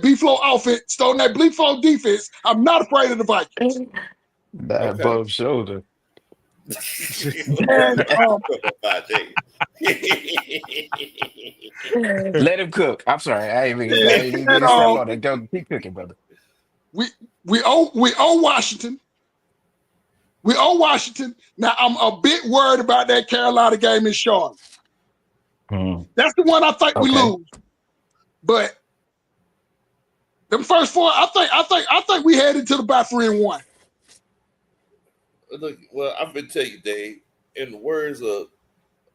B-flow offense, on that B-flow defense. I'm not afraid of the Vikings. That bump shoulder. And, let him cook. I'm sorry. I ain't even get a step on it. Don't keep cooking, brother. We owe Washington. We owe Washington. Now, I'm a bit worried about that Carolina game in Charlotte. That's the one I think we lose. But them first 4, I think we headed to the by 3-1. Look, well, I'm gonna tell you, Dave. In the words of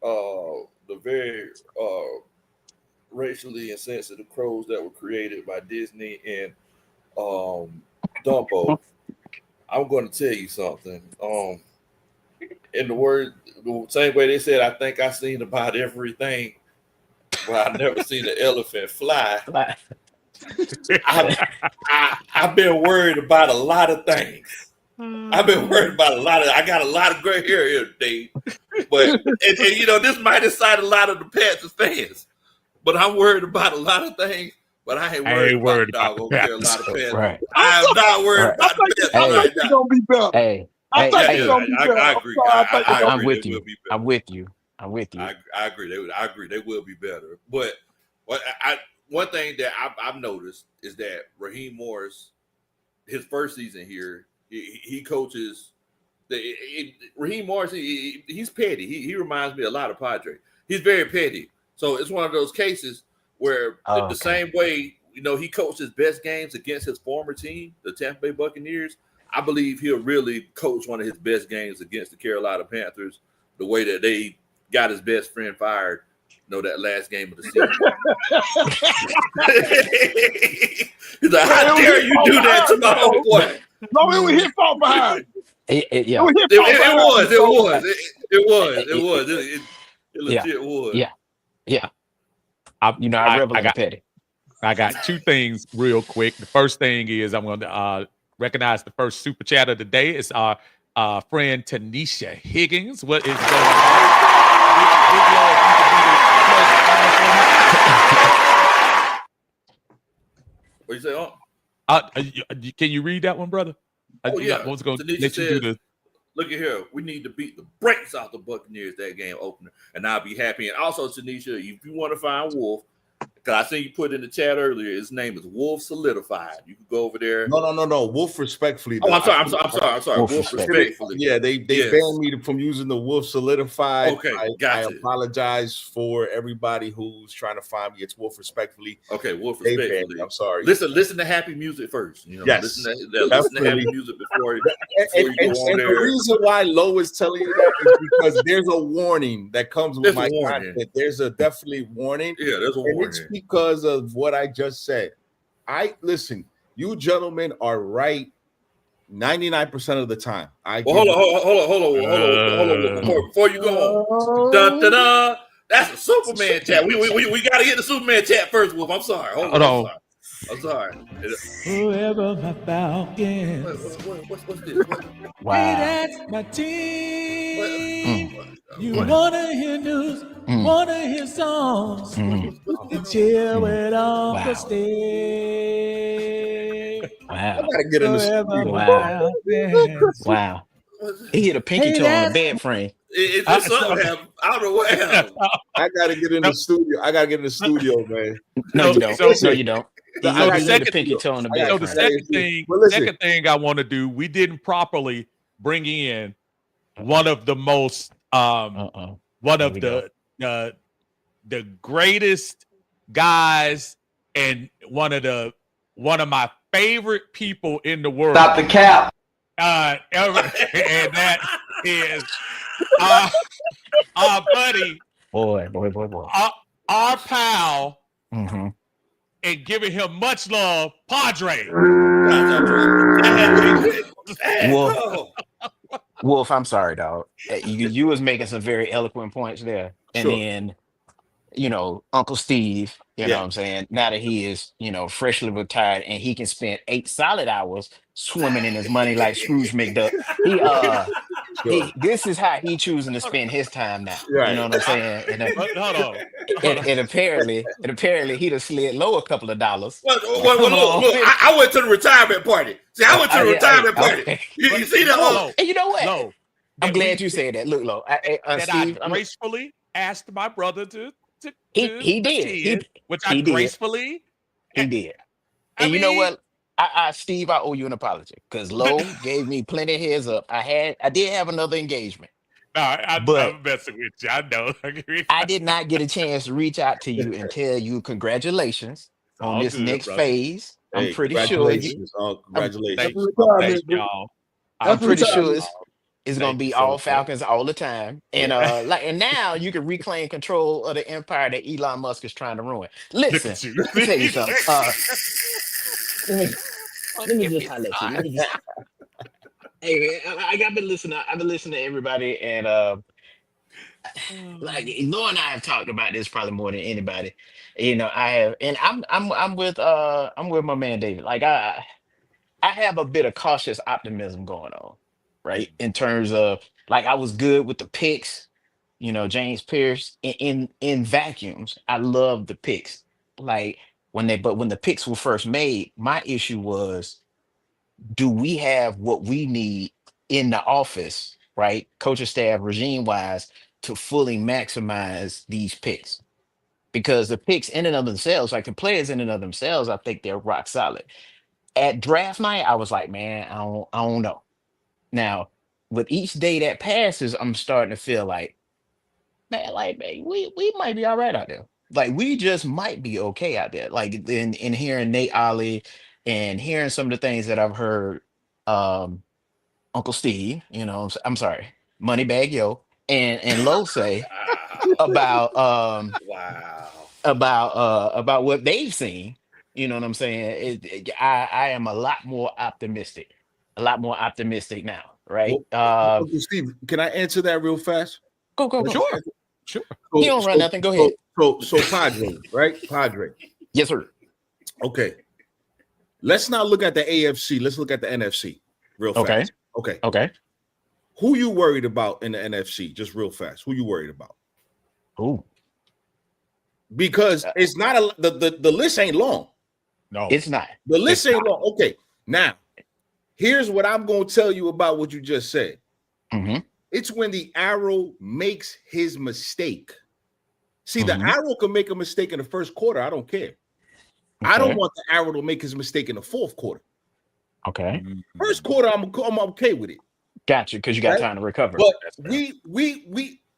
the very racially insensitive crows that were created by Disney and Dumbo, I'm going to tell you something. In the same way they said, I think I've seen about everything, but I've never seen an elephant fly. I've been worried about a lot of things. I've been worried about I got a lot of gray hair here, Dave. But and this might excite a lot of the Panthers fans. But I'm worried about a lot of things. But I ain't worried about the Panthers. Right. I am not worried about the Panthers. I think it's gonna be better. Hey, I agree. I'm with you. I'm with you. I agree. They will be better. But one thing that I've noticed is that Raheem Morris, his first season here, he coaches. Raheem Morris, he's petty. He reminds me a lot of Padre. He's very petty. So it's one of those cases where the same way, he coached his best games against his former team, the Tampa Bay Buccaneers. I believe he'll really coach one of his best games against the Carolina Panthers, the way that they got his best friend fired, that last game of the season. He's like, how dare you do that to my old boy? No, it was his fault behind. It legit was. Yeah. I got petty. I got 2 things real quick. The first thing is I'm going to recognize the first super chat of the day. It's our friend Tanisha Higgins. What is going on? What you say? Can you read that one, brother? Yeah. I was going to let you do the. Look at here. We need to beat the brakes off the Buccaneers that game opener, and I'll be happy. And also, Tanisha, if you want to find Wolf, because I think you put in the chat earlier, his name is Wolf Solidified. You can go over there. No. Wolf respectfully. Oh, I'm sorry. Wolf respectfully. Yeah, they banned me from using the Wolf Solidified. Okay, I apologize for everybody who's trying to find me. It's Wolf respectfully. Okay, Wolf respectfully. I'm sorry. Listen to happy music first. Yes. Listen to happy music before you go on there. The reason why Lo is telling you that is because there's a warning that comes with my content. There's a definitely warning. Yeah, there's a warning. It's because of what I just said. Listen, you gentlemen are right 99% of the time. Hold on. Before you go on. Dun, dun, dun. That's a Superman chat. We got to get the Superman chat first, Wolf. I'm sorry. Hold on. I'm sorry. Whoever my Falcons. What's this? Wow. Hey, that's my team. You wanna hear news, wanna hear songs. You chill with Uncle Steve. Wow. I gotta get in the studio. Wow. He hit a pinky toe on the bed frame. It's just something happened. I don't know what happened. I gotta get in the studio. Man. No, you don't. No, you don't. The second thing I want to do, we didn't properly bring in one of the most one of the greatest guys and one of my favorite people in the world. Stop the cap. Ever, and that is our buddy, boy, our pal. And giving him much love, Padre. Wolf, I'm sorry, dog. You was making some very eloquent points there. And then, Uncle Steve, you know what I'm saying? Now that he is, freshly retired and he can spend 8 solid hours swimming in his money like Scrooge McDuck. This is how he choosing to spend his time now. Right. You know what I'm saying? Hold on. And apparently he done slid low a couple of dollars. Look, I went to the retirement party. See, I went to the retirement party. Okay. You see that? And you know what? No. I'm glad you said that. Look, Lo, Steve, I gracefully asked my brother to he did. He gracefully did. And you know what? Steve, I owe you an apology because Lo gave me plenty of heads up. I did have another engagement. No, I'm messing with you. I know. I did not get a chance to reach out to you and tell you congratulations on this next phase. I'm pretty sure congratulations. Thanks, y'all. I'm pretty sure it's gonna be all Falcons all the time. And and now you can reclaim control of the empire that Elon Musk is trying to ruin. Listen, let me tell you something. Let me just highlight you. Hey, I've been listening to everybody, and like Lo and I have talked about this probably more than anybody. I have, and I'm with my man David. Like I have a bit of cautious optimism going on, right? In terms of like I was good with the picks, James Pierce in vacuums. I love the picks. Like when the picks were first made, my issue was, do we have what we need in the office, right? Coaching staff, regime wise, to fully maximize these picks? Because the picks in and of themselves, like the players in and of themselves, I think they're rock solid. At draft night, I was like, man, I don't know. Now, with each day that passes, I'm starting to feel like, man, we might be all right out there. Like we just might be okay out there. Like in hearing Nate Ollie and hearing some of the things that I've heard Uncle Steve, I'm sorry, Moneybag Yo, and Lo say about about what they've seen. You know what I'm saying? I am a lot more optimistic now, right? Uncle Steve, can I answer that real fast? Go. Sure. You don't run nothing. Go ahead. So Padre, right? Padre. Yes, sir. Okay. Let's not look at the AFC. Let's look at the NFC real fast. Okay. Who you worried about in the NFC? Just real fast. Who you worried about? Who? Because it's not the list ain't long. No, it's not. The list ain't long. Okay. Now, here's what I'm going to tell you about what you just said. Mm-hmm. It's when the arrow makes his mistake. See, the arrow can make a mistake in the first quarter. I don't care. I don't want the arrow to make his mistake in the fourth quarter. Okay. First quarter, I'm okay with it. Gotcha, because you got time to recover. But we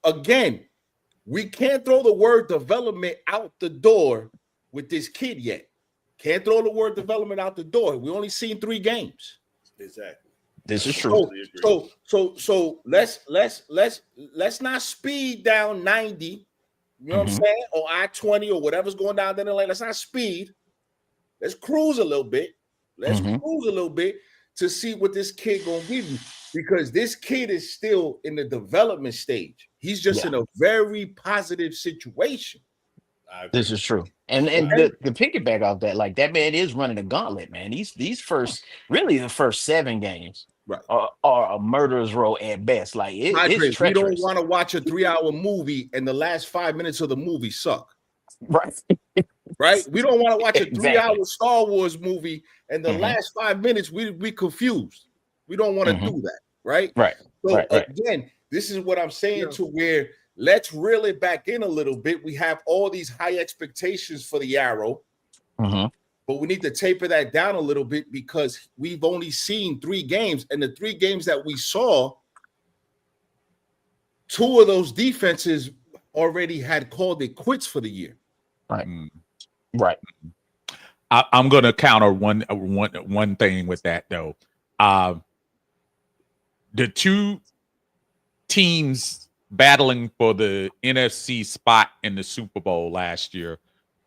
again, we can't throw the word development out the door with this kid yet. Can't throw the word development out the door. We only seen 3 games. Exactly. This is true. So let's not speed down 90. You know what I'm saying? Or I-20 or whatever's going down there. Let's not speed. Let's cruise a little bit. Let's cruise a little bit to see what this kid gonna give you, because this kid is still in the development stage. He's just in a very positive situation. This is true. And the piggyback off that, like, that man is running a gauntlet, man. The first 7 games are a murderer's row at best. Like, it's treacherous. We don't want to watch a 3-hour movie and the last 5 minutes of the movie suck. Right. Right? We don't want to watch a 3-hour Star Wars movie and the last 5 minutes we confused. We don't want to do that, right? Right. So again, this is what I'm saying to where let's reel it back in a little bit. We have all these high expectations for the arrow, but we need to taper that down a little bit because we've only seen 3 games, and the 3 games that we saw, 2 of those defenses already had called it quits for the year. Right. Right. I'm going to counter one thing with that, though. The 2 teams battling for the NFC spot in the Super Bowl last year,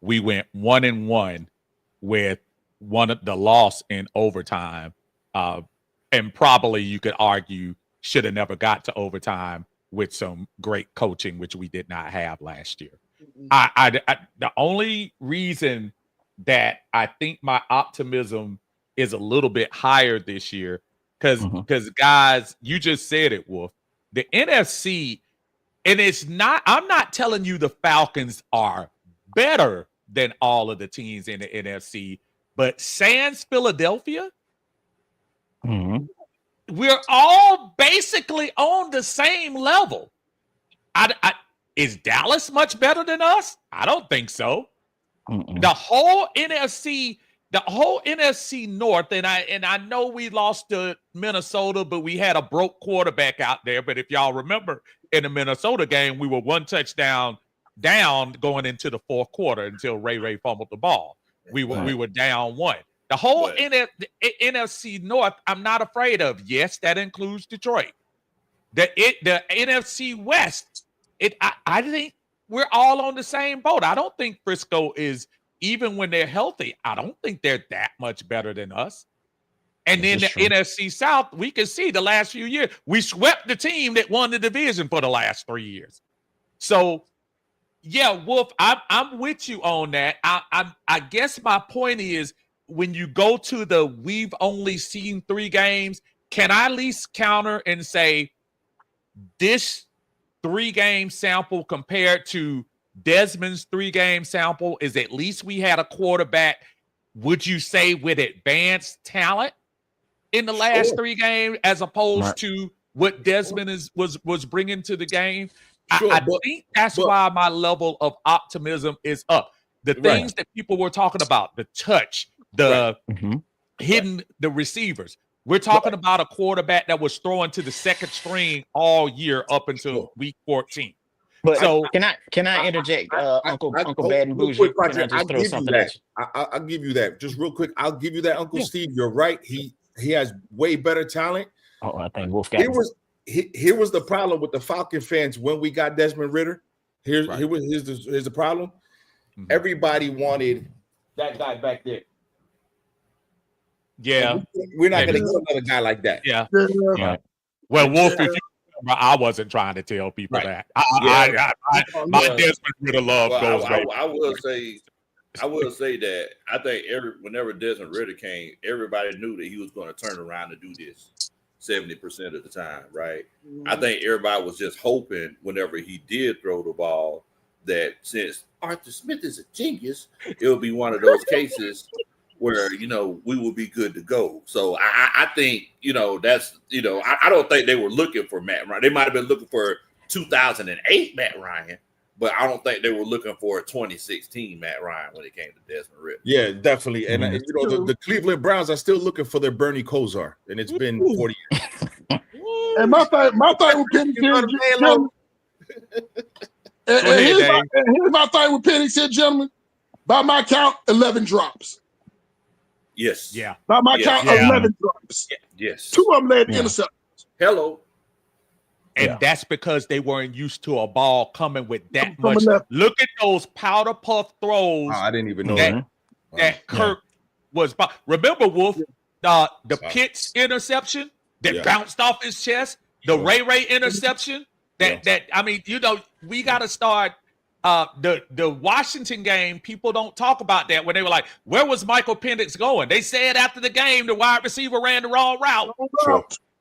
we went 1-1 with the loss in overtime, and probably you could argue should have never got to overtime with some great coaching, which we did not have last year. The only reason that I think my optimism is a little bit higher this year, because guys, you just said it, Wolf. The NFC, and I'm not telling you the Falcons are better than all of the teams in the NFC, but sans Philadelphia, we're all basically on the same level. Is Dallas much better than us? I don't think so. The whole NFC North, and I know we lost to Minnesota, but we had a broke quarterback out there. But if y'all remember, in the Minnesota game, we were 1 touchdown down going into the fourth quarter until Ray fumbled the ball. We were down 1. The whole NFC North, I'm not afraid of. Yes, that includes Detroit. The NFC West, I think we're all on the same boat. I don't think Frisco is, even when they're healthy, I don't think they're that much better than us. And then the NFC South, we can see the last few years, we swept the team that won the division for the last 3 years. So, yeah, Wolf, I'm with you on that. I guess my point is, when you go to we've only seen 3 games, can I at least counter and say this 3-game sample compared to Desmond's 3-game sample is at least we had a quarterback, would you say, with advanced talent in the last 3 games as opposed to what Desmond was bringing to the game? I think that's why my level of optimism is up. The things that people were talking about, the touch, the hitting the receivers. We're talking about a quarterback that was throwing to the second string all year up until week 14. But so can I interject, Uncle Bad and Bougie? Can I just throw something at you? I'll give you that. Just real quick, I'll give you that, Uncle Steve. You're right. He has way better talent. Oh, I think Wolf got Here was the problem with the Falcon fans when we got Desmond Ridder. Here's the problem. Everybody wanted that guy back there. Yeah, we're not going to get another guy like that. Yeah. Well, Wolf, if you remember, I wasn't trying to tell people that. My Desmond Ridder love goes. I will say that I think whenever Desmond Ridder came, everybody knew that he was going to turn around to do this 70% of the time, right? I think everybody was just hoping whenever he did throw the ball that since Arthur Smith is a genius, it would be one of those cases where we will be good to go. So I think that's I don't think they were looking for Matt Ryan. They might have been looking for 2008 Matt Ryan, but I don't think they were looking for a 2016 Matt Ryan when it came to Desmond Ridder. Yeah, definitely. And the Cleveland Browns are still looking for their Bernie Kosar, and it's been 40 years. And my thing with Penix here's my thing with Penix here, gentlemen. By my count, 11 drops. Yes. Yeah. By my count, 11 drops. Yes. 2 of them led interceptions. Hello. And that's because they weren't used to a ball coming with that much. Look at those powder puff throws. I didn't even know that Kirk was. Remember, Wolf, the Pitts interception that bounced off his chest, the Ray interception. We got to start. The Washington game, people don't talk about that when they were like, where was Michael Penix going? They said after the game, the wide receiver ran the wrong route.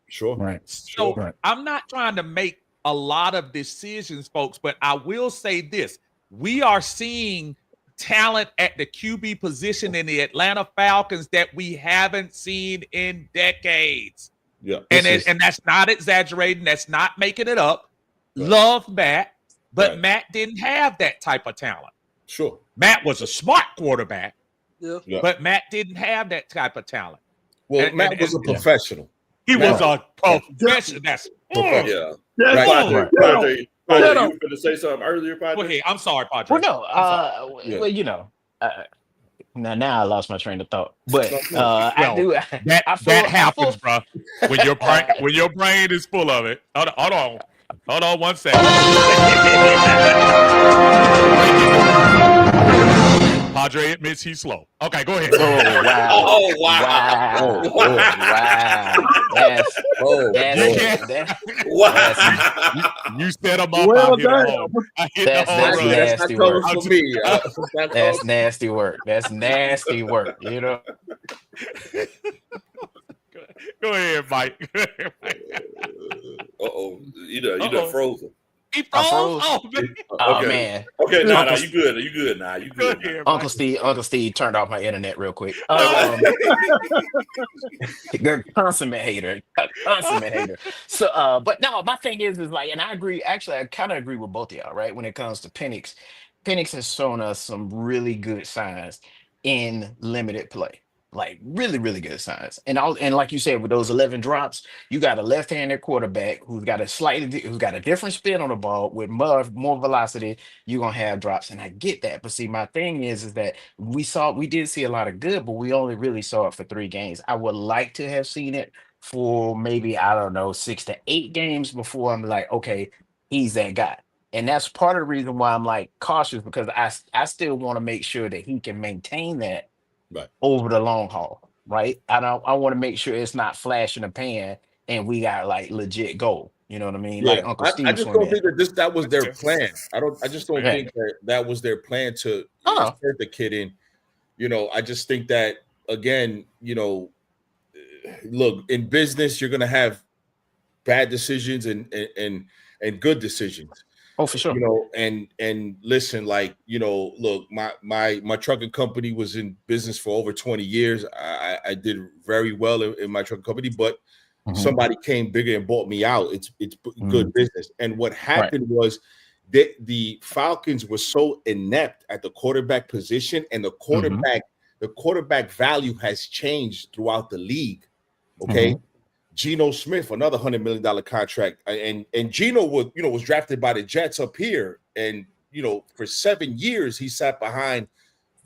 Sure. Right. So I'm not trying to make a lot of decisions, folks, but I will say this. We are seeing talent at the QB position in the Atlanta Falcons that we haven't seen in decades. Yeah. And that's not exaggerating. That's not making it up. Right. Love Matt, but Matt didn't have that type of talent. Sure. Matt was a smart quarterback, but Matt didn't have that type of talent. Well, Matt was a professional. He was a professional. That's Padre, you were going to say something earlier, Padre? Go ahead. I'm sorry, Padre. Well, no. Now I lost my train of thought. But that happens, bro. When your brain is full of it. Hold on 1 second. Padre admits he's slow. Okay, go ahead. Oh, wow. You set him up out here. That's nasty work. For me. That's nasty work. That's nasty work, Go ahead, Mike. You done frozen. He froze? Man. Okay, you good. You good now. You good. Here, Uncle Steve turned off my internet real quick. Consummate hater. So, but no, my thing is like, and I agree. Actually, I kind of agree with both of y'all, right? When it comes to Penix, Penix has shown us some really good signs in limited play. Like really, really good signs. And like you said, with those 11 drops, you got a left-handed quarterback who's got a different spin on the ball with more velocity. You're gonna have drops, and I get that. But see, my thing is that we did see a lot of good, but we only really saw it for 3 games. I would like to have seen it for maybe 6 to 8 games before I'm like, okay, he's that guy. And that's part of the reason why I'm like cautious, because I still want to make sure that he can maintain that over the long haul, right? I want to make sure it's not flash in the pan and we got like legit goal. You know what I mean? Yeah. Like Uncle Steve. I just don't think that was their plan. I just don't think that was their plan to insert the kid in. I just think that again, look, in business, you're gonna have bad decisions and good decisions. Oh, for sure. And listen, like, look, my trucking company was in business for over 20 years. I did very well in my trucking company, but somebody came bigger and bought me out. It's good business. And what happened was that the Falcons were so inept at the quarterback position, and the quarterback value has changed throughout the league. Okay. Geno Smith, another $100 million contract, and Geno was drafted by the Jets up here, and for 7 years he sat behind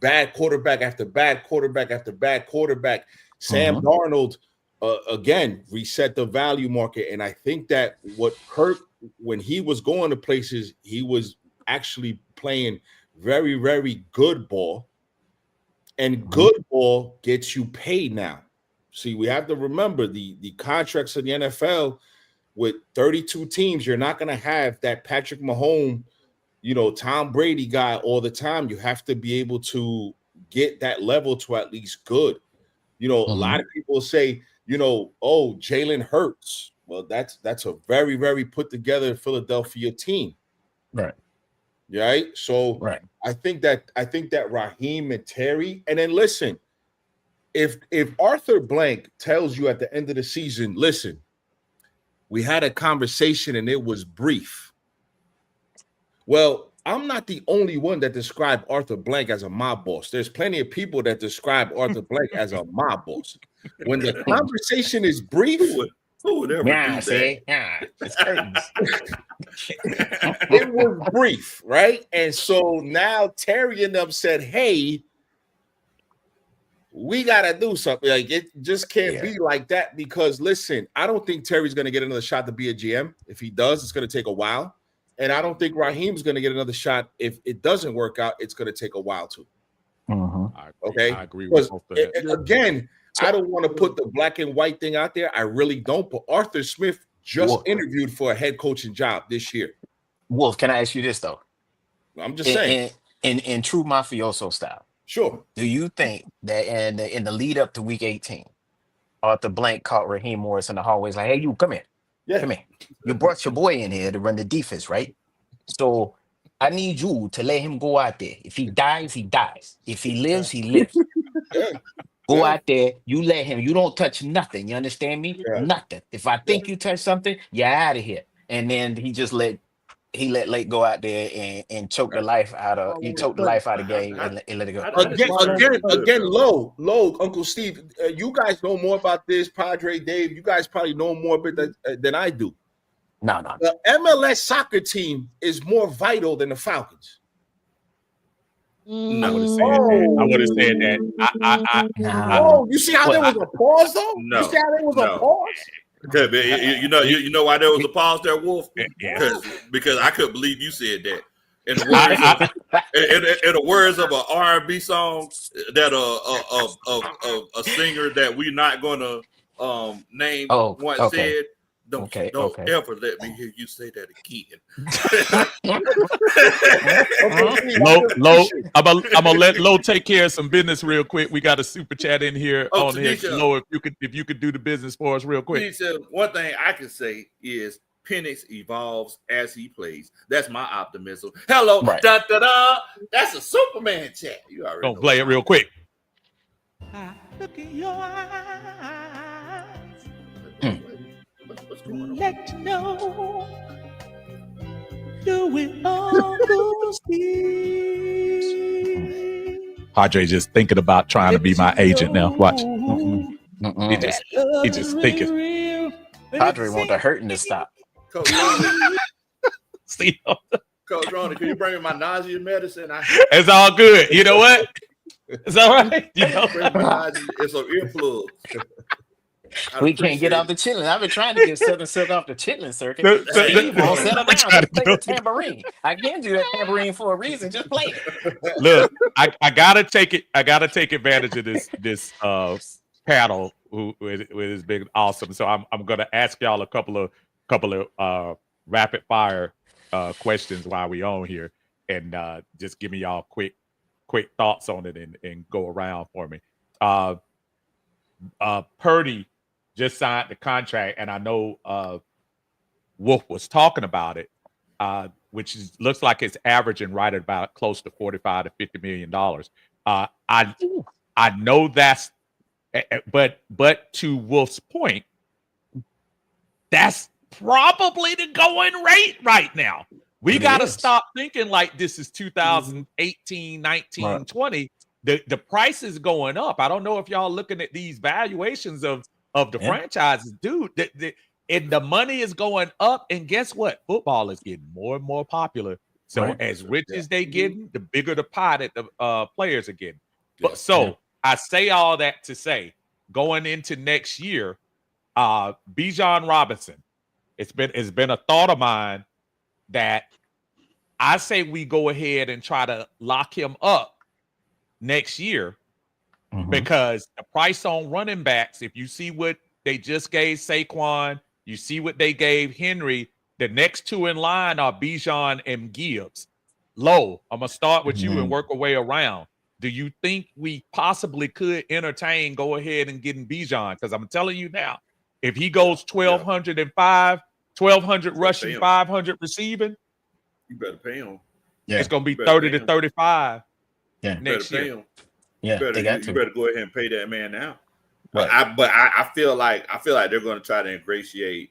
bad quarterback after bad quarterback after bad quarterback. Sam Darnold again reset the value market, and I think that what Kirk, when he was going to places, he was actually playing very, very good ball, and good ball gets you paid now. See, we have to remember the contracts of the NFL with 32 teams. You're not going to have that Patrick Mahomes, Tom Brady guy all the time. You have to be able to get that level to at least good. A lot of people say, oh, Jalen Hurts. Well, that's a very, very put together Philadelphia team. Right. Right. So I think that Raheem and Terry, and then listen, if Arthur Blank tells you at the end of the season, listen, we had a conversation and it was brief. Well, I'm not the only one that described Arthur Blank as a mob boss. There's plenty of people that describe Arthur Blank as a mob boss. When the conversation is brief, who would ever do that? Yeah, it's curtains. it was brief, right? And so now Terry and them said, hey, we got to do something. Like, it just can't be like that because, listen, I don't think Terry's going to get another shot to be a GM. If he does, it's going to take a while. And I don't think Raheem's going to get another shot. If it doesn't work out, it's going to take a while too. Okay? I agree with both of that. Again, I don't want to put the black and white thing out there. I really don't. But Arthur Smith just interviewed for a head coaching job this year. Wolf, can I ask you this, though? I'm just saying. In true mafioso style. Sure. Do you think that in the lead up to week 18, Arthur Blank caught Raheem Morris in the hallways like, hey, you come here. Yeah. Come here. You brought your boy in here to run the defense, right? So I need you to let him go out there. If he dies, he dies. If he lives, he lives. Go out there. You let him. You don't touch nothing. You understand me? Yeah. Nothing. If I think you touch something, you're out of here. And then he let Lake go out there and choke the life out of the game and let it go. Again, low, Uncle Steve. You guys know more about this, Padre Dave. You guys probably know more about that than I do. No. The MLS soccer team is more vital than the Falcons. I would have said that. You see how there was a pause, though? No. You see how there was a pause? Good, man. You know why there was a pause there, Wolf? Because I couldn't believe you said that. In the words of an R&B song that a singer that we're not gonna name said, Don't ever let me hear you say that again. I'm gonna let Lo take care of some business real quick. We got a super chat in here on here. Lo, if you could do the business for us real quick. One thing I can say is Penix evolves as he plays. That's my optimism. Hello, right. Da da da. That's a Superman chat. You already don't play it real quick. Look in your eyes. What's going on? Let you know. Do it Uncle Steve. Padre just thinking about trying to be my agent now. Watch. He just thinking. Padre want the hurting to stop. Coach Ronnie, See, Coach Ronnie, can you bring me my nausea medicine? It's all good. You know what? It's all right. You know? It's an earplug. We can't get off the chitlin. I've been trying to get Southern Silk off the chitlin circuit. Steve won't settle down. Just play the tambourine. I can do that tambourine for a reason. Just play it. Look, I gotta take it. I gotta take advantage of this panel who is big awesome. So I'm gonna ask y'all a couple of rapid fire questions while we on here, and just give me y'all quick thoughts on it and go around for me. Purdy just signed the contract, and I know Wolf was talking about it, which looks like it's averaging right at about close to $45 to $50 million. I know that's, but to Wolf's point, that's probably the going rate right now. We got to stop thinking like this is 2018, 19, 20. The price is going up. I don't know if y'all looking at these valuations of the franchises, dude. And the money is going up. And guess what? Football is getting more and more popular. So as rich as they getting, the bigger the pie that the players are getting. I say all that to say, going into next year, Bijan Robinson, it's been a thought of mine that I say we go ahead and try to lock him up next year, because the price on running backs, if you see what they just gave Saquon, you see what they gave Henry, the next two in line are Bijan and Gibbs. Low, I'm going to start with you and work our way around. Do you think we possibly could entertain go ahead and getting Bijan? Because I'm telling you now, if he goes 1,205, 1,200 rushing, 500 receiving, you better pay him. It's going to be 30 to 35 next year. You better go ahead and pay that man now. Right. I feel like they're going to try to ingratiate.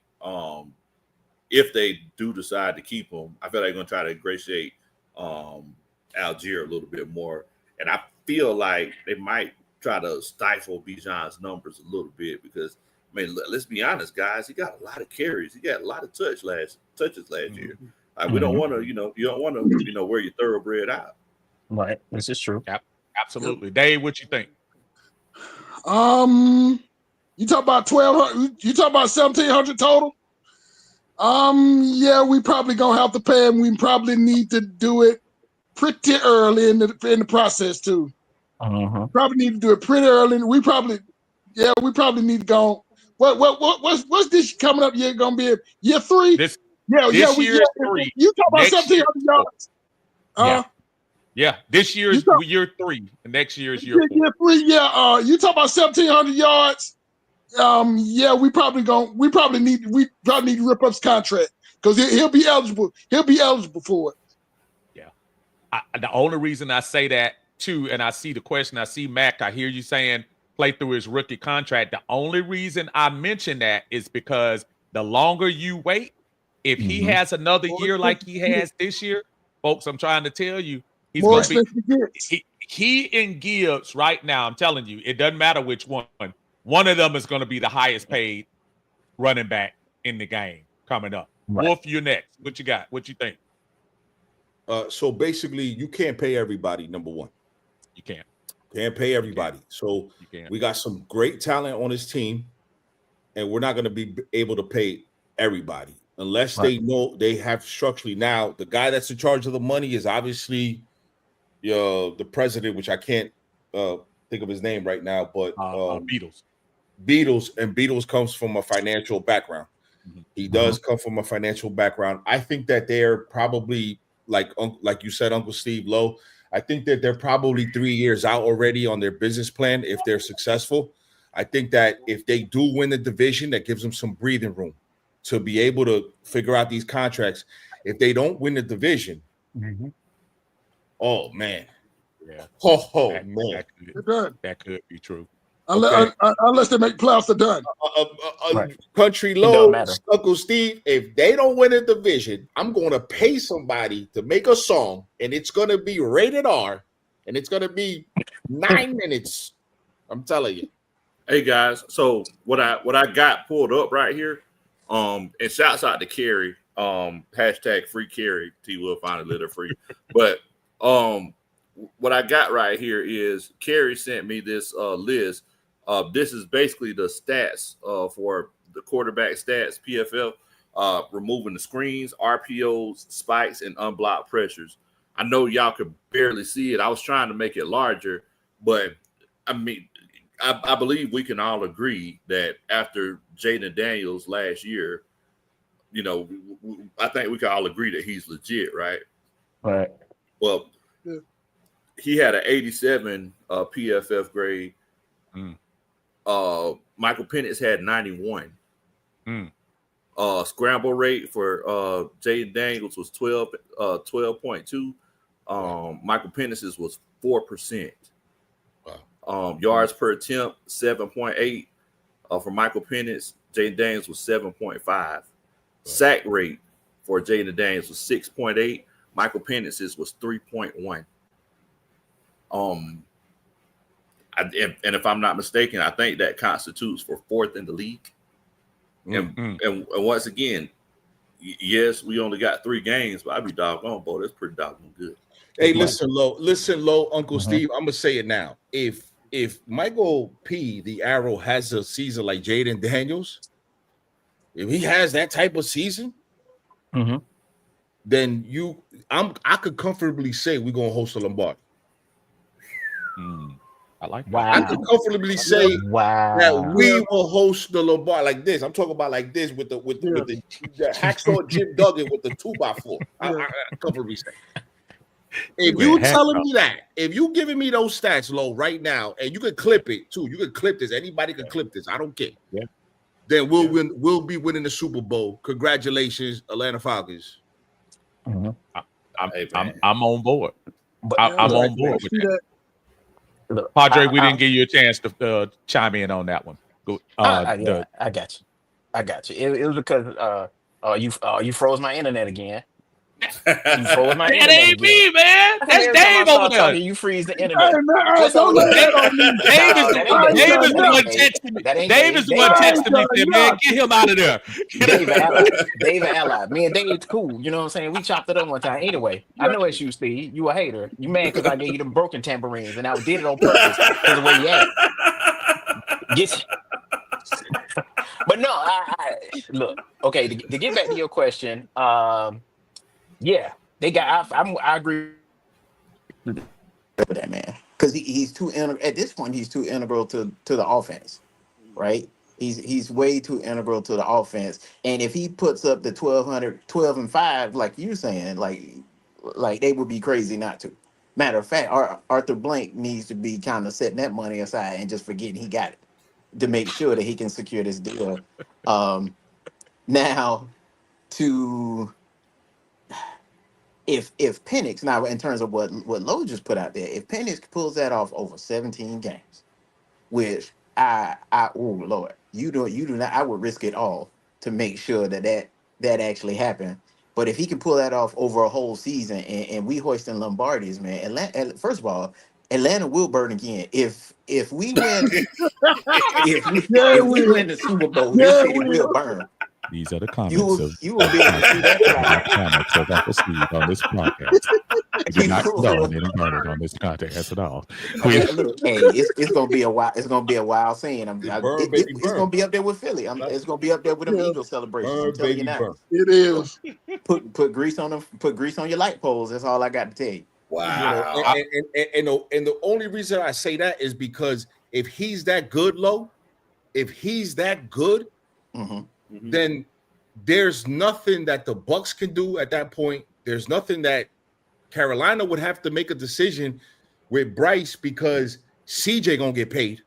If they do decide to keep him, I feel like they're going to try to ingratiate Algier a little bit more, and I feel like they might try to stifle Bijan's numbers a little bit because, I mean, let's be honest, guys. He got a lot of carries. He got a lot of touches last year. Like, we don't want to, you don't want to, wear your thoroughbred out. Right. This is true. Yep. Absolutely. Dave, what you think? You talk about 1,200. You talk about 1,700 total. Yeah, we probably gonna have to pay him. We probably need to do it pretty early in the process too. Probably need to do it pretty early. We probably need to go. What's this coming up year gonna be? Year 3? This year 3. You talk about 1,700 yards. Yeah, this year is year 3, and next year is year 4. Year 3, yeah. You talk about 1,700 yards. Yeah, we probably need to rip up his contract because he'll be eligible. He'll be eligible for it. Yeah. The only reason I say that too, and I see the question, I see Mac, I hear you saying play through his rookie contract. The only reason I mention that is because the longer you wait, if he has another year like he has this year, folks, I'm trying to tell you, he's going to be. He and Gibbs right now. I'm telling you, it doesn't matter which one. One of them is going to be the highest paid running back in the game coming up. Right. Wolf, you're next. What you got? What you think? So basically, you can't pay everybody. Number one, you can't pay everybody. So we got some great talent on this team, and we're not going to be able to pay everybody unless they know they have structurally. Now, the guy that's in charge of the money is obviously the president, which I can't think of his name right now, but Beatles comes from a financial background. He does come from a financial background. I think that they're probably like you said, Uncle Steve Lowe. I think that they're probably 3 years out already on their business plan if they're successful. I think that if they do win the division, that gives them some breathing room to be able to figure out these contracts. If they don't win the division, oh man. Yeah. Man. That could be true. Unless they make playoffs, they're done. Country Low, Uncle Steve, if they don't win a division, I'm going to pay somebody to make a song, and it's going to be rated R, and it's going to be 9 minutes. I'm telling you. Hey guys, so what I got pulled up right here, and shouts out to Kerry, hashtag free Kerry. T will finally let her free, but what I got right here is Kerry sent me this list. This is basically the stats for the quarterback stats, PFF, removing the screens, RPOs, spikes, and unblocked pressures. I know y'all could barely see it. I was trying to make it larger, but I mean, I believe we can all agree that after Jaden Daniels last year, I think we can all agree that he's legit, right? Right. Well, he had an 87 PFF grade. Michael Penix had 91. Scramble rate for Jaden Daniels was 12.2. Michael Penix's was 4%. Yards per attempt 7.8 for Michael Penix. Jaden Daniels was 7.5. Sack rate for Jaden Daniels was 6.8. Michael Penix's was 3.1. And if I'm not mistaken, I think that constitutes for 4th in the league. And once again, yes, we only got 3 games, but I'd be doggone, boy, that's pretty doggone good. Hey, listen, low, Uncle Steve. I'm gonna say it now. If Michael P. the Arrow has a season like Jaden Daniels, if he has that type of season, then I could comfortably say we're gonna host a Lombardi. I like that. Wow. I could comfortably say that we will host the Lombardi like this. I'm talking about like this with the hacksaw Jim Duggan with the 2x4. I comfortably say. If you telling me that, if you giving me those stats, Low, right now, and you could clip it too, you could clip this. Anybody can clip this. I don't care. Yeah. Then we'll win. We'll be winning the Super Bowl. Congratulations, Atlanta Falcons. I'm on board. I'm on board with that. Look, Padre, we didn't give you a chance to chime in on that one. Go, yeah, I got you. I got you. It was because you froze my internet again. You froze my that internet ain't again. me, man. That's Every time I Dave over start there. talking, you freeze the Hey, internet. man, What's don't up with lay that? that on me. Dave is No, the that ain't Dave. Dave is the That one ain't Dave. texting me. That ain't Dave Dave. is the Dave one an I ain't texting me. ally. done Said, man, nothing. get him out of there. Dave an ally. Dave an ally. Me and Dave's cool. You know what I'm saying? We chopped it up one time. Anyway, I know it's you, Steve. You a hater. You mad because I gave you them broken tambourines and I did it on purpose because of where you at. Get but no, I look, okay, to get back to your question, yeah, they got I agree with that, man. Because he's too integral at this point, he's too integral to the offense, right? He's way too integral to the offense. And if he puts up the 12 and 5, like you saying, like they would be crazy not to. Matter of fact, Arthur Blank needs to be kind of setting that money aside and just forgetting he got it to make sure that he can secure this deal. Now to if Penix, now in terms of what Lowe just put out there, if Penix pulls that off over 17 games, which oh Lord, you do not, I would risk it all to make sure that actually happened. But if he can pull that off over a whole season and we hoisting Lombardies, man, Atlanta, first of all, Atlanta will burn again. If we win, Yeah, if it we will. win the Super Bowl, Yeah, this it city will will. burn. These are the You comments will of you will be able to see that pride. comments of Uncle Steve on this podcast. We do You not will. condone any murder on this podcast at all. Look, hey, it's gonna be a wild. It's gonna be a wild scene. Burn, baby, It's burn. gonna be up there with Philly. It's gonna be up there with them Yeah, Eagle celebrations. I'm Burn, telling you baby, now. burn. it is. Put grease on them. Put grease on your light poles. That's all I got to tell you. Wow. And the only reason I say that is because if he's that good, if he's that good, then there's nothing that the Bucks can do at that point. There's nothing that Carolina would have to make a decision with Bryce because CJ gonna get paid.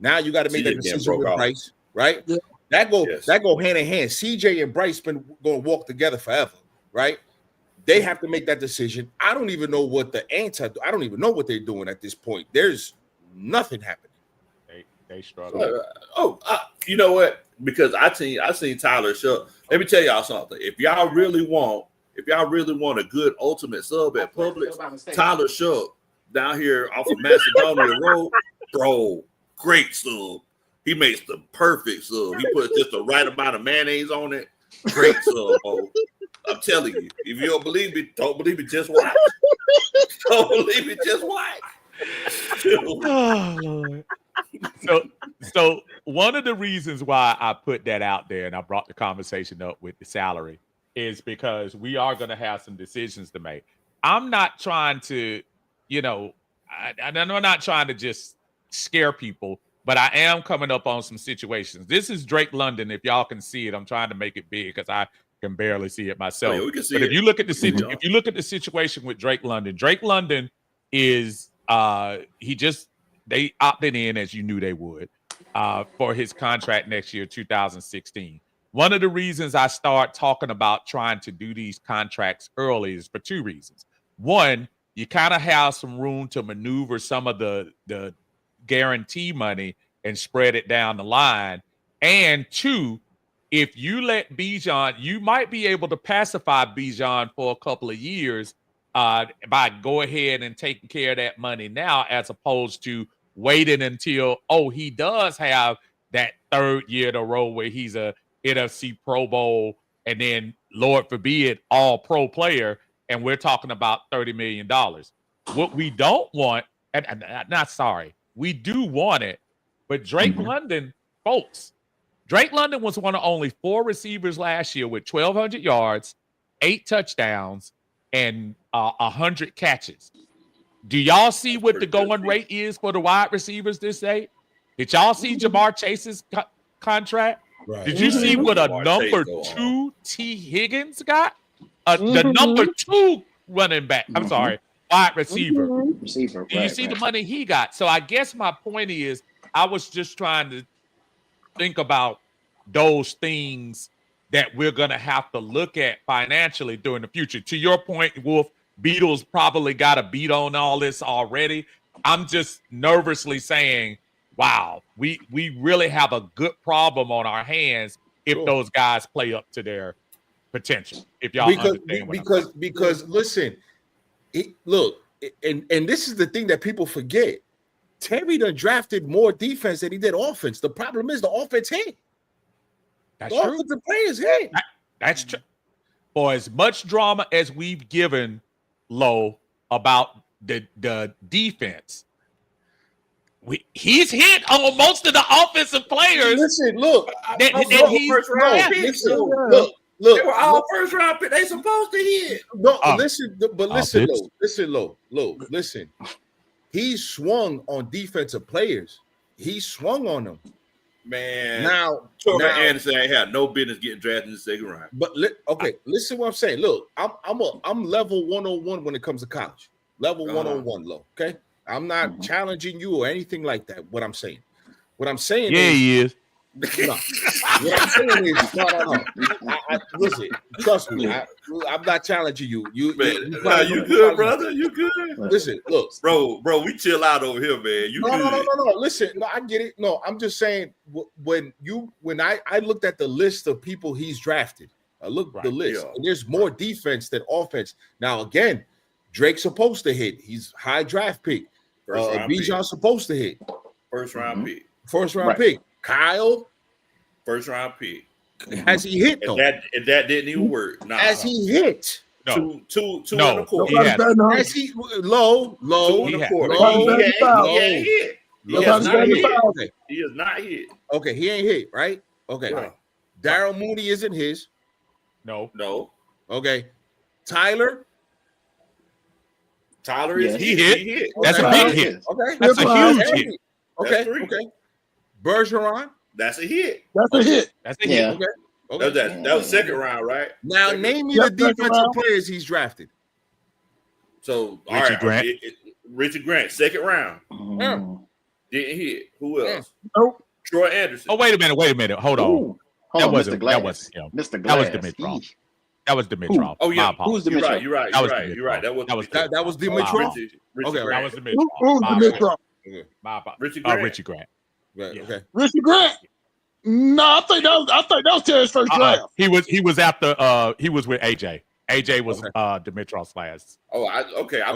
Now you got to make that decision with Bryce, right? Yeah. That go hand in hand. CJ and Bryce been gonna walk together forever, right? They have to make that decision. I don't even know what the answer. I don't even know what they're doing at this point. There's nothing happening. They struggle. You know what? Because I seen Tyler Shook. Let me tell y'all something. If y'all really want a good ultimate sub at Publix, Tyler Shook down here off of Macedonia Road, bro, great sub. He makes the perfect sub. He puts just the right amount of mayonnaise on it. Great sub, bro. I'm telling you. If you don't believe me, just watch. Don't believe me, just watch. Oh, Lord. So one of the reasons why I put that out there and I brought the conversation up with the salary is because we are going to have some decisions to make. I'm not trying to, I'm not trying to just scare people, but I am coming up on some situations. This is Drake London. If y'all can see it, I'm trying to make it big because I can barely see it myself. We can see but it. if you look at the situation with Drake London is they opted in as you knew they would for his contract next year, 2016. One of the reasons I start talking about trying to do these contracts early is for two reasons. One, you kind of have some room to maneuver some of the guarantee money and spread it down the line. And two, if you let Bijan, you might be able to pacify Bijan for a couple of years by go ahead and taking care of that money now, as opposed to waiting until he does have that third year in a row where he's a NFC Pro Bowl and then, Lord forbid, all pro player, and we're talking about $30 million. What we don't want, we do want it, but Drake London, folks, Drake London was one of only 4 receivers last year with 1,200 yards, 8 touchdowns, and 100 catches. Do y'all see what the going rate is for the wide receivers this day? Did y'all see Jamar Chase's contract? Right. Did you see what a number 2 T. Higgins got? The number 2 running back. I'm sorry, wide receiver. Do you see the money he got? So I guess my point is, I was just trying to think about those things that we're going to have to look at financially during the future. To your point, Wolf, Beatles probably got a beat on all this already. I'm just nervously saying, wow, we really have a good problem on our hands if those guys play up to their potential. If y'all understand because listen, look, and this is the thing that people forget. Terry done drafted more defense than he did offense. The problem is the offense hit. That's the true. Offensive players hit. That's true. For as much drama as we've given Low about the defense, he's hit on most of the offensive players. Listen, look, look. They were all first round pick. They supposed to hit. No, listen, but listen, listen. He swung on defensive players. He swung on them. Man, now Anderson ain't had no business getting drafted in the second round. But listen what I'm saying. Look, I'm level 101 when it comes to college. Level 101, Low. Okay, I'm not challenging you or anything like that. What I'm saying he is. No. What I'm saying is, no. Listen, trust me. I'm not challenging you. You good, brother. You good. Listen, look, bro. We chill out over here, man. No. Listen, no, I get it. No, I'm just saying when I looked at the list of people he's drafted, I looked at the list, and there's more defense than offense. Now, again, Drake's supposed to hit. He's high draft pick. Bijan's supposed to hit. First round pick. First round pick. Kyle, first round pick. Has he hit though? That didn't even work. Nah. Has he hit? No. Two and a quarter. Has he low? 2 and a quarter. He has not hit. He is not hit. Okay, he ain't hit, right? Okay. Right. Daryl Mooney isn't his. No. Okay. Tyler is he hit. That's a big hit. Okay. That's a huge hit. Okay. Bergeron. That's a hit. That's a hit. Okay. That was second round, right? Now name me the defensive players he's drafted. So Richie Grant. Richie Grant, second round. Didn't hit. Who else? Nope. Troy Anderson. Oh, wait a minute. Hold on. That wasn't him. Mr. That was Dimitrov. That was Dimitrov. Oh yeah. Who's Dimitrov? You're right. You're right. That was Dimitrov. Okay. That was Dimitrov. Who's Dimitrov? Richie Grant. Right. Yeah. Okay. Richie Grant. No, I think that was Terry's first draft. He was after he was with AJ. AJ was Dimitrov's last. Oh,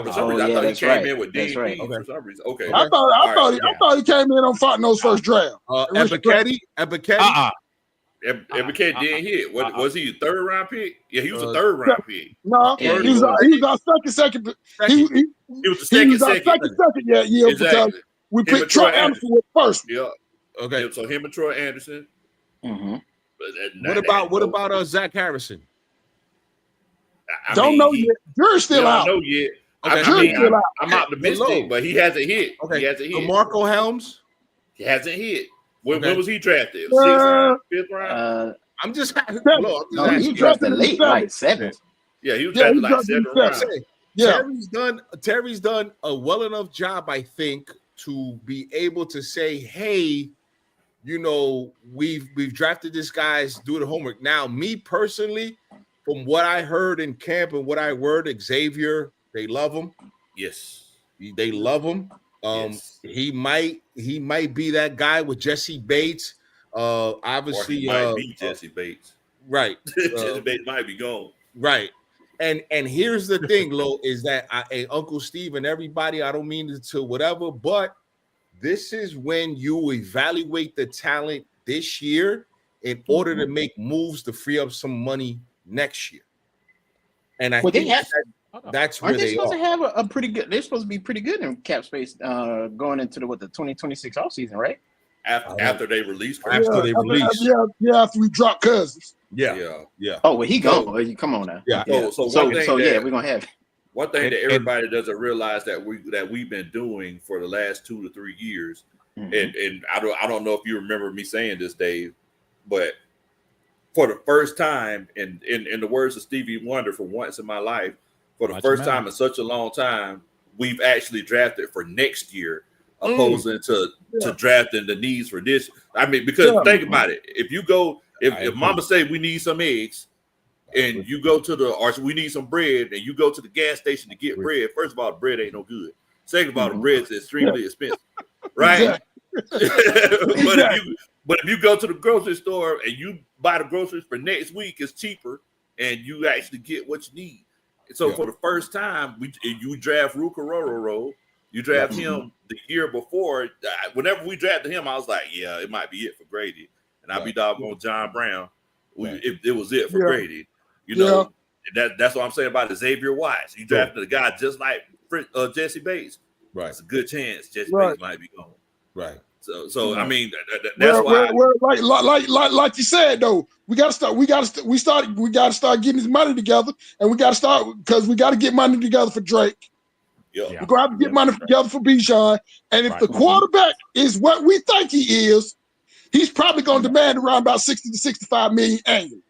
for some reason I thought he came in with D. Right. For some reason. Okay. I thought he came in on Fontenot's first draft. Ebiketie. Ebiketie didn't hit. Was he a third round pick? Yeah, he was a third round pick. No, he was our second. He was the second. Yeah. Exactly. Because we picked Troy Anderson with first. Yeah. Okay. So him and Troy Anderson. What about Zach Harrison? Don't know yet. Jury's still out. Don't know yet. Okay. I'm optimistic, but he hasn't hit. Okay. He hasn't hit. Marco Helms. He hasn't hit. When was he drafted? 6th round, 5th round? I'm just he drafted late, like 7th. Yeah, he was drafted like 7th round. Yeah. Terry's done a well enough job, I think, to be able to say, hey, we've drafted this guy's do the homework. Now, me personally, from what I heard in camp and what I heard, Xavier, they love him. Yes. They love him. Yes. He might be that guy with Jesse Bates. Obviously, or he might be Jesse Bates. Right. Jesse Bates might be gone. Right. And here's the thing, Lo, is that Uncle Steve and everybody, I don't mean to whatever, but this is when you evaluate the talent this year in order to make moves to free up some money next year. And I think that's where they supposed to have a pretty good. They're supposed to be pretty good in cap space going into the 2026 offseason, right? After they release. After after we drop Cousins. Yeah. Oh, well, he gone. Come on now. Yeah. So we're gonna have. One thing that everybody doesn't realize that we've been doing for the last 2 to 3 years, and I don't know if you remember me saying this, Dave, but for the first time, in the words of Stevie Wonder, for once in my life, for the first time in such a long time, we've actually drafted for next year, opposing to drafting the needs for this. I mean, because think about it, if Mama say we need some eggs, and you go to or we need some bread, and you go to the gas station to get bread. First of all, the bread ain't no good. Second of all, the bread's extremely expensive, right? But if you go to the grocery store and you buy the groceries for next week, it's cheaper, and you actually get what you need. So for the first time, you draft Rukaroro. You draft him the year before. Whenever we drafted him, I was like, yeah, it might be it for Grady. And I'd be doggone John Brown. If it was it for Grady. You know, that's what I'm saying about Xavier Wise. You drafted a guy just like Jesse Bates. Right. It's a good chance Jesse Bates might be gone. Right. So I mean, that's why. Like you said though, we got to start getting his money together, and we got to start because we got to get money together for Drake. We're going to have to get money together for Bijan, and if the quarterback is what we think he is, he's probably going to demand around about 60 to 65 million annually.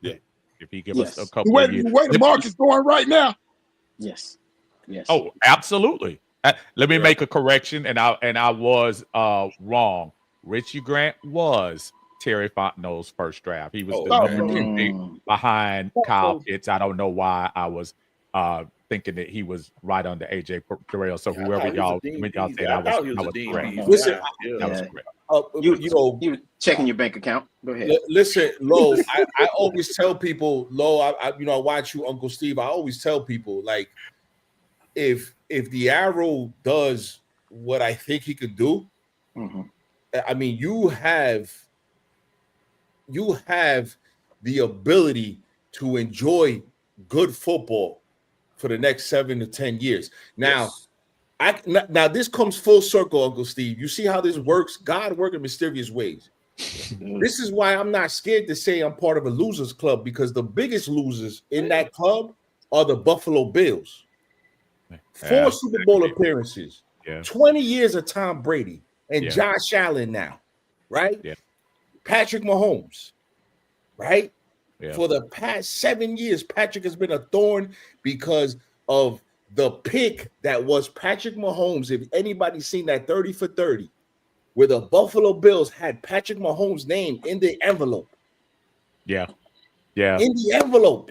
Yeah, if he gives us a couple of years. The way the market's going right now. Yes. Oh, absolutely. Let me make a correction, and I was wrong. Richie Grant was Terry Fontenot's first draft. He was the number 2 pick behind Kyle Pitts. I don't know why I was thinking that he was right under AJ Terrell. So whoever y'all say that was correct. Listen, that was correct. You checking your bank account. Go ahead. Listen, Lo, I always tell people, Lo, I watch you, Uncle Steve. I always tell people, like, if the arrow does what I think he could do, I mean, you have the ability to enjoy good football for the next 7 to 10 years. Now, now this comes full circle, Uncle Steve. You see how this works? God works in mysterious ways. This is why I'm not scared to say I'm part of a losers club, because the biggest losers in that club are the Buffalo Bills. 4 Super Bowl appearances, 20 years of Tom Brady and Josh Allen now, right? Patrick Mahomes, right? For the past 7 years, Patrick has been a thorn because of the pick that was Patrick Mahomes. If anybody's seen that 30 for 30, where the Buffalo Bills had Patrick Mahomes' name in the envelope. In the envelope.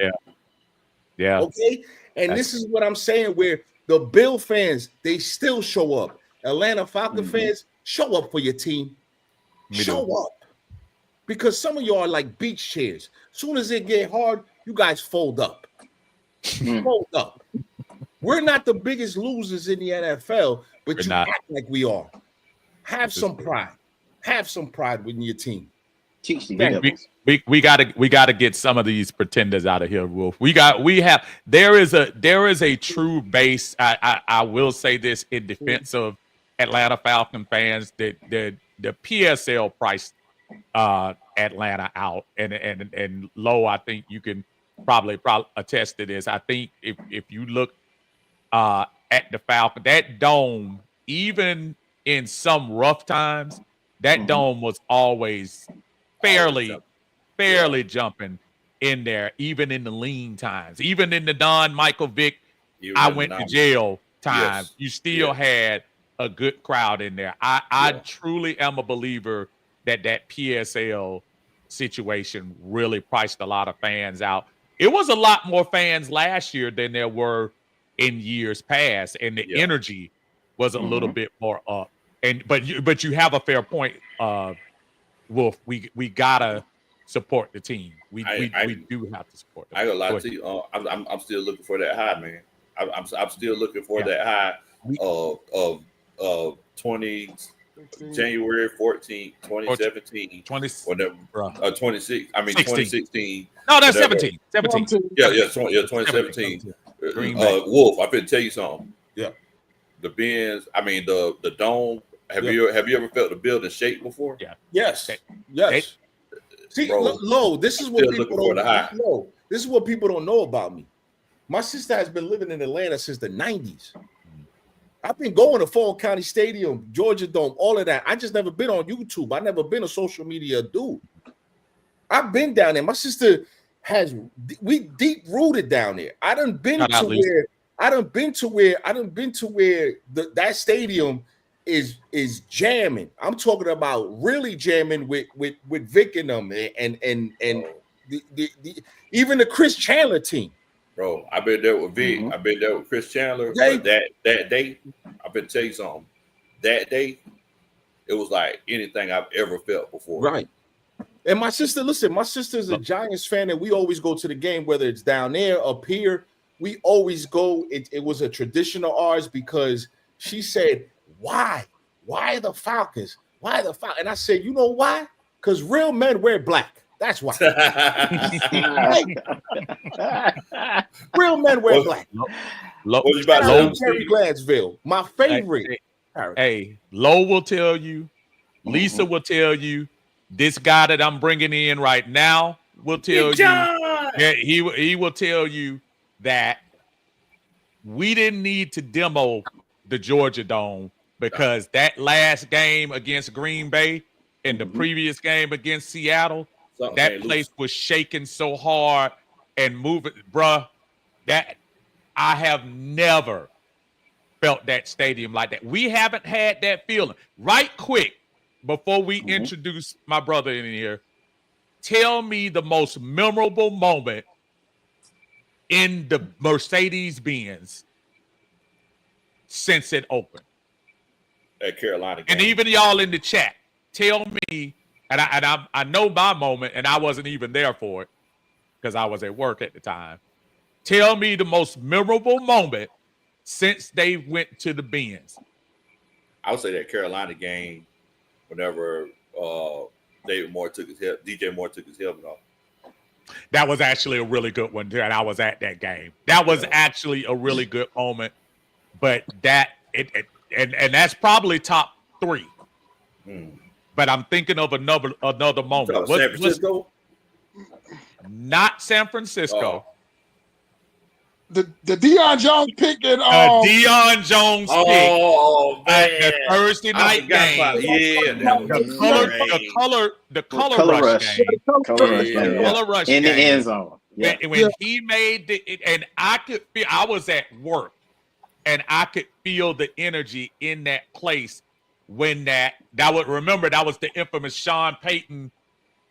Okay? And this is what I'm saying, where the Bill fans, they still show up. Atlanta Falcon fans, show up for your team. Show up. Because some of y'all are like beach chairs. Soon as it get hard, you guys fold up. Fold up. We're not the biggest losers in the NFL, but you act like we are. Have some pride. Have some pride within your team. Teach the we gotta get some of these pretenders out of here, Wolf. There is a true base. I will say this in defense of Atlanta Falcon fans, that the PSL priced Atlanta out, and Low, I think you can probably attest to this. I think if you look at the Falcon, that dome, even in some rough times, that dome was always fairly jumping in there, even in the lean times, even in the Don Michael Vick I went to jail times. You still had a good crowd in there. I truly am a believer that PSL situation really priced a lot of fans out. It was a lot more fans last year than there were in years past, and the energy was a little bit more up. But you have a fair point, Wolf. We gotta support the team. We do have to support them. I gotta lie to you. I'm still looking for that high, man. I'm still looking for that high of 20 January 14th, 2017, 26. I mean 2016. No, that's 17. 17. Yeah, 2017. Wolf, I'm finna tell you something. Yeah, the Benz. I mean the dome. Have you ever felt the building shake before? Yeah. Yes. See, Lo, this is what people don't know. This is what people don't know about me. My sister has been living in Atlanta since the 90s. I've been going to Fulton County Stadium, Georgia Dome, all of that. I just never been on YouTube. I never been a social media dude. I've been down there. My sister we deep rooted down there. I done been to where that stadium is jamming. I'm talking about really jamming with Vic and them and the even the Chris Chandler team. Bro, I've been there with Vic. I've been there with Chris Chandler. But that day, I've been tell you something. That day, it was like anything I've ever felt before. Right. And my sister, listen, my sister's a Giants fan, and we always go to the game, whether it's down there, up here. We always go. It was a tradition of ours because she said, why? Why the Falcons? Why the Falcons? And I said, you know why? Because real men wear black. That's why. Real men wear black. Terry Gladsville, my favorite. Hey, Lo will tell you, Lisa will tell you, this guy that I'm bringing in right now will tell you. Yeah, he will tell you that we didn't need to demo the Georgia Dome because that last game against Green Bay and the previous game against Seattle, that place was shaking so hard and moving, bruh, that I have never felt that stadium like that. We haven't had that feeling. Right quick, before we introduce my brother in here, tell me the most memorable moment in the Mercedes-Benz since it opened. At Carolina game. And even y'all in the chat, tell me, and I know my moment, and I wasn't even there for it because I was at work at the time. Tell me the most memorable moment since they went to the Benz. I would say that Carolina game, whenever DJ Moore took his helmet off. That was actually a really good one, and I was at that game. That was actually a really good moment, but and that's probably top 3. But I'm thinking of another moment. San Francisco? Not San Francisco. The Deion Jones pick and Deion Jones pick. Oh man, the Thursday night game. The color rush game. Color rush in the game. end zone. Yeah. When he made it, and I could feel, I was at work, and I could feel the energy in that place when that would remember that was the infamous Sean Payton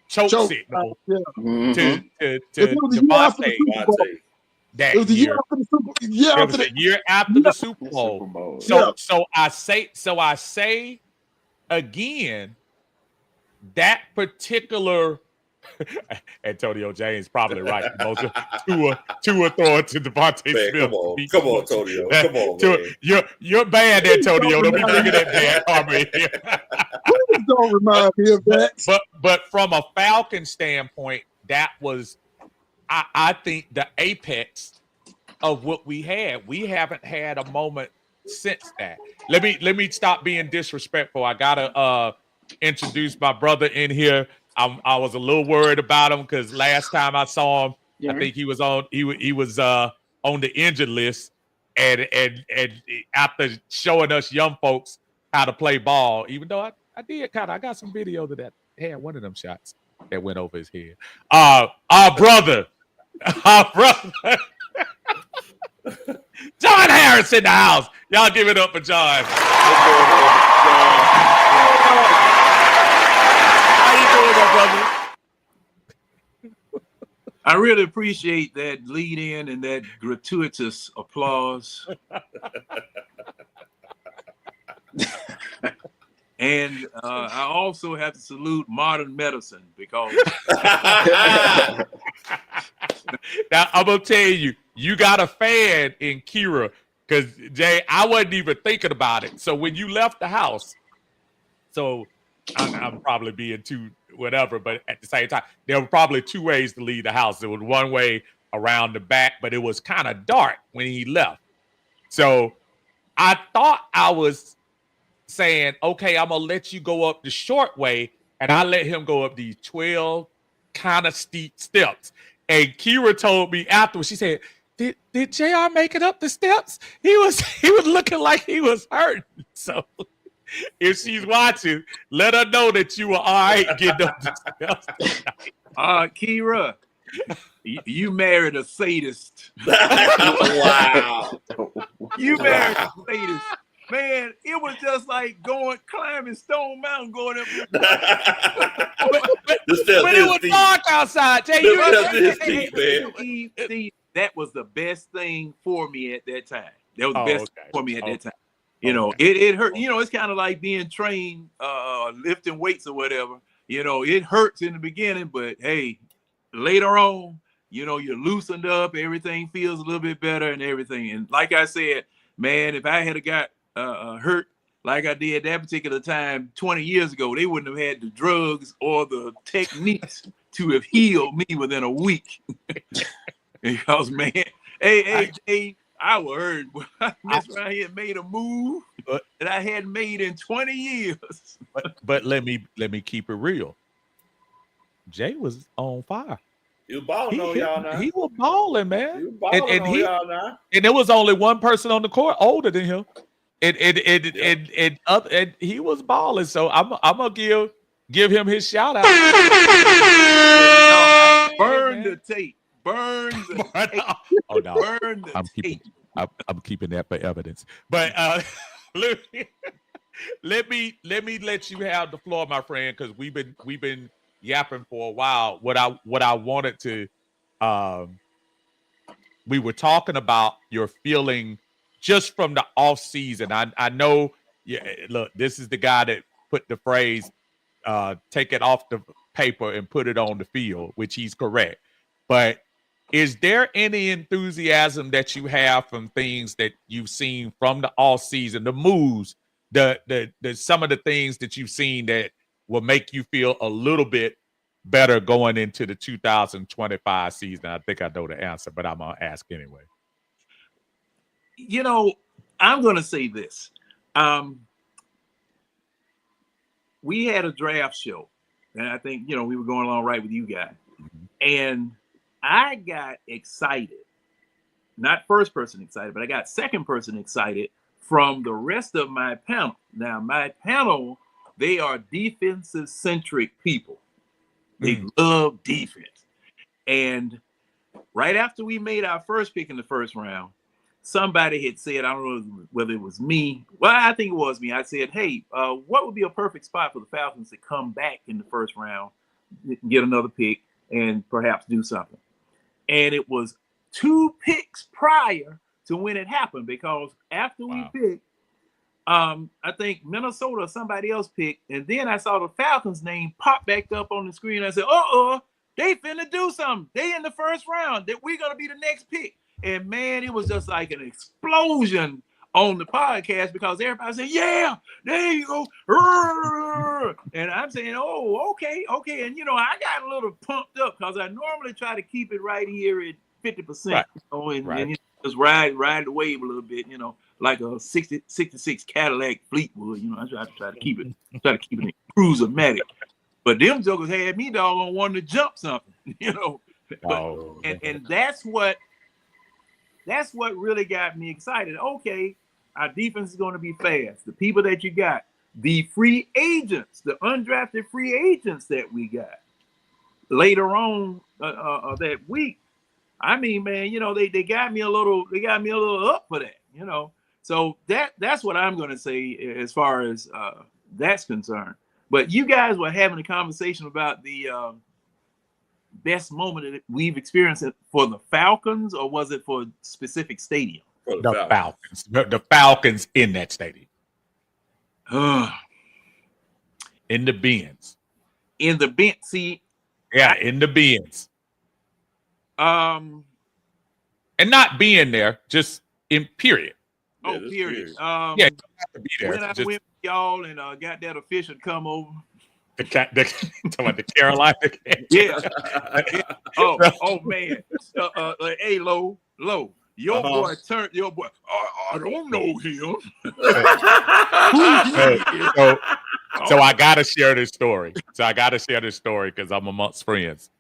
choke signal to Devontae. That it was the year after the Super Bowl. So I say again, that particular Antonio James probably right. Tua throwing to Devontae Smith. Come on, Antonio. Come on, man. You're bad, Antonio. Don't be bringing that bad karma in here. Please don't remind me of that. But from a Falcon standpoint, that was, I think, the apex of what we had. We haven't had a moment since that. Let me stop being disrespectful. I gotta introduce my brother in here. I was a little worried about him because last time I saw him, I think he was on the injured list, and after showing us young folks how to play ball, even though I got some video that had one of them shots that went over his head. Our brother, John Harris in the house. Y'all give it up for John. How you doing, my brother? I really appreciate that lead in and that gratuitous applause. And I also have to salute modern medicine because now I'm gonna tell you, you got a fan in Kira, because Jay, I wasn't even thinking about it. So when you left the house, so I'm probably being too whatever, but at the same time, there were probably 2 ways to leave the house. There was one way around the back, but it was kind of dark when he left. So I thought I was saying, okay, I'm gonna let you go up the short way, and I let him go up these 12 kind of steep steps. And Kira told me afterwards, she said, Did JR make it up the steps? He was looking like he was hurt. So if she's watching, let her know that you were all right getting up the steps. Kira, you married a sadist. Wow. You married a sadist. Man, it was just like climbing Stone Mountain, going up. But it was dark outside. Jay, that was the best thing for me at that time. That was the best thing for me at that time. You know, Okay. it hurt. You know, it's kind of like being trained, lifting weights or whatever. You know, it hurts in the beginning, but hey, later on, you know, you're loosened up, everything feels a little bit better and everything. And like I said, man, if I had got hurt like I did that particular time 20 years ago, they wouldn't have had the drugs or the techniques to have healed me within a week. Because, man, hey, I was hurt. I messed around here and made a move that I hadn't made in 20 years. But let me keep it real. Jay was on fire. You balling on y'all now. He was balling, man. You balling on y'all now. And there was only one person on the court older than him. And he was balling. So I'm gonna give him his shout out. Burn the tape. Burn the tape. Oh no. Burn the tape. I'm keeping that for evidence. But let me let you have the floor, my friend, because we've been yapping for a while. What I wanted to we were talking about your feeling just from the off season. I know, look, this is the guy that put the phrase take it off the paper and put it on the field, which he's correct. But is there any enthusiasm that you have from things that you've seen from the off season, the moves, the some of the things that you've seen that will make you feel a little bit better going into the 2025 season? I think I know the answer, but I'm gonna ask anyway. You know, I'm gonna say this. We had a draft show, and I think, you know, we were going along right with you guys. Mm-hmm. And I got excited, not first person excited, but I got second person excited from the rest of my panel. Now, my panel, they are defensive centric people. They love defense. And right after we made our first pick in the first round, somebody had said, I don't know whether it was me. Well, I think it was me. I said, hey, what would be a perfect spot for the Falcons to come back in the first round, get another pick, and perhaps do something? And it was 2 picks prior to when it happened, because after we picked, I think Minnesota or somebody else picked, and then I saw the Falcons name pop back up on the screen. I said, they finna do something. They in the first round. That we're gonna be the next pick. And man, it was just like an explosion on the podcast, because everybody said, yeah, there you go. And I'm saying, oh, okay. And, you know, I got a little pumped up because I normally try to keep it right here at 50%, right. You know, and you know, just ride the wave a little bit, you know, like a 66 Cadillac Fleetwood. You know, I try to keep it in cruiser-matic. But them jokers had me doggone wanting to jump something, you know. And that's what really got me excited. Okay, our defense is going to be fast. The people that you got, the free agents, the undrafted free agents that we got later on that week. I mean, man, you know, they got me a little up for that, you know. So that's what I'm going to say as far as that's concerned. But you guys were having a conversation about the best moment that we've experienced for the Falcons, or was it for a specific stadium? For the Falcons. The Falcons in that stadium. In the bins. In the bin. See. Yeah, in the bins. And not being there, just in period. Oh, period. Yeah, you don't have to be there. When I went with y'all and got that official to come over. The Carolina game. Yeah. Oh man. Hey, Low. Your boy turned your boy. I don't know him. So I gotta share this story. Because I'm amongst friends.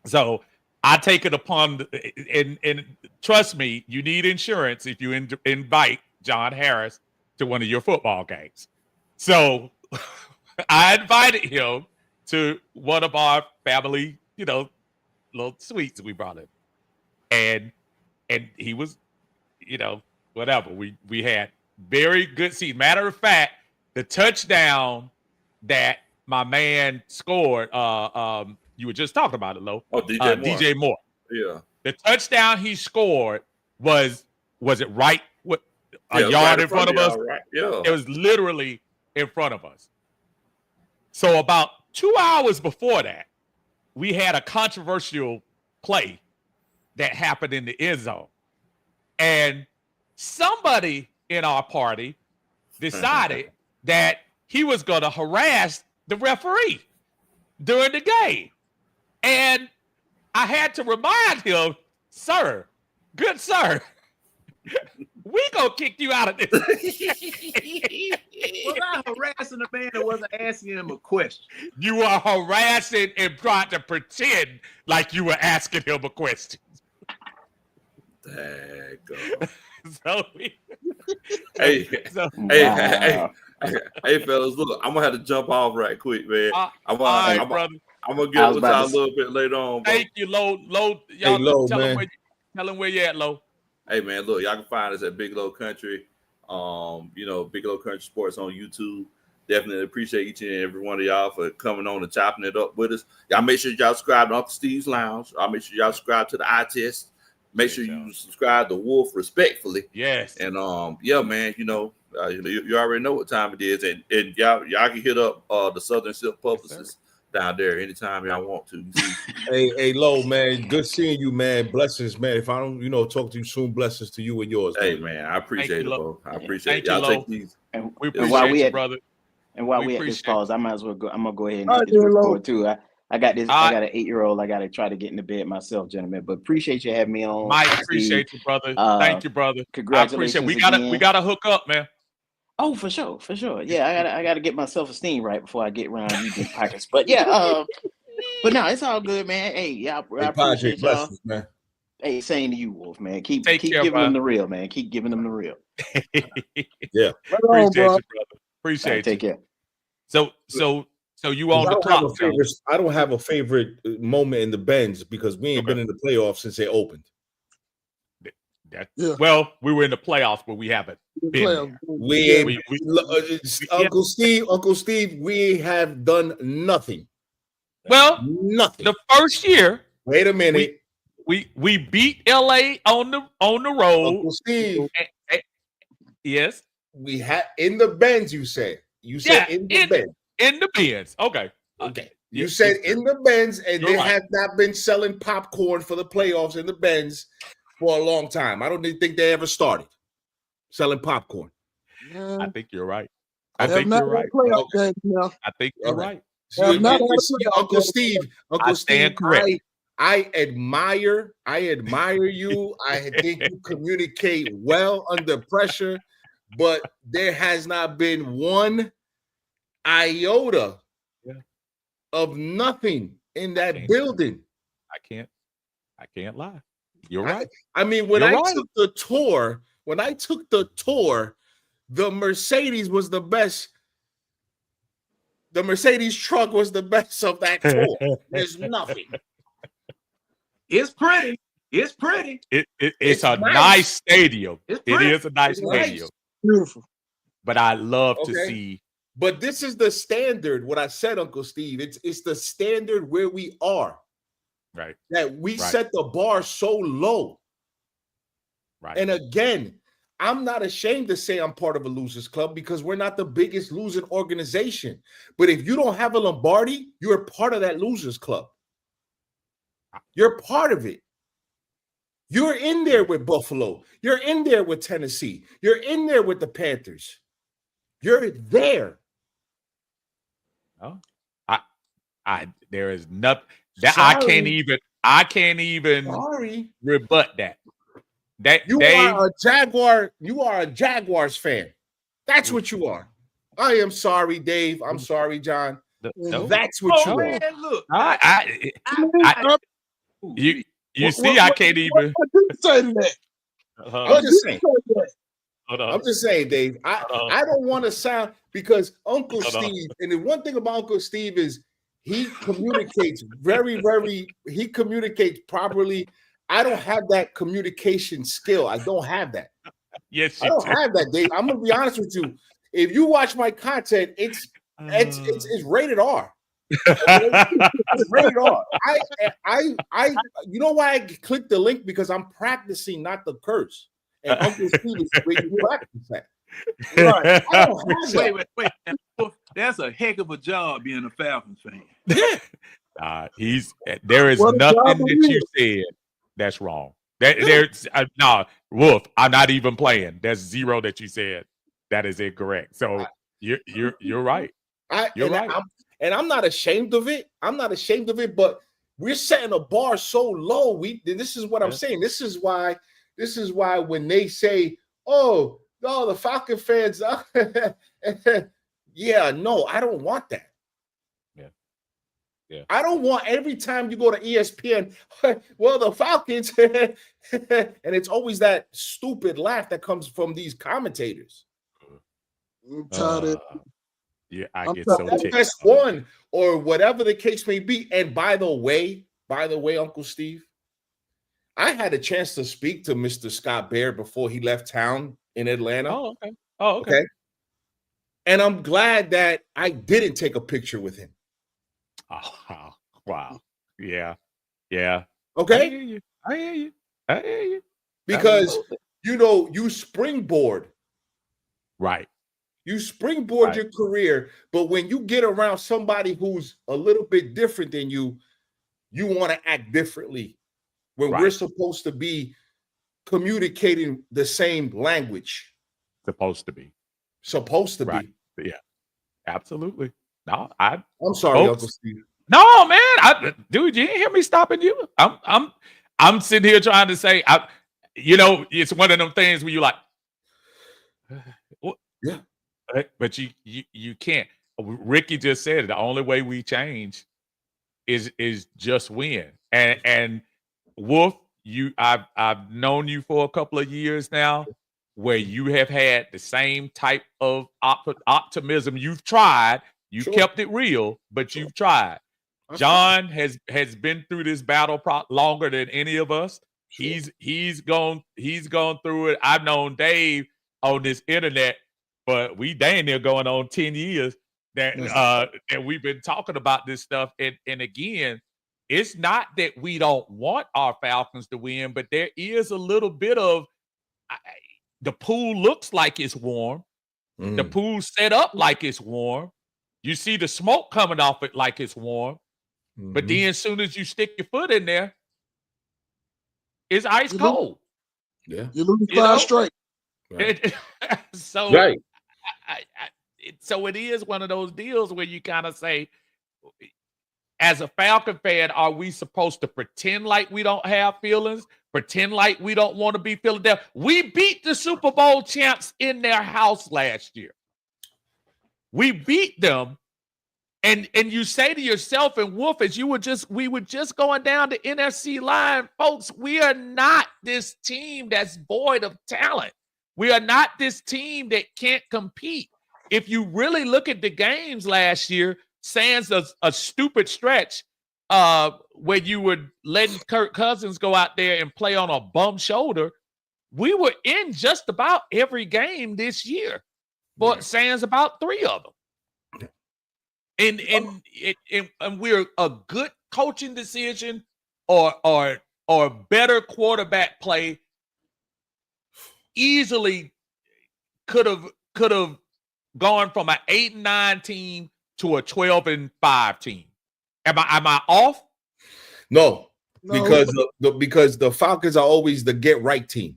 So I take it upon, and trust me, you need insurance if you invite John Harris to one of your football games. So I invited him to one of our family, you know, little suites we brought him. And he was, you know, whatever. We had very good seats. Matter of fact, the touchdown that my man scored, you were just talking about it, Lo. Oh, DJ Moore. DJ Moore. Yeah. The touchdown he scored was it right? A yard in front of us? Right? Yeah. It was literally in front of us. So about 2 hours before that, we had a controversial play that happened in the end zone. And somebody in our party decided that he was going to harass the referee during the game. And I had to remind him, sir, good sir, we gonna kick you out of this. Was I harassing the man or was I asking him a question? You were harassing and trying to pretend like you were asking him a question. There you go. Hey, fellas, look, I'm gonna have to jump off right quick, man. I'm gonna get with y'all a little bit later on. Thank you, Lo. Y'all tell him where you at, Lo. Hey man, look, y'all can find us at Big Low Country. Big Low Country Sports on YouTube. Definitely appreciate each and every one of y'all for coming on and chopping it up with us. Y'all make sure y'all subscribe to Uncle Steve's Lounge. I'll make sure y'all subscribe to the Eye Test. Make sure you subscribe to Wolf respectfully. Yes. And man, you already know what time it is, and y'all can hit up the Southern Silk Publicists down there anytime y'all want to. Hey, Lo, man, good seeing you, man. Blessings, man. If I don't, talk to you soon, blessings to you and yours. Hey, man, I appreciate it, bro. I appreciate y'all. Take these. And we appreciate you, brother. And while we at this pause, I might as well go. I'm gonna go ahead and get this record too. I got this. I got an 8-year-old. I got to try to get into bed myself, gentlemen. But appreciate you having me on. Mike, appreciate you, brother. Thank you, brother. Congratulations. We gotta hook up, man. Oh, for sure. Yeah, I gotta get my self-esteem right before I get around you big pockets. But yeah, but no, it's all good, man. Hey, y'all, I appreciate y'all. Man. Hey, same to you, Wolf, man. Keep giving them the real, man. Keep giving them the real. Yeah. Appreciate you, brother. Appreciate you. Take care. So you on the clock? I don't have a favorite moment in the Benz because we ain't been in the playoffs since they opened. Well, we were in the playoffs, but we haven't been there. Uncle Steve, we have done nothing. Well, nothing. The first year. Wait a minute. We beat LA on the road. Uncle Steve. Yes. We had in the Benz. You said in the Benz. In the Benz. Okay. You said in the Benz, and they have not been selling popcorn for the playoffs in the Benz for a long time. I don't think they ever started selling popcorn. I think you're right. I think you're right. Uncle Steve, correct. I admire you. I think you communicate well under pressure, but there has not been one iota of nothing in that building. I can't lie. You're right. I mean, when I took the tour, the Mercedes was the best. The Mercedes truck was the best of that tour. There's nothing. It's pretty. It's pretty. It's a nice stadium. It is a nice stadium. Beautiful. But I love to see. But this is the standard. What I said, Uncle Steve, it's the standard where we are. Right. That we set the bar so low. Right. And again, I'm not ashamed to say I'm part of a losers club because we're not the biggest losing organization. But if you don't have a Lombardi, you're part of that losers club. You're part of it. You're in there with Buffalo. You're in there with Tennessee. You're in there with the Panthers. You're there. Oh, there is nothing that I can't even rebut that. You are a Jaguars fan. That's what you are. I am sorry, Dave. I'm sorry, John. No. That's what you are. Look, you see, I can't even say that. I'm just saying, Dave. I don't want to sound because Uncle Steve, and the one thing about Uncle Steve is he communicates he communicates properly. I don't have that communication skill. I don't have that. Yes, I don't have that, Dave. I'm gonna be honest with you. If you watch my content, it's rated R. It's rated R. You know why I clicked the link? Because I'm practicing not to curse. And Uncle Steve is where you practice that. Right. I don't have that. Wait. That's a heck of a job being a Falcons fan. There is nothing that you said that's wrong. There's Wolf, I'm not even playing. There's zero that you said that is incorrect. So you're right. You're right. I'm not ashamed of it. But we're setting a bar so low. This is what I'm saying. This is why when they say, oh, no, the Falcon fans, yeah, no, I don't want that. Yeah. I don't want every time you go to ESPN, well, the Falcons, and it's always that stupid laugh that comes from these commentators. I'm tired of Yeah, I get so ticked. That's one, or whatever the case may be. And by the way, Uncle Steve, I had a chance to speak to Mr. Scott Baird before he left town in Atlanta. Oh, okay. And I'm glad that I didn't take a picture with him. Oh, wow. Yeah. Okay. I hear you. Because you springboard. Right. You springboard your career, but when you get around somebody who's a little bit different than you want to act differently. When we're supposed to be communicating the same language. Supposed to be. Right. Yeah. Absolutely. No, I'm sorry, Uncle Steve. No, man. Dude, you didn't hear me stopping you. I'm sitting here trying to say, it's one of them things where you're like, yeah. But you can't. Ricky just said it. The only way we change is just win. And Wolf, I've known you for a couple of years now, where you have had the same type of optimism. You've tried. You kept it real, but you've tried. John has been through this battle longer than any of us. He's gone through it. I've known Dave on this internet, but we dang near going on 10 years that we've been talking about this stuff. And again, it's not that we don't want our Falcons to win, but there is a little bit of the pool looks like it's warm. The pool's set up like it's warm. You see the smoke coming off it like it's warm. But then as soon as you stick your foot in there, it's ice cold. Yeah. You lose 5 straight. Right. So it is one of those deals where you kind of say, as a Falcon fan, are we supposed to pretend like we don't have feelings? Pretend like we don't want to be Philadelphia? We beat the Super Bowl champs in their house last year. We beat them. And you say to yourself, and Wolf, as we were just going down the NFC line, folks, we are not this team that's void of talent. We are not this team that can't compete. If you really look at the games last year, sans a stupid stretch where you were letting Kirk Cousins go out there and play on a bum shoulder, we were in just about every game this year, but sans about 3 of them. And we're a good coaching decision or better quarterback play easily could have gone from an 8-9 team to a 12-5 team. Am I off? No. Because the Falcons are always the get right team.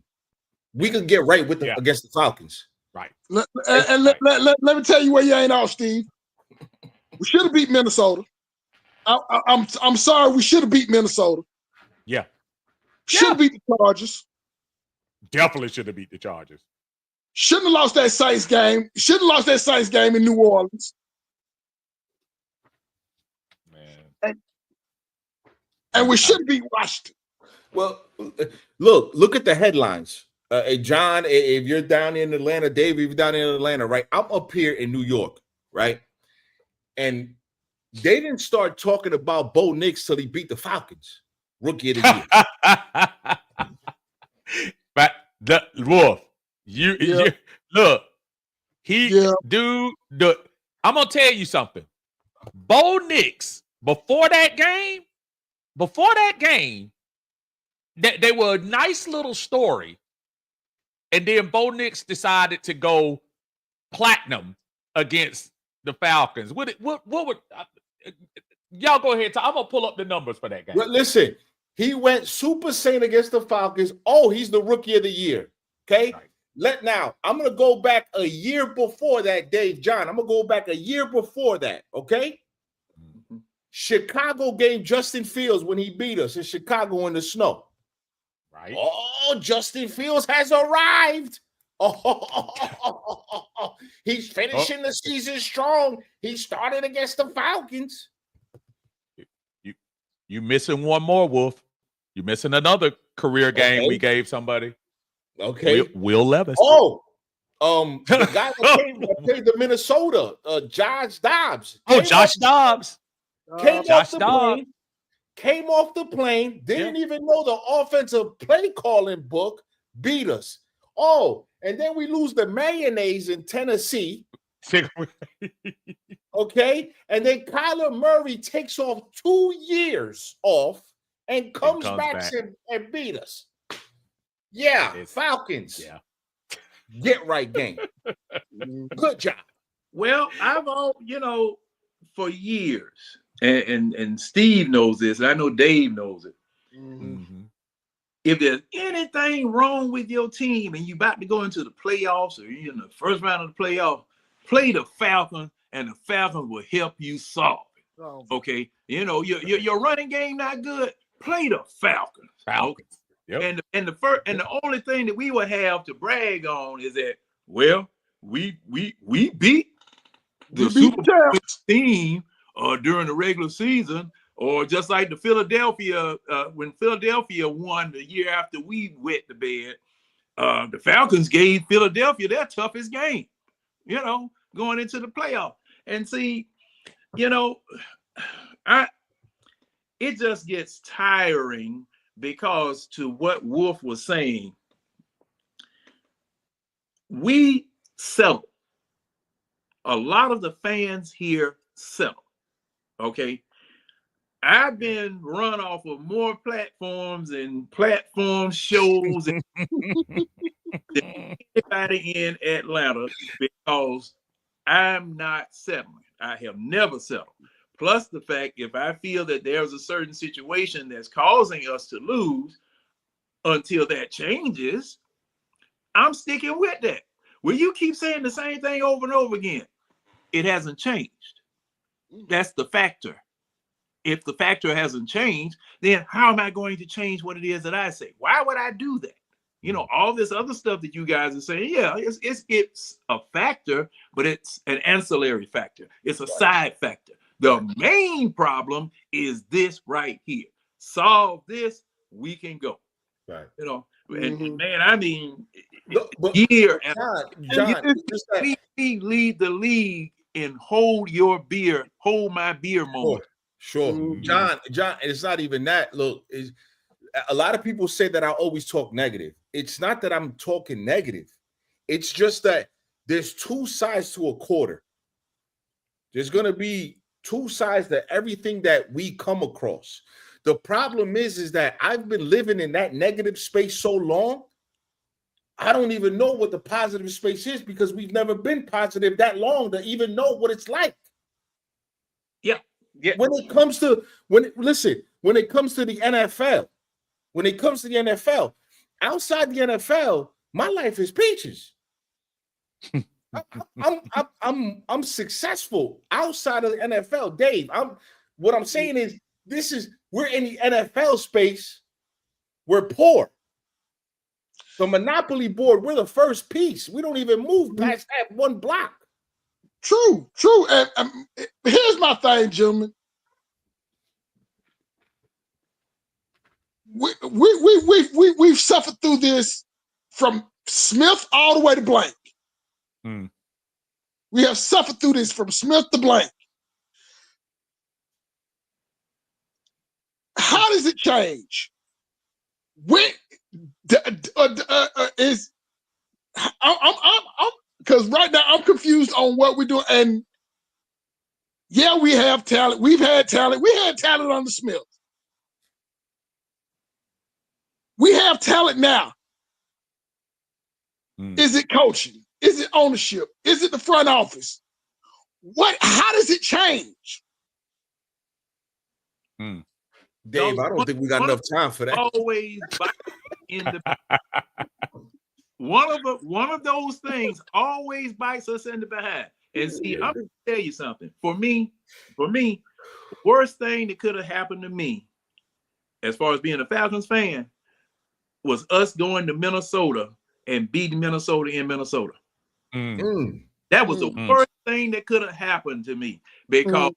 We can get right with against the Falcons. Right. Let me tell you where you ain't off, Steve. We should have beat Minnesota. I'm sorry, we should have beat Minnesota. Yeah. Should have beat the Chargers. Definitely should have beat the Chargers. Shouldn't have lost that Saints game. Shouldn't have lost that Saints game in New Orleans. Man. And we should beat Washington. Well, look at the headlines. John, if you're down in Atlanta, Dave, if you're down in Atlanta, right? I'm up here in New York, right? And they didn't start talking about Bo Nix till he beat the Falcons. Rookie of the year. But the Wolf, you look, I'm gonna tell you something. Bo Nix, before that game, they were a nice little story. And then Bo Nix decided to go platinum against the Falcons. What would y'all go ahead? I'm gonna pull up the numbers for that game. Well, listen, he went Super Saiyan against the Falcons. Oh, he's the rookie of the year. Okay. Right. I'm gonna go back a year before that, Dave John. I'm gonna go back a year before that. Okay. Mm-hmm. Chicago game, Justin Fields when he beat us in Chicago in the snow. Right. Oh, Justin Fields has arrived. Oh, he's finishing the season strong. He started against the Falcons. You missing one more, Wolf. You missing another career game we gave somebody. Okay. Will Levis. Oh, the guy that played the Minnesota, Josh Dobbs. Josh Dobbs. Came off the plane, didn't even know the offensive play calling book, beat us. Oh, and then we lose the mayonnaise in Tennessee. Okay, and then Kyler Murray takes off 2 years off and comes back and beat us. Yeah, Falcons. Yeah. Get right game. Good job. Well, I've for years. And Steve knows this, and I know Dave knows it. Mm-hmm. If there's anything wrong with your team and you're about to go into the playoffs or you're in the first round of the playoffs, play the Falcons, and the Falcons will help you solve it. Okay, your running game not good. Play the Falcons. Okay? Yep. And the only thing that we would have to brag on is that we beat the Super Bowl team. During the regular season, or just like the Philadelphia, when Philadelphia won the year after we wet the bed, the Falcons gave Philadelphia their toughest game, going into the playoff. And see, it just gets tiring because to what Wolf was saying, we settle. A lot of the fans here settle. Okay, I've been run off of more platforms and platform shows than anybody in Atlanta because I'm not settling. I have never settled. Plus the fact, if I feel that there's a certain situation that's causing us to lose, until that changes, I'm sticking with that. Well, you keep saying the same thing over and over again. It hasn't changed. That's the factor. If the factor hasn't changed, then how am I going to change what it is that I say? Why would I do that? All this other stuff that you guys are saying, it's a factor, but it's an ancillary factor. It's a side factor. The main problem is this right here. Solve this, we can go. Right. And man, I mean, year after we lead the league in hold my beer moment. Sure. Mm-hmm. John, it's not even that. Look, a lot of people say that I always talk negative. It's not that I'm talking negative. It's just that there's two sides to a quarter. There's going to be two sides to everything that we come across. The problem is that I've been living in that negative space so long, I don't even know what the positive space is because we've never been positive that long to even know what it's like. Yeah. When it comes to the NFL, outside the NFL, my life is peaches. I'm successful outside of the NFL, Dave. What I'm saying is we're in the NFL space. We're poor. The Monopoly board, we're the first piece. We don't even move past that one block. True. And here's my thing, gentlemen. We've suffered through this from Smith all the way to Blank. We have suffered through this from Smith to Blank. How does it change? I'm because right now I'm confused on what we're doing. And Yeah, we have talent. We've had talent. We had talent under Smith. We have talent now. Is it coaching? Is it ownership? Is it the front office? How does it change? Dave, I don't think we got enough time for that. Always in the one of those things always bites us in the behind. And see, I'm gonna tell you something. For me, worst thing that could have happened to me, as far as being a Falcons fan, was us going to Minnesota and beating Minnesota in Minnesota. That was the worst thing that could have happened to me. Because,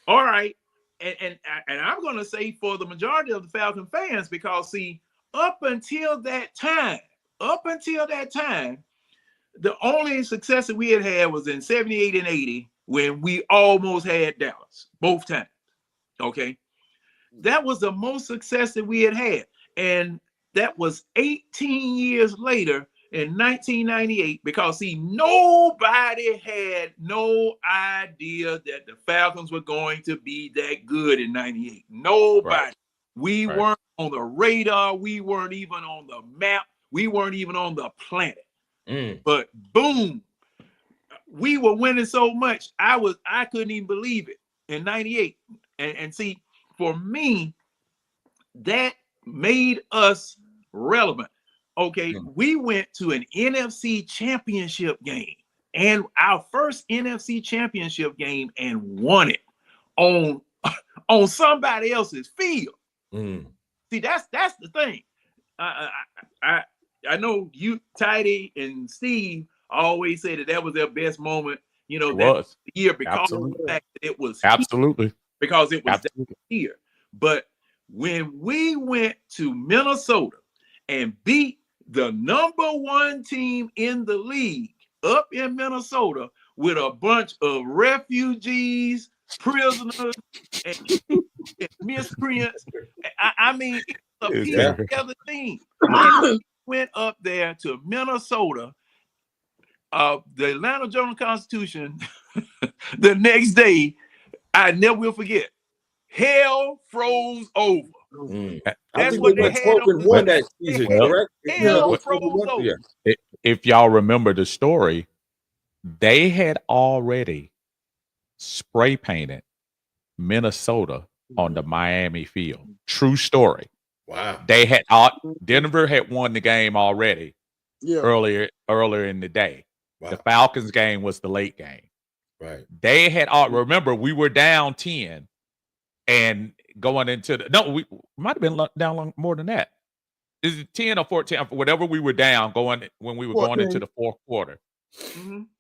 all right, and I'm going to say for the majority of the Falcon fans, because see, up until that time, the only success that we had was in 78 and 80 when we almost had Dallas both times. Okay. That was the most success that we had. And that was 18 years later in 1998, because see, nobody had no idea that the Falcons were going to be that good in 98. Nobody. Right. We weren't on the radar. We weren't even on the map. We weren't even on the planet. But boom, we were winning so much. I couldn't even believe it in 98. And see, for me, that made us relevant. Okay, we went to an NFC championship game, and our first NFC championship game, and won it on somebody else's field. See, that's the thing. I know you, Tidy, and Steve always say that was their best moment. You know, that was the year because of the fact that it was because it was that year. But when we went to Minnesota and beat the #1 team in the league up in Minnesota with a bunch of refugees, prisoners, and miscreants, I mean, it's a piece together team. And we went up there to Minnesota. The Atlanta Journal-Constitution, the next day, I never will forget, hell froze over. That's what they had on won that season, correct? Hell froze over. If y'all remember the story, they had already spray painted Minnesota on the Miami field. True story. Wow. They had Denver had won the game already earlier in the day. Wow. The Falcons game was the late game. Right. They had remember we were down 10 and going into we might have been down more than that. Is it 10 or 14? Whatever we were down when we were going into the fourth quarter.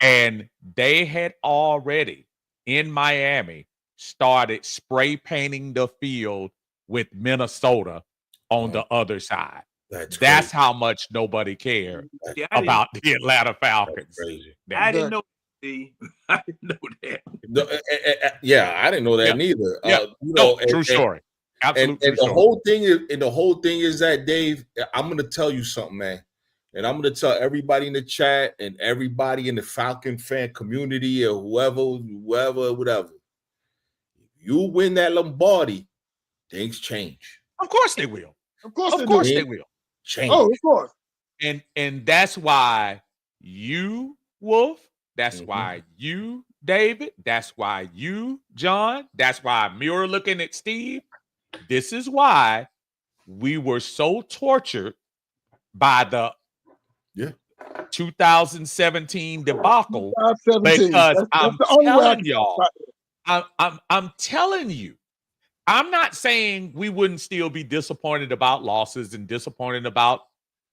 And they had already in Miami started spray painting the field with Minnesota on the other side. That's how much nobody cared about the Atlanta Falcons. I didn't know. I didn't know that. I didn't know that neither. True story. Absolutely. And the whole thing is that, Dave, I'm gonna tell you something, man. And I'm gonna tell everybody in the chat and everybody in the Falcon fan community or whatever. You win that Lombardi, things change. Of course they will. Of course they will. Change. Oh, of course. And that's why you, Wolf, that's why you, David, that's why you, John, that's why Muir looking at Steve. This is why we were so tortured by the 2017 debacle. Because I'm telling y'all, I'm telling you, I'm not saying we wouldn't still be disappointed about losses and disappointed about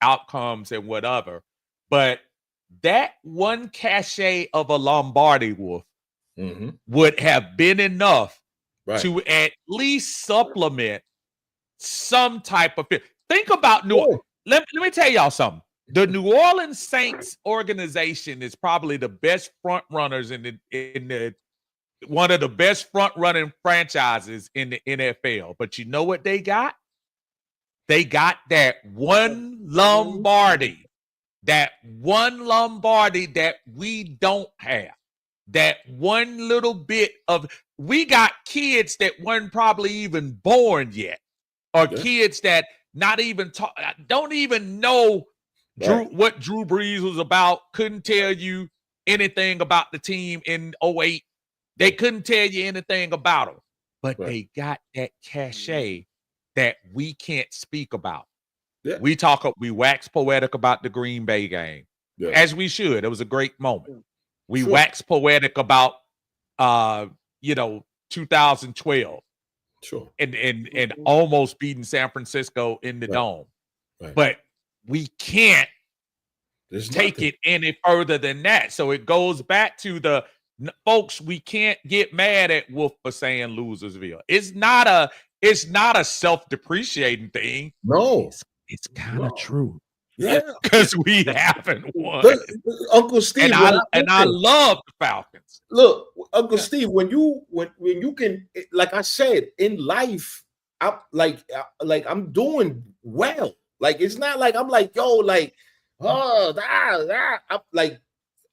outcomes and whatever, but that one cachet of a Lombardi, Wolf, would have been enough to at least supplement some type of fit. Think about New Orleans. Let me tell y'all something. The New Orleans Saints organization is probably the best front runners in the one of the best front running franchises in the NFL. But you know what they got? They got that one Lombardi. That one Lombardi that we don't have. That one little bit of we got kids that weren't probably even born yet, or kids that not even don't even know what Drew Brees was about. Couldn't tell you anything about the team in 2008. They couldn't tell you anything about them, but they got that cachet that we can't speak about. Yeah. We wax poetic about the Green Bay game, as we should. It was a great moment. We wax poetic about 2012. Sure. And almost beating San Francisco in the dome. Right. But we can't take it any further than that. So it goes back to the folks, we can't get mad at Wolf for saying Losersville. It's not a self-depreciating thing. No. It's kind of true. Yeah. Because we haven't won. Uncle Steve. And I love the Falcons. Look, Uncle Steve, when you can, like I said, in life, I'm I'm doing well. Like, it's not like I'm like, yo, like, I'm like,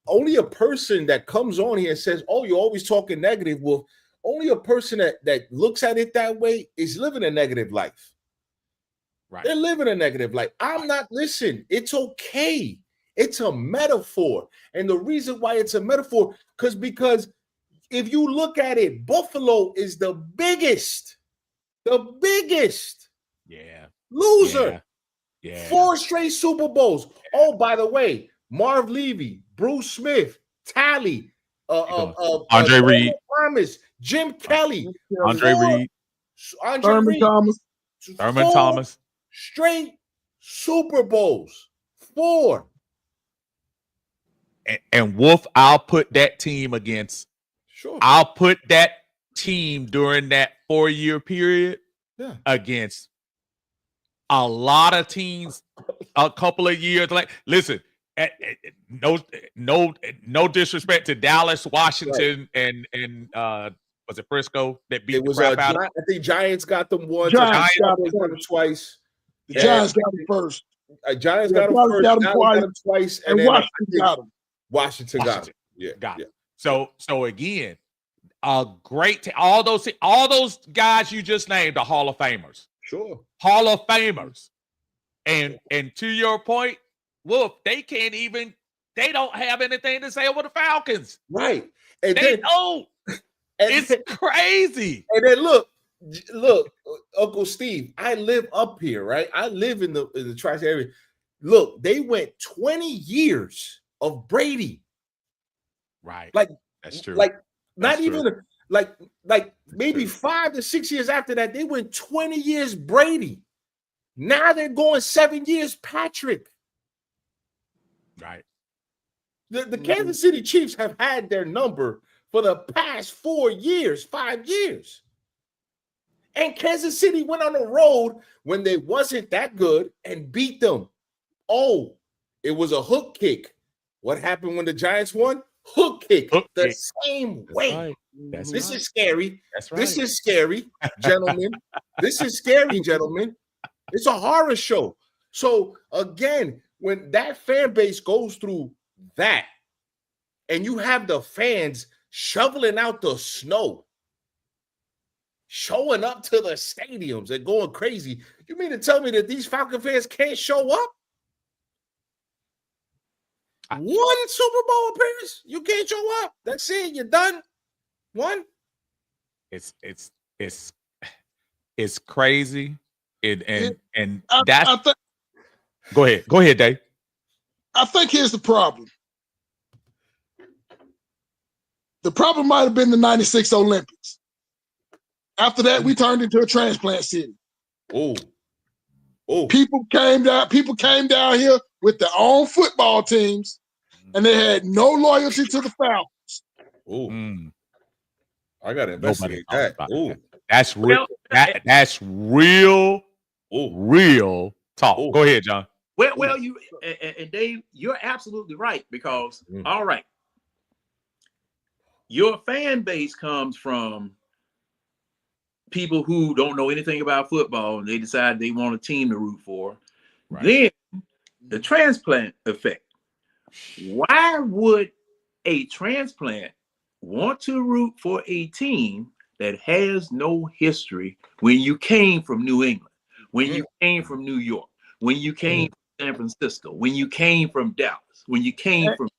only a person that comes on here and says, oh, you're always talking negative. Well, only a person that looks at it that way is living a negative life. Right. They're living a negative life. I'm not, listen, it's okay. It's a metaphor. And the reason why it's a metaphor, because if you look at it, Buffalo is the biggest loser. Yeah. 4 straight Super Bowls. Oh, by the way, Marv Levy, Bruce Smith, Talley, Andre Reed, Thomas, Jim Kelly, Thurman Thomas. Straight Super Bowls. 4. And Wolf, I'll put that team against. Sure. I'll put that team during that 4-year period against a lot of teams a couple of years. Like, listen, no disrespect to Dallas, Washington, and was it Frisco that beat the crap out of them? I think Giants got them once. Giants got them twice. The Giants got them first. Giants got them first. Got them twice, and then Washington got them. Washington got them. Yeah, got it. So again, a great all those guys you just named are Hall of Famers. Sure, Hall of Famers. And to your point, Wolf, they don't have anything to say over the Falcons. Right. And they don't. It's crazy. And then look, Uncle Steve, I live up here, right? I live in the Tri-State area. Look, they went 20 years of Brady. Right. Like, that's true. Like, not even like maybe 5 to 6 years after that, they went 20 years Brady. Now they're going 7 years Patrick. Right. The Kansas City Chiefs have had their number for the past 4 years, 5 years. And Kansas City went on the road when they wasn't that good and beat them. Oh, it was a hook kick. What happened when the Giants won? Hook kick. Same way. Right. This is scary. That's right. This is scary, gentlemen. This is scary, gentlemen. It's a horror show. So again, when that fan base goes through that, and you have the fans shoveling out the snow, showing up to the stadiums and going crazy, you mean to tell me that these Falcon fans can't show up? One Super Bowl appearance, you can't show up. That's it. You're done. One. It's crazy. And that's. Go ahead, Dave. I think here's the problem. The problem might have been the '96 Olympics. After that, we turned into a transplant city. Oh. People came down here with their own football teams, and they had no loyalty to the Falcons. Oh. I gotta investigate that. Oh. That's real. That's real. Real talk. Go ahead, John. Well, you and Dave, you're absolutely right, because all right, your fan base comes from people who don't know anything about football, and they decide they want a team to root for. Right. Then the transplant effect. Why would a transplant want to root for a team that has no history when you came from New England, when you came from New York, when you came from San Francisco, when you came from Dallas, when you came from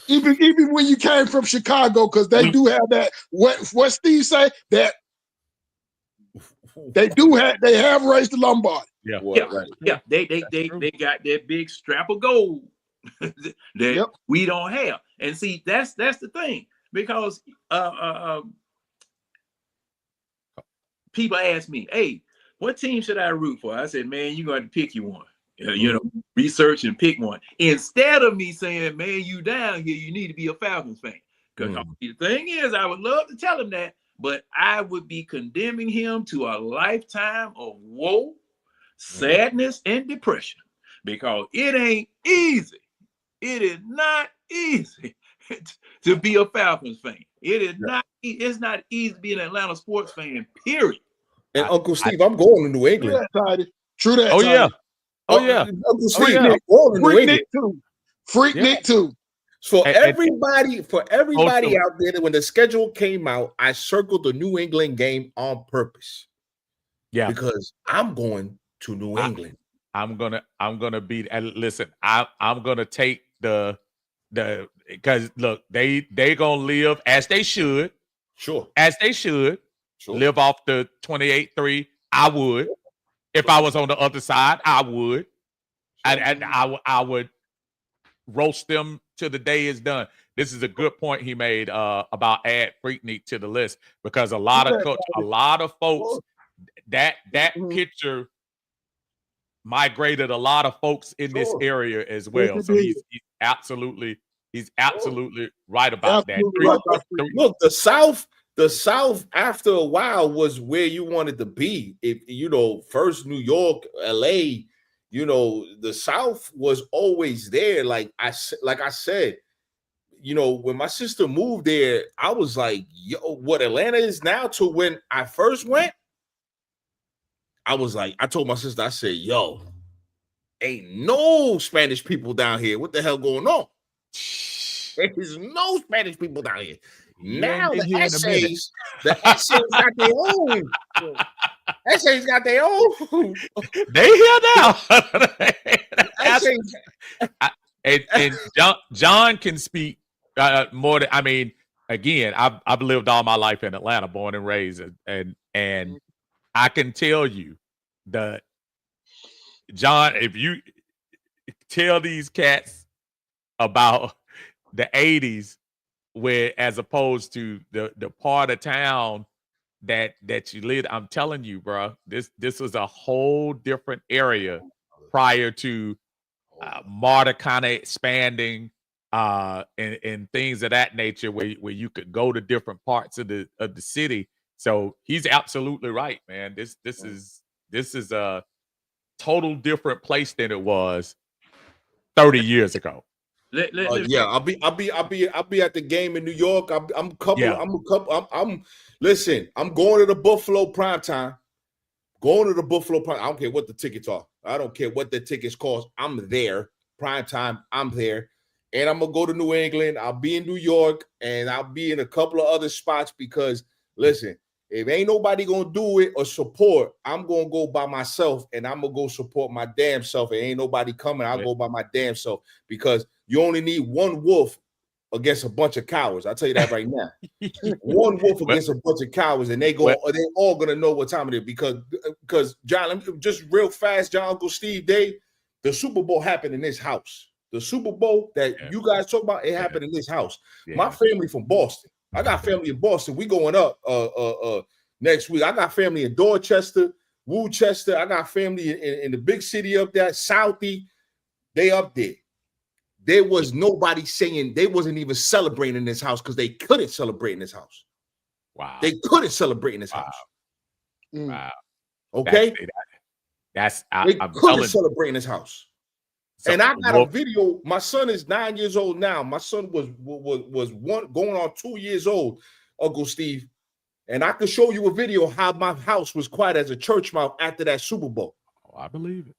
even when you came from Chicago, because they do have that. What Steve say that they have raised the Lombardi. Yeah. They got that big strap of gold that we don't have. And see, that's the thing, because people ask me, hey, what team should I root for? I said, man, you're going to pick you one. Research and pick one. Instead of me saying, man, you down here, you need to be a Falcons fan. Because the thing is, I would love to tell him that, but I would be condemning him to a lifetime of woe, sadness, and depression, because it ain't easy. It is not easy to be a Falcons fan. It is not. It's not easy to be an Atlanta sports fan, period. And Uncle Steve, I'm going to New England. True that. Oh, yeah. Oh, yeah. Uncle Steve, I'm going to New England. Freak Nick too. For everybody out there, when the schedule came out, I circled the New England game on purpose. Yeah, because I'm going to New England. I'm gonna be. Listen, I'm gonna take the because look, they gonna live as they should. Sure, as they should. Sure. Live off the 28-3. I would, if I was on the other side, I would, and I would roast them till the day is done. This is a good point he made about add Freaknik to the list, because a lot of folks that picture migrated a lot of folks in this area as well. So he's absolutely right about that. Look, the South after a while was where you wanted to be. If first New York, LA. The South was always there. Like I said, when my sister moved there, I was like, yo, what Atlanta is now to when I first went, I was like, I told my sister, I said, yo, ain't no Spanish people down here. What the hell going on? There's no Spanish people down here. Now the essays got their own. Essays got their own. They here now. and John can speak more than, I mean, again, I've lived all my life in Atlanta, born and raised, and I can tell you that, John, if you tell these cats about the 80s, where as opposed to the part of town that you lived, I'm telling you, bro, this was a whole different area prior to MARTA kind of expanding and things of that nature, where you could go to different parts of the city. So he's absolutely right, man. This is a total different place than it was 30 years ago. Yeah, I'll be at the game in New York. Listen, I'm going to the Buffalo primetime. Going to the Buffalo prime. I don't care what the tickets are. I don't care what the tickets cost. I'm there. Primetime, I'm there. And I'm gonna go to New England. I'll be in New York, and I'll be in a couple of other spots, because listen, if ain't nobody gonna do it or support, I'm gonna go by myself, and I'm gonna go support my damn self. If ain't nobody coming, I'll go by my damn self, because you only need one wolf against a bunch of cowards. I'll tell you that right now. One wolf against a bunch of cowards, and they're all gonna know what time it is. Because John, just real fast, John, Uncle Steve, the Super Bowl happened in this house. The Super Bowl that you guys talk about, it happened in this house. Yeah. My family from Boston. I got family in Boston. We going up next week. I got family in Dorchester, Worcester. I got family in the big city up there, Southie. They up there. There was nobody saying, they wasn't even celebrating in this house, because they couldn't celebrate in this house. Wow. They couldn't celebrate in this house. Wow. Okay. I'm couldn't celebrate in this house. So, and I got a video. My son is 9 years old now. My son was going on 2 years old, Uncle Steve. And I could show you a video how my house was quiet as a church mouse after that Super Bowl. Oh, I believe it.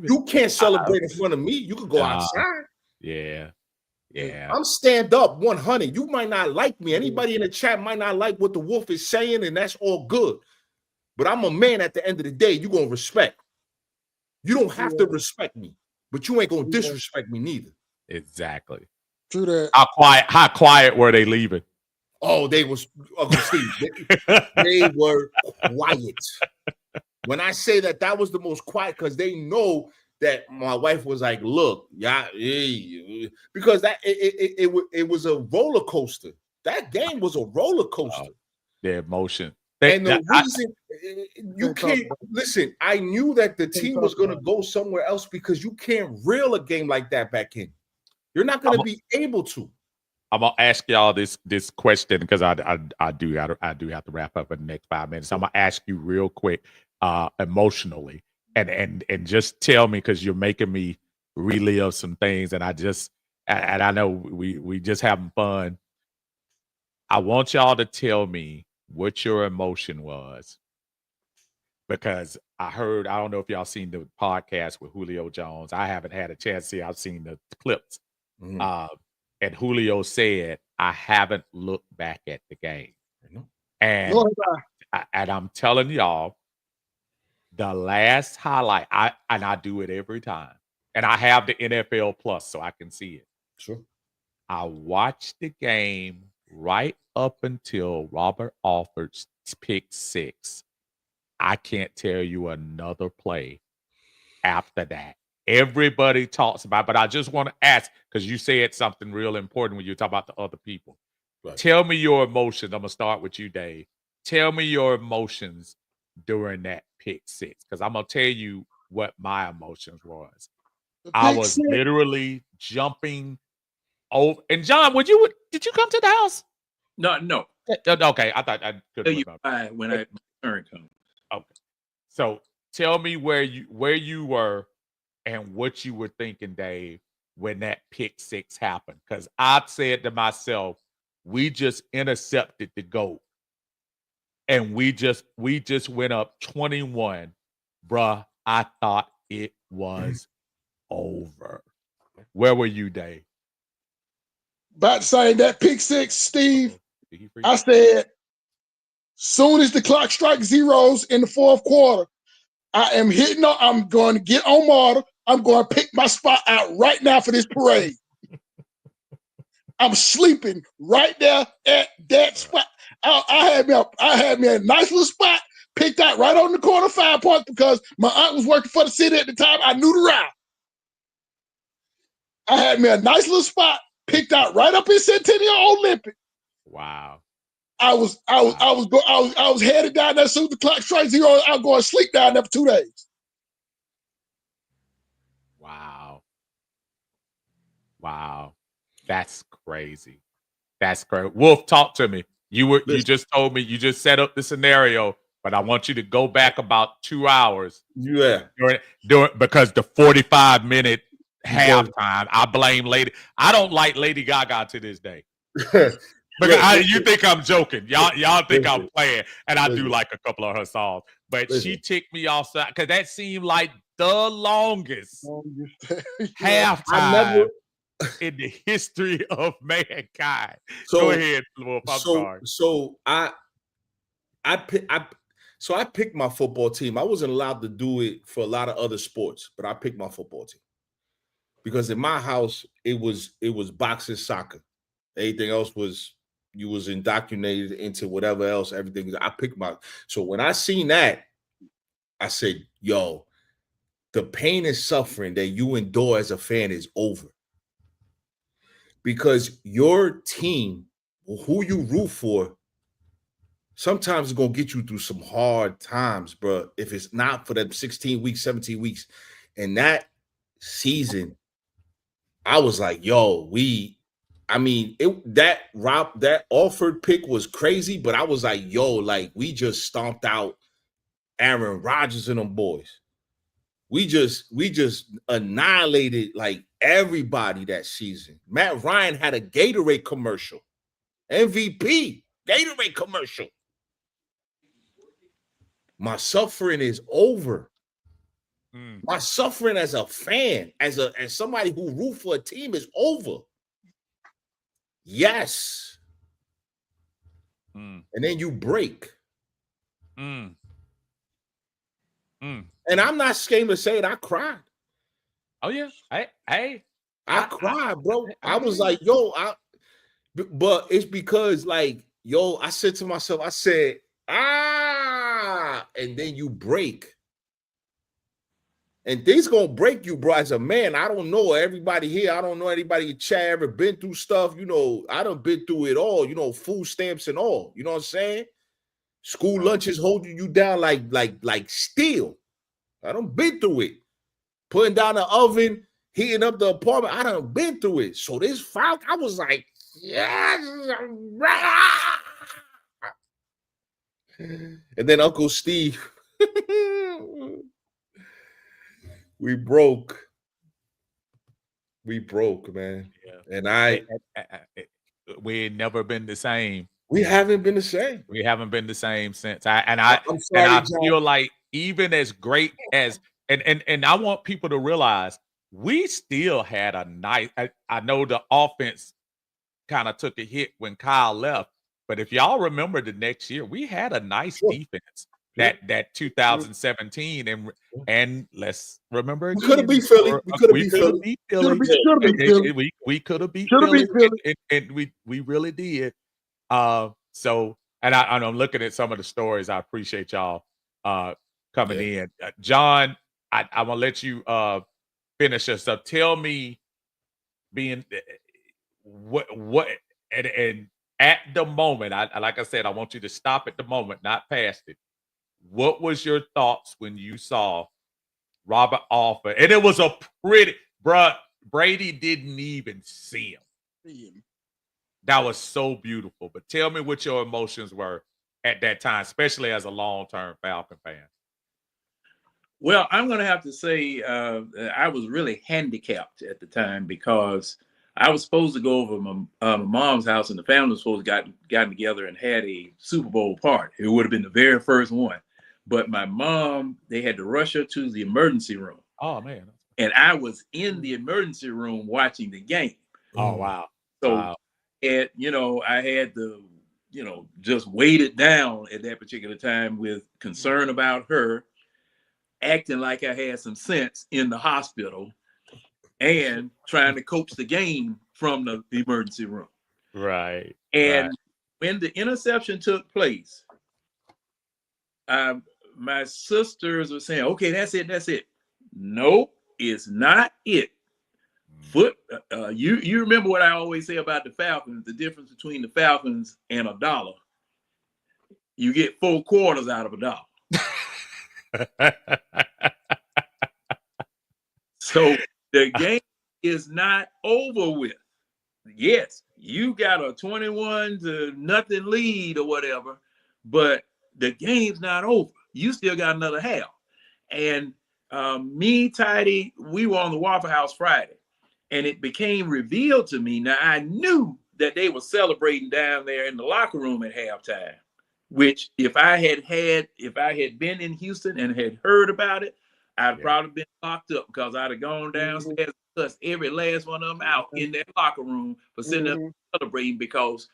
You can't celebrate in front of me. You could go outside. Yeah. Yeah. I'm stand up 100. You might not like me. Anybody in the chat might not like what the Wolf is saying, and that's all good. But I'm a man at the end of the day. You're going to respect. You don't have to respect me, but you ain't going to disrespect me neither. Exactly. True that. How quiet were they leaving? Oh, they was Uncle Steve. They were quiet. When I say that was the most quiet, because they know that my wife was like, "Look, yeah," because that it was a roller coaster. That game was a roller coaster. Their emotion. And the reason you can't listen, I knew that the team was going to go somewhere else because you can't reel a game like that back in. You're not going to be able to. I'm gonna ask y'all this question because I do have to wrap up in the next 5 minutes. I'm gonna ask you real quick, emotionally, and just tell me, because you're making me relive some things, and I know we just having fun. I want y'all to tell me what your emotion was, because I don't know if y'all seen the podcast with Julio Jones. I haven't had a chance to see. I've seen the clips. Mm-hmm. And Julio said, "I haven't looked back at the game." And I'm telling y'all, the last highlight, I do it every time. And I have the NFL Plus so I can see it. Sure. I watched the game right up until Robert Alford's pick 6. I can't tell you another play after that. Everybody talks about, but I just want to ask, because you said something real important when you talk about the other people. Right. Tell me your emotions. I'm going to start with you, Dave. Tell me your emotions during that pick 6, because I'm going to tell you what my emotions was. I was literally jumping over. And John, did you come to the house? No. Okay, I thought I could tell you when my turn comes. Okay. So tell me where you were and what you were thinking, Dave, when that pick 6 happened. Because I said to myself, we just intercepted the GOAT. And we just went up 21. Bruh, I thought it was over. Where were you, Dave? About to say that pick 6, Steve, I said, soon as the clock strikes zeros in the fourth quarter, I'm going to get on Marta. I'm going to pick my spot out right now for this parade. I'm sleeping right there at that spot. I had me a nice little spot picked out right on the corner 5 points because my aunt was working for the city at the time. I knew the route. I had me a nice little spot picked out right up in Centennial Olympic. Wow. I was headed down there as soon as the clock strikes zero. I was going to sleep down there for 2 days. Wow. That's crazy. That's crazy. Wolf, talk to me. You just told me, you just set up the scenario, but I want you to go back about 2 hours. Yeah. Because the 45-minute halftime, I blame Lady. I don't like Lady Gaga to this day. Because you think I'm joking. Y'all think I'm playing, and I do like a couple of her songs. But she ticked me off because that seemed like the longest halftime in the history of mankind. Go ahead, Wolf. I'm sorry. So I picked my football team. I wasn't allowed to do it for a lot of other sports, but I picked my football team because in my house it was boxing, soccer. Anything else you was indoctrinated into whatever else. Everything. I picked so when I seen that, I said, "Yo, the pain and suffering that you endure as a fan is over." Because your team, who you root for, sometimes it's going to get you through some hard times, bro. If it's not for them 16 weeks, 17 weeks. And that season, I was like, yo, that Alford pick was crazy, but I was like, yo, like we just stomped out Aaron Rodgers and them boys. We just annihilated like everybody that season. Matt Ryan had a Gatorade commercial. MVP, Gatorade commercial. My suffering is over. My suffering as a fan, as somebody who root for a team is over. Yes. Mm. And then you break. Mm. Mm. And I'm not ashamed to say it. I cried. Oh yeah. I cried, bro. I was like, yo, but it's because, like, yo, I said to myself, I said, and then you break. And things gonna break you, bro. As a man, I don't know everybody here. I don't know anybody in chat ever been through stuff. You know, I done been through it all. You know, food stamps and all. You know what I'm saying? School lunches holding you down like steel. I done been through it. Putting down the oven, heating up the apartment. I done been through it. So this Falcon, I was like, yes. And then Uncle Steve. We broke, man. Yeah. And we ain't never been the same. We haven't been the same. We haven't been the same since. I feel like even as great as and I want people to realize we still had a nice. I know the offense kind of took a hit when Kyle left, but if y'all remember the next year, we had a nice defense. That 2017 and let's remember again, we could have beat Philly. We could have beat Philly, and we really did. So and I'm looking at some of the stories. I appreciate y'all coming in. John, I'm gonna let you finish us up. Tell me, being what and at the moment, like I said, I want you to stop at the moment, not past it. What was your thoughts when you saw Robert Alford? And it was a pretty, Brady didn't even see him. That was so beautiful. But tell me what your emotions were at that time, especially as a long-term Falcon fan. Well, I'm going to have to say I was really handicapped at the time because I was supposed to go over my mom's house, and the family was supposed to gotten together and had a Super Bowl party. It would have been the very first one. But my mom, they had to rush her to the emergency room. Oh, man. And I was in the emergency room watching the game. Oh, wow. So, and, I had to, just weight it down at that particular time with concern about her, acting like I had some sense in the hospital, and trying to coach the game from the emergency room. Right. And when the interception took place, my sisters were saying, okay, that's it. Nope, it's not it. You remember what I always say about the Falcons, the difference between the Falcons and $1. You get 4 quarters out of $1. So the game is not over with. Yes, you got a 21-0 lead or whatever, but the game's not over. You still got another half. And me, Tidy, we were on the Waffle House Friday, and it became revealed to me. Now, I knew that they were celebrating down there in the locker room at halftime, which if I had been in Houston and had heard about it, I'd probably been locked up because I'd have gone downstairs and cussed every last one of them out in that locker room for sitting there celebrating, because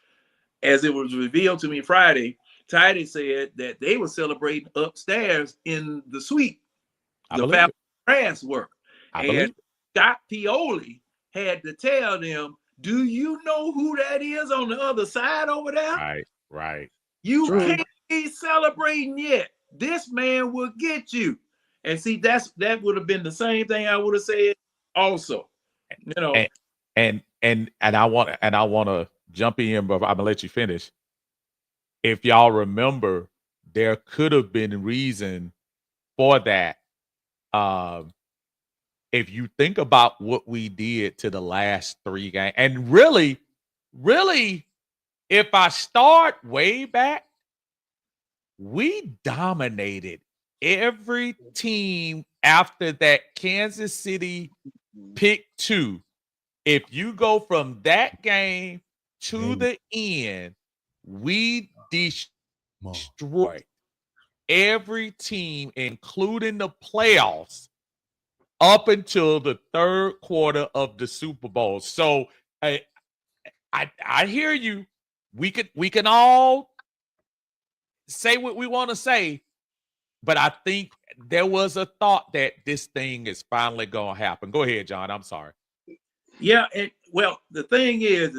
as it was revealed to me Friday, Tidy said that they were celebrating upstairs in the suite, the Falcon brass work. And Scott Pioli had to tell them, do you know who that is on the other side over there? Right. You can't be celebrating yet. This man will get you. And see, that would have been the same thing I would have said also. And I want to jump in, but I'm gonna let you finish. If y'all remember, there could have been reason for that. If you think about what we did to the last 3 games, and really, if I start way back, we dominated every team after that Kansas City pick 2. If you go from that game to the end, we destroyed every team, including the playoffs, up until the 3rd quarter of the Super Bowl. So I hear you. We can all say what we want to say, but I think there was a thought that this thing is finally gonna happen. Go ahead, John. I'm sorry. Yeah, and well, the thing is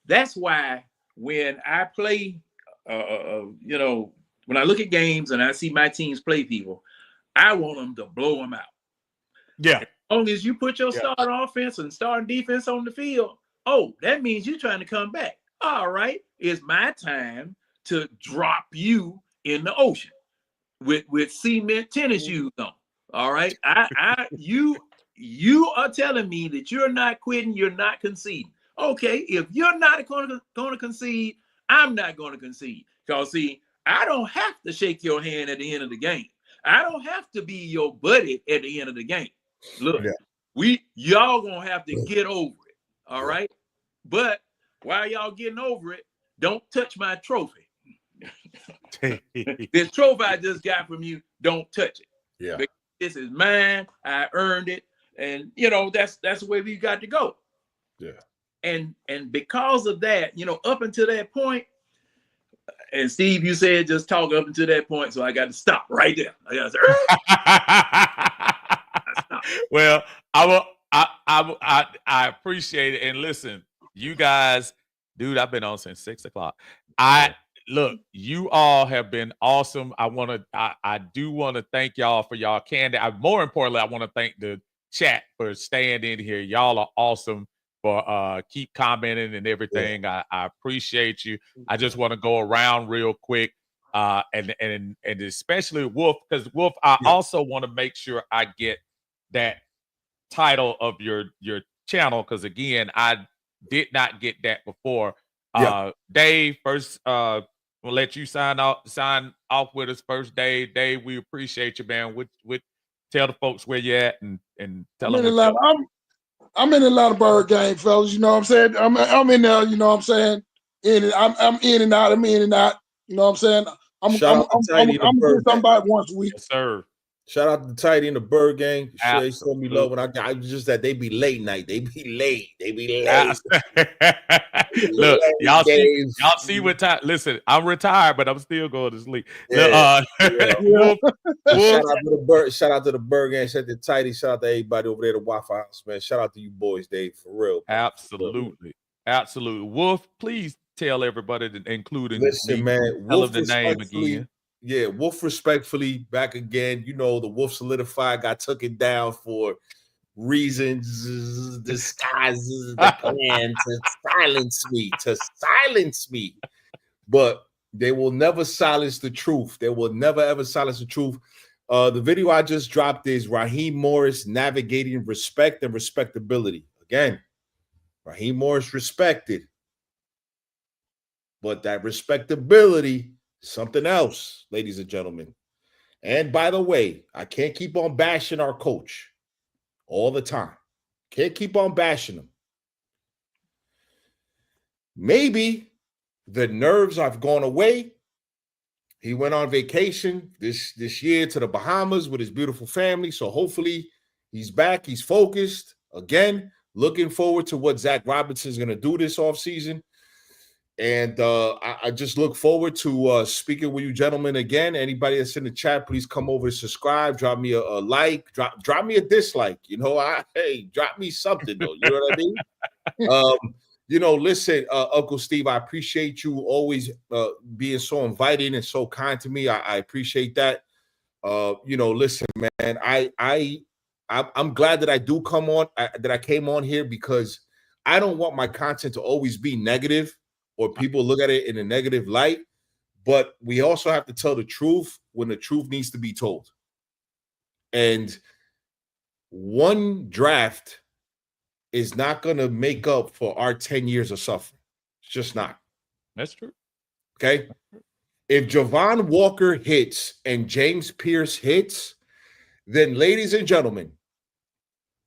that's why when I play, when I look at games and I see my teams play people, I want them to blow them out. Yeah. As long as you put your starting offense and starting defense on the field, that means you're trying to come back. All right, it's my time to drop you in the ocean with cement tennis shoes on. All right, you are telling me that you're not quitting, you're not conceding. Okay, if you're not going to concede, I'm not going to concede. Because see, I don't have to shake your hand at the end of the game. I don't have to be your buddy at the end of the game. Look, y'all gonna have to get over it. All right, but while y'all getting over it, don't touch my trophy. This trophy I just got from you, don't touch it. Yeah, because this is mine. I earned it, and that's the way we got to go. Yeah, and because of that, up until that point, and Steve, you said just talk up until that point, so I got to stop right there. I got to stop. Well, I appreciate it, and listen, you guys, dude, I've been on since 6 o'clock. Look, you all have been awesome. I do want to thank y'all for y'all candor. More importantly, I want to thank the chat for staying in here. Y'all are awesome for keep commenting and everything. I appreciate you. I just want to go around real quick. And especially Wolf, because Wolf, I also want to make sure I get that title of your channel, because again, I did not get that before. Dave, first we'll let you sign off with us first. Dave, we appreciate you, man. With tell the folks where you're at and tell them I'm in the Atlanta game, fellas. You know what I'm saying? I'm in there, you know what I'm saying? I'm in and out, you know what I'm saying? I'm doing somebody once a week. Yes, sir. Shout out to Tidy and the Bird Gang. They show me love when I got just that they be late night. They be late. Look, y'all see what time. Listen, I'm retired, but I'm still going to sleep. Wolf, shout out to the Bird Gang. Shout out to Tidy. Shout out to everybody over there at the Wi-Fi house, man. Shout out to you boys, Dave, for real. Absolutely. Wolf, please tell everybody, including listen, man. Tell them the name again. Yeah, Wolf respectfully back again. The Wolf solidified, got took it down for reasons, disguises, the plan to silence me. But they will never silence the truth. They will never ever silence the truth. The video I just dropped is Raheem Morris navigating respect and respectability. Again, Raheem Morris respected, but that respectability, something else, ladies and gentlemen. And by the way, I can't keep on bashing our coach all the time. Can't keep on bashing him. Maybe the nerves have gone away. He went on vacation this year to the Bahamas with his beautiful family. So hopefully he's back. He's focused. Again, looking forward to what Zach Robinson is going to do this offseason. And I just look forward to speaking with you gentlemen again. Anybody that's in the chat, please come over and subscribe. Drop me a like. Drop me a dislike. Drop me something, though. You know what I mean? Listen, Uncle Steve, I appreciate you always being so inviting and so kind to me. I appreciate that. Listen, man, I'm glad that I do come on, that I came on here, because I don't want my content to always be negative or people look at it in a negative light, but we also have to tell the truth when the truth needs to be told. And one draft is not going to make up for our 10 years of suffering. It's just not. That's true. Okay? If Javon Walker hits and James Pierce hits, then ladies and gentlemen,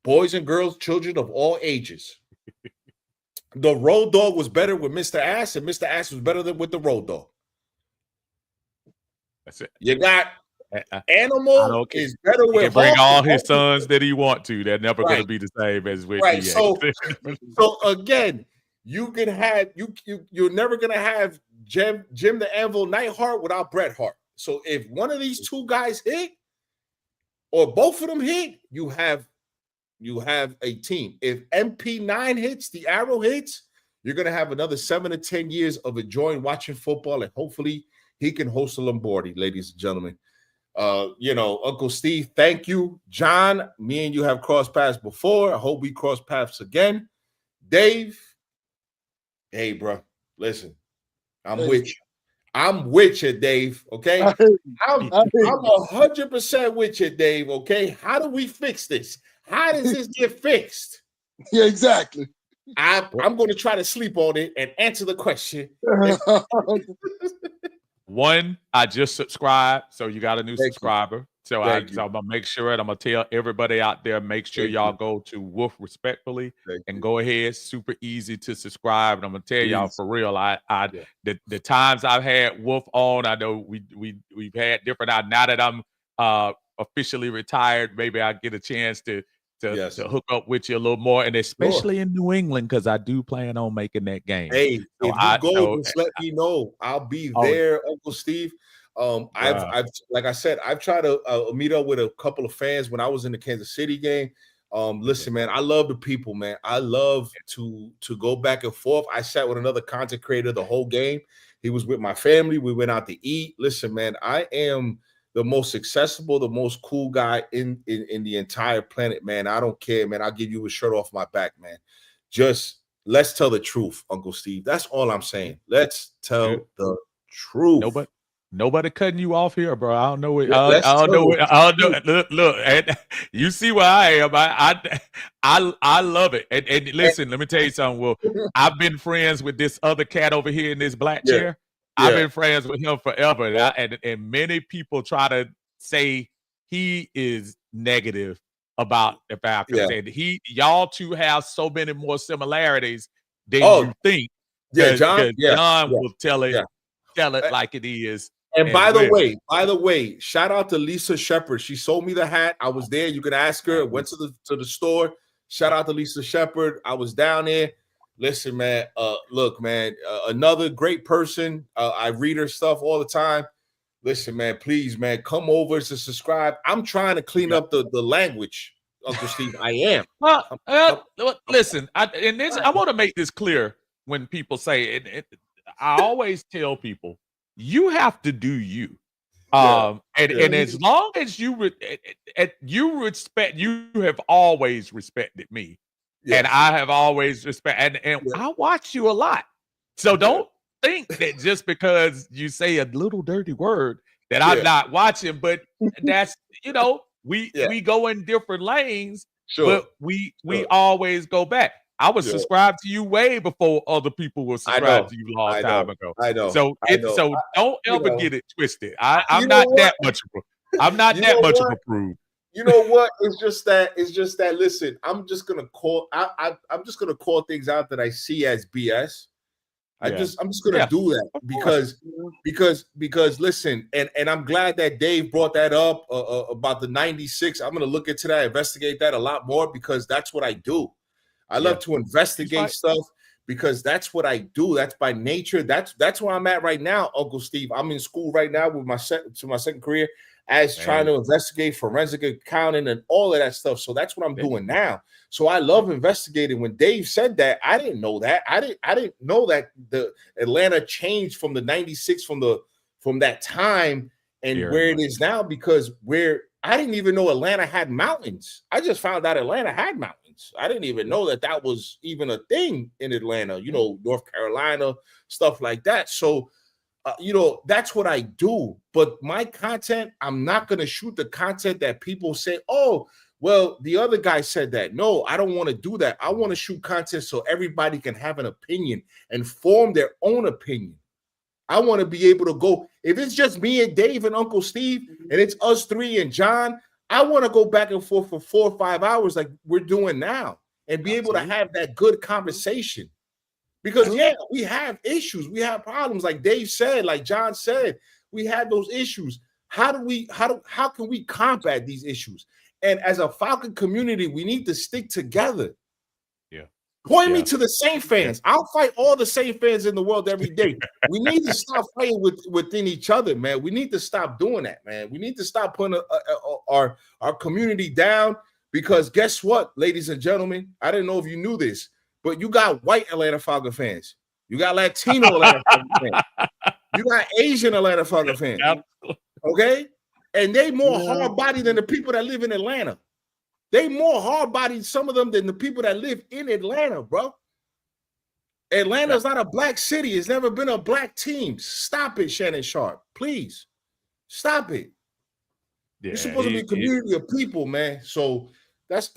boys and girls, children of all ages, the Road Dog was better with Mr. Ass, and Mr. Ass was better than with the Road Dog. That's it. You got Animal is better with. He can bring all his sons that he want to. They're never going to be the same as with right. So again, you can have you're never gonna have Jim the Anvil Neidhart without Bret Hart. So if one of these two guys hit, or both of them hit, you have a team. If MP9 hits, the arrow hits, you're gonna have another 7 to 10 years of enjoying watching football, and hopefully he can host a Lombardi, ladies and gentlemen. Uncle Steve, thank you. John, me and you have crossed paths before. I hope we cross paths again. Dave, hey, bro, listen, I'm with you. I'm with you, Dave. Okay, I'm 100% with you, Dave. Okay, how do we fix this? How does this get fixed? Yeah, exactly. I'm going to try to sleep on it and answer the question. One, I just subscribed, so you got a new subscriber. So I'm gonna make sure, and I'm gonna tell everybody out there, make sure y'all go to Wolf Respectfully and go ahead. Super easy to subscribe. And I'm gonna tell y'all for real, the times I've had Wolf on, I know we've had different. Now that I'm officially retired, maybe I get a chance to hook up with you a little more, and especially in New England, because I do plan on making that game. Hey, if you go, just let me know. I'll be there, Uncle Steve. I've like I said, I've tried to meet up with a couple of fans when I was in the Kansas City game. Listen, man, I love the people, man. I love to go back and forth. I sat with another content creator the whole game. He was with my family. We went out to eat. Listen, man, I am the most accessible, the most cool guy in the entire planet, man. I don't care, man. I'll give you a shirt off my back, man. Just let's tell the truth, Uncle Steve. That's all I'm saying. Let's tell the truth. Nobody cutting you off here, bro. I don't know what. I don't know. Look, and you see where I am. I love it. And listen, let me tell you something. Well, I've been friends with this other cat over here in this black chair. I've been friends with him forever, and many people try to say he is negative about the Falcons. And y'all two have so many more similarities than you think. Yeah, John. John will tell it like it is. And by the way, shout out to Lisa Shepard. She sold me the hat. I was there. You can ask her. Went to the store. Shout out to Lisa Shepard. I was down there. Listen, man. Look, man. Another great person. I read her stuff all the time. Listen, man. Please, man, come over to subscribe. I'm trying to clean up the language, Uncle Steve. I am. Listen. I want to make this clear when people say it. I always tell people, you have to do you. And as long as you respect, you have always respected me. And I have always and I watch you a lot. So don't think that just because you say a little dirty word that I'm not watching, but that's, we go in different lanes, but we always go back. I was subscribed to you way before other people were subscribed to you a long time ago. I know. So don't ever get it twisted. I'm not that much of a prude. You know what? It's just that. Listen, I'm just gonna call. I'm just gonna call things out that I see as BS. I'm just gonna do that because listen, and I'm glad that Dave brought that up about the 96. I'm gonna look into that, investigate that a lot more, because that's what I do. I love to investigate stuff because that's what I do. That's by nature. That's where I'm at right now, Uncle Steve. I'm in school right now with my second career as trying to investigate forensic accounting and all of that stuff. So that's what I'm doing now. So I love investigating. When Dave said that, I didn't know that. I didn't know that the Atlanta changed from the 96 from that time and where it is now, because I didn't even know Atlanta had mountains. I just found out Atlanta had mountains. I didn't even know that was even a thing in Atlanta, North Carolina, stuff like that. So, that's what I do. But my content, I'm not going to shoot the content that people say, oh, well, the other guy said that. No, I don't want to do that. I want to shoot content so everybody can have an opinion and form their own opinion. I want to be able to go, if it's just me and Dave and Uncle Steve, and it's us three and John, I want to go back and forth for 4 or 5 hours like we're doing now and be able to have that good conversation. Because, we have issues. We have problems. Like Dave said, like John said, we have those issues. How can we combat these issues? And as a Falcon community, we need to stick together. Yeah. Point me to the Saint fans. I'll fight all the Saint fans in the world every day. We need to stop fighting within each other, man. We need to stop doing that, man. We need to stop putting our community down, because guess what, ladies and gentlemen? I didn't know if you knew this, but you got white Atlanta Falcon fans. You got Latino Atlanta Falcon fans. You got Asian Atlanta Falcon fans. Okay? And they more hard-bodied than the people that live in Atlanta. They more hard-bodied, some of them, than the people that live in Atlanta, bro. Atlanta's not a black city. It's never been a black team. Stop it, Shannon Sharp. Please. Stop it. You're supposed to be a community of people, man. So that's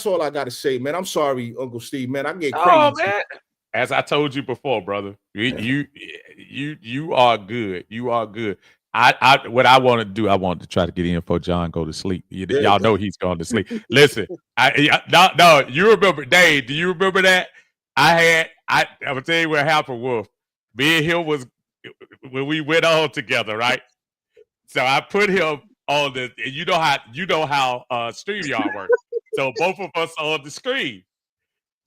all I got to say, man. I'm sorry, Uncle Steve, man. I get crazy. Oh, man. As I told you before, brother, you are good. You are good. What I want to do, I want to try to get in before John go to sleep. Y'all know he's going to sleep. Listen, no, you remember, Dave? Do you remember that? I'm gonna tell you what happened, Wolf. Me and him was when we went on together, right? So I put him on the. You know how StreamYard works. So both of us on the screen.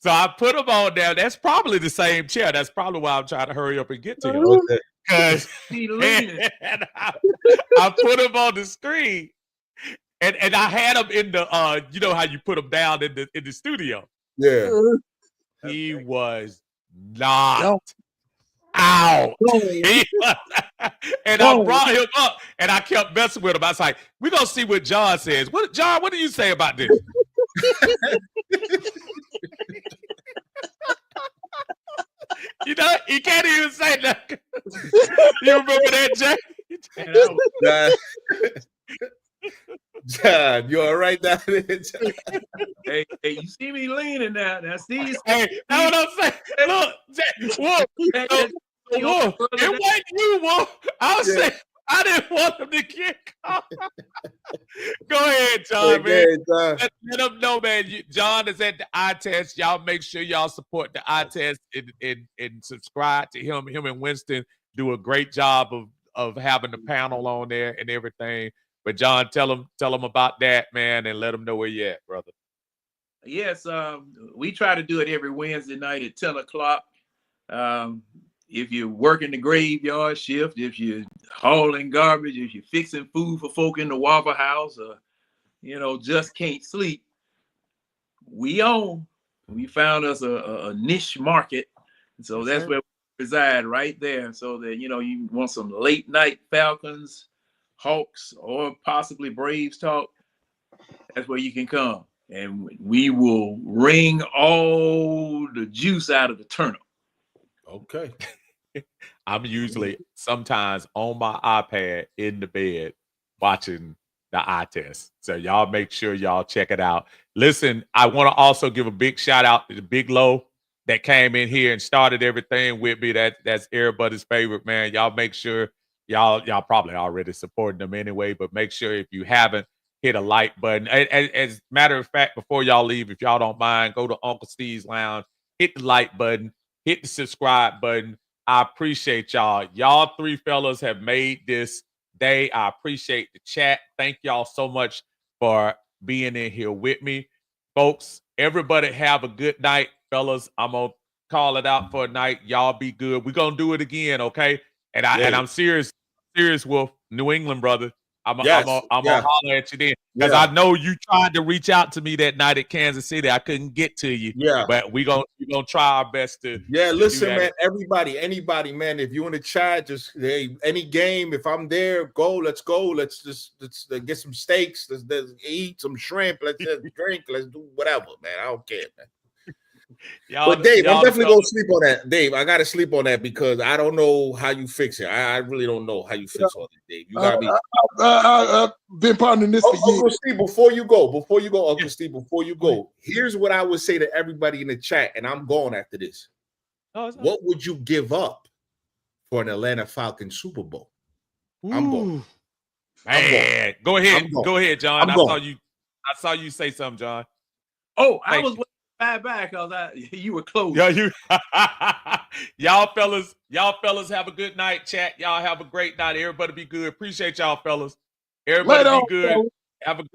So I put him on there. That's probably the same chair. That's probably why I'm trying to hurry up and get to him. Because I put him on the screen, and I had him in the you know how you put him down in the studio. Yeah. He was knocked out. And I brought him up, and I kept messing with him. I was like, we're going to see what John says. John, what do you say about this? You know, he can't even say nothing. You remember that, Jay? John, you all right down there? Hey, you see me leaning now. Now, Steve. Hey, that's what I'm saying. Look, Jay, Wolf, it wasn't you, Wolf. I was saying, I didn't want him to get caught. Go ahead, John, man. Let them know, man. John is at the eye test. Y'all make sure y'all support the eye test and subscribe to him. Him and Winston do a great job of having the panel on there and everything. But John, tell them about that, man, and let them know where you're at, brother. Yes, we try to do it every Wednesday night at 10 o'clock. If you're working the graveyard shift, if you're hauling garbage, if you're fixing food for folk in the Waffle House, or, just can't sleep, we found us a niche market. So that's where we reside, right there. So that, you want some late night Falcons, Hawks, or possibly Braves talk, that's where you can come. And we will wring all the juice out of the turnip. Okay. I'm usually sometimes on my iPad in the bed watching the eye test. So y'all make sure y'all check it out. Listen, I want to also give a big shout out to the Big Low that came in here and started everything with me. That's everybody's favorite, man. Y'all make sure y'all probably already supporting them anyway, but make sure if you haven't, hit a like button. As a matter of fact, before y'all leave, if y'all don't mind, go to Uncle Steve's Lounge, hit the like button, hit the subscribe button. I appreciate y'all. Y'all three fellas have made this day. I appreciate the chat. Thank y'all so much for being in here with me. Folks, everybody have a good night, fellas. I'm going to call it out for a night. Y'all be good. We're going to do it again, okay? And I'm serious, Wolf. New England, brother. I'm gonna holler at you then, because I know you tried to reach out to me that night at Kansas City. I couldn't get to you. But we gonna try our best to. Listen, man. Anybody, man. If you in the chat, just any game. If I'm there, let's go. Let's get some steaks. Let's eat some shrimp. Let's just drink. Let's do whatever, man. I don't care, man. But Dave, I'm definitely gonna sleep on that. Dave, I gotta sleep on that because I don't know how you fix it. I really don't know how you fix all this, Dave. You gotta be. I've been partnering this for years. Uncle Steve, before you go, Uncle Steve, before you go, here's what I would say to everybody in the chat, and I'm going after this. What would you give up for an Atlanta Falcons Super Bowl? I'm going. Man, go ahead, John. I saw you say something, John. Oh, I was back because you were close. Y'all fellas have a good night, chat. Y'all have a great night. Everybody be good. Appreciate y'all, fellas. Everybody be good. Have a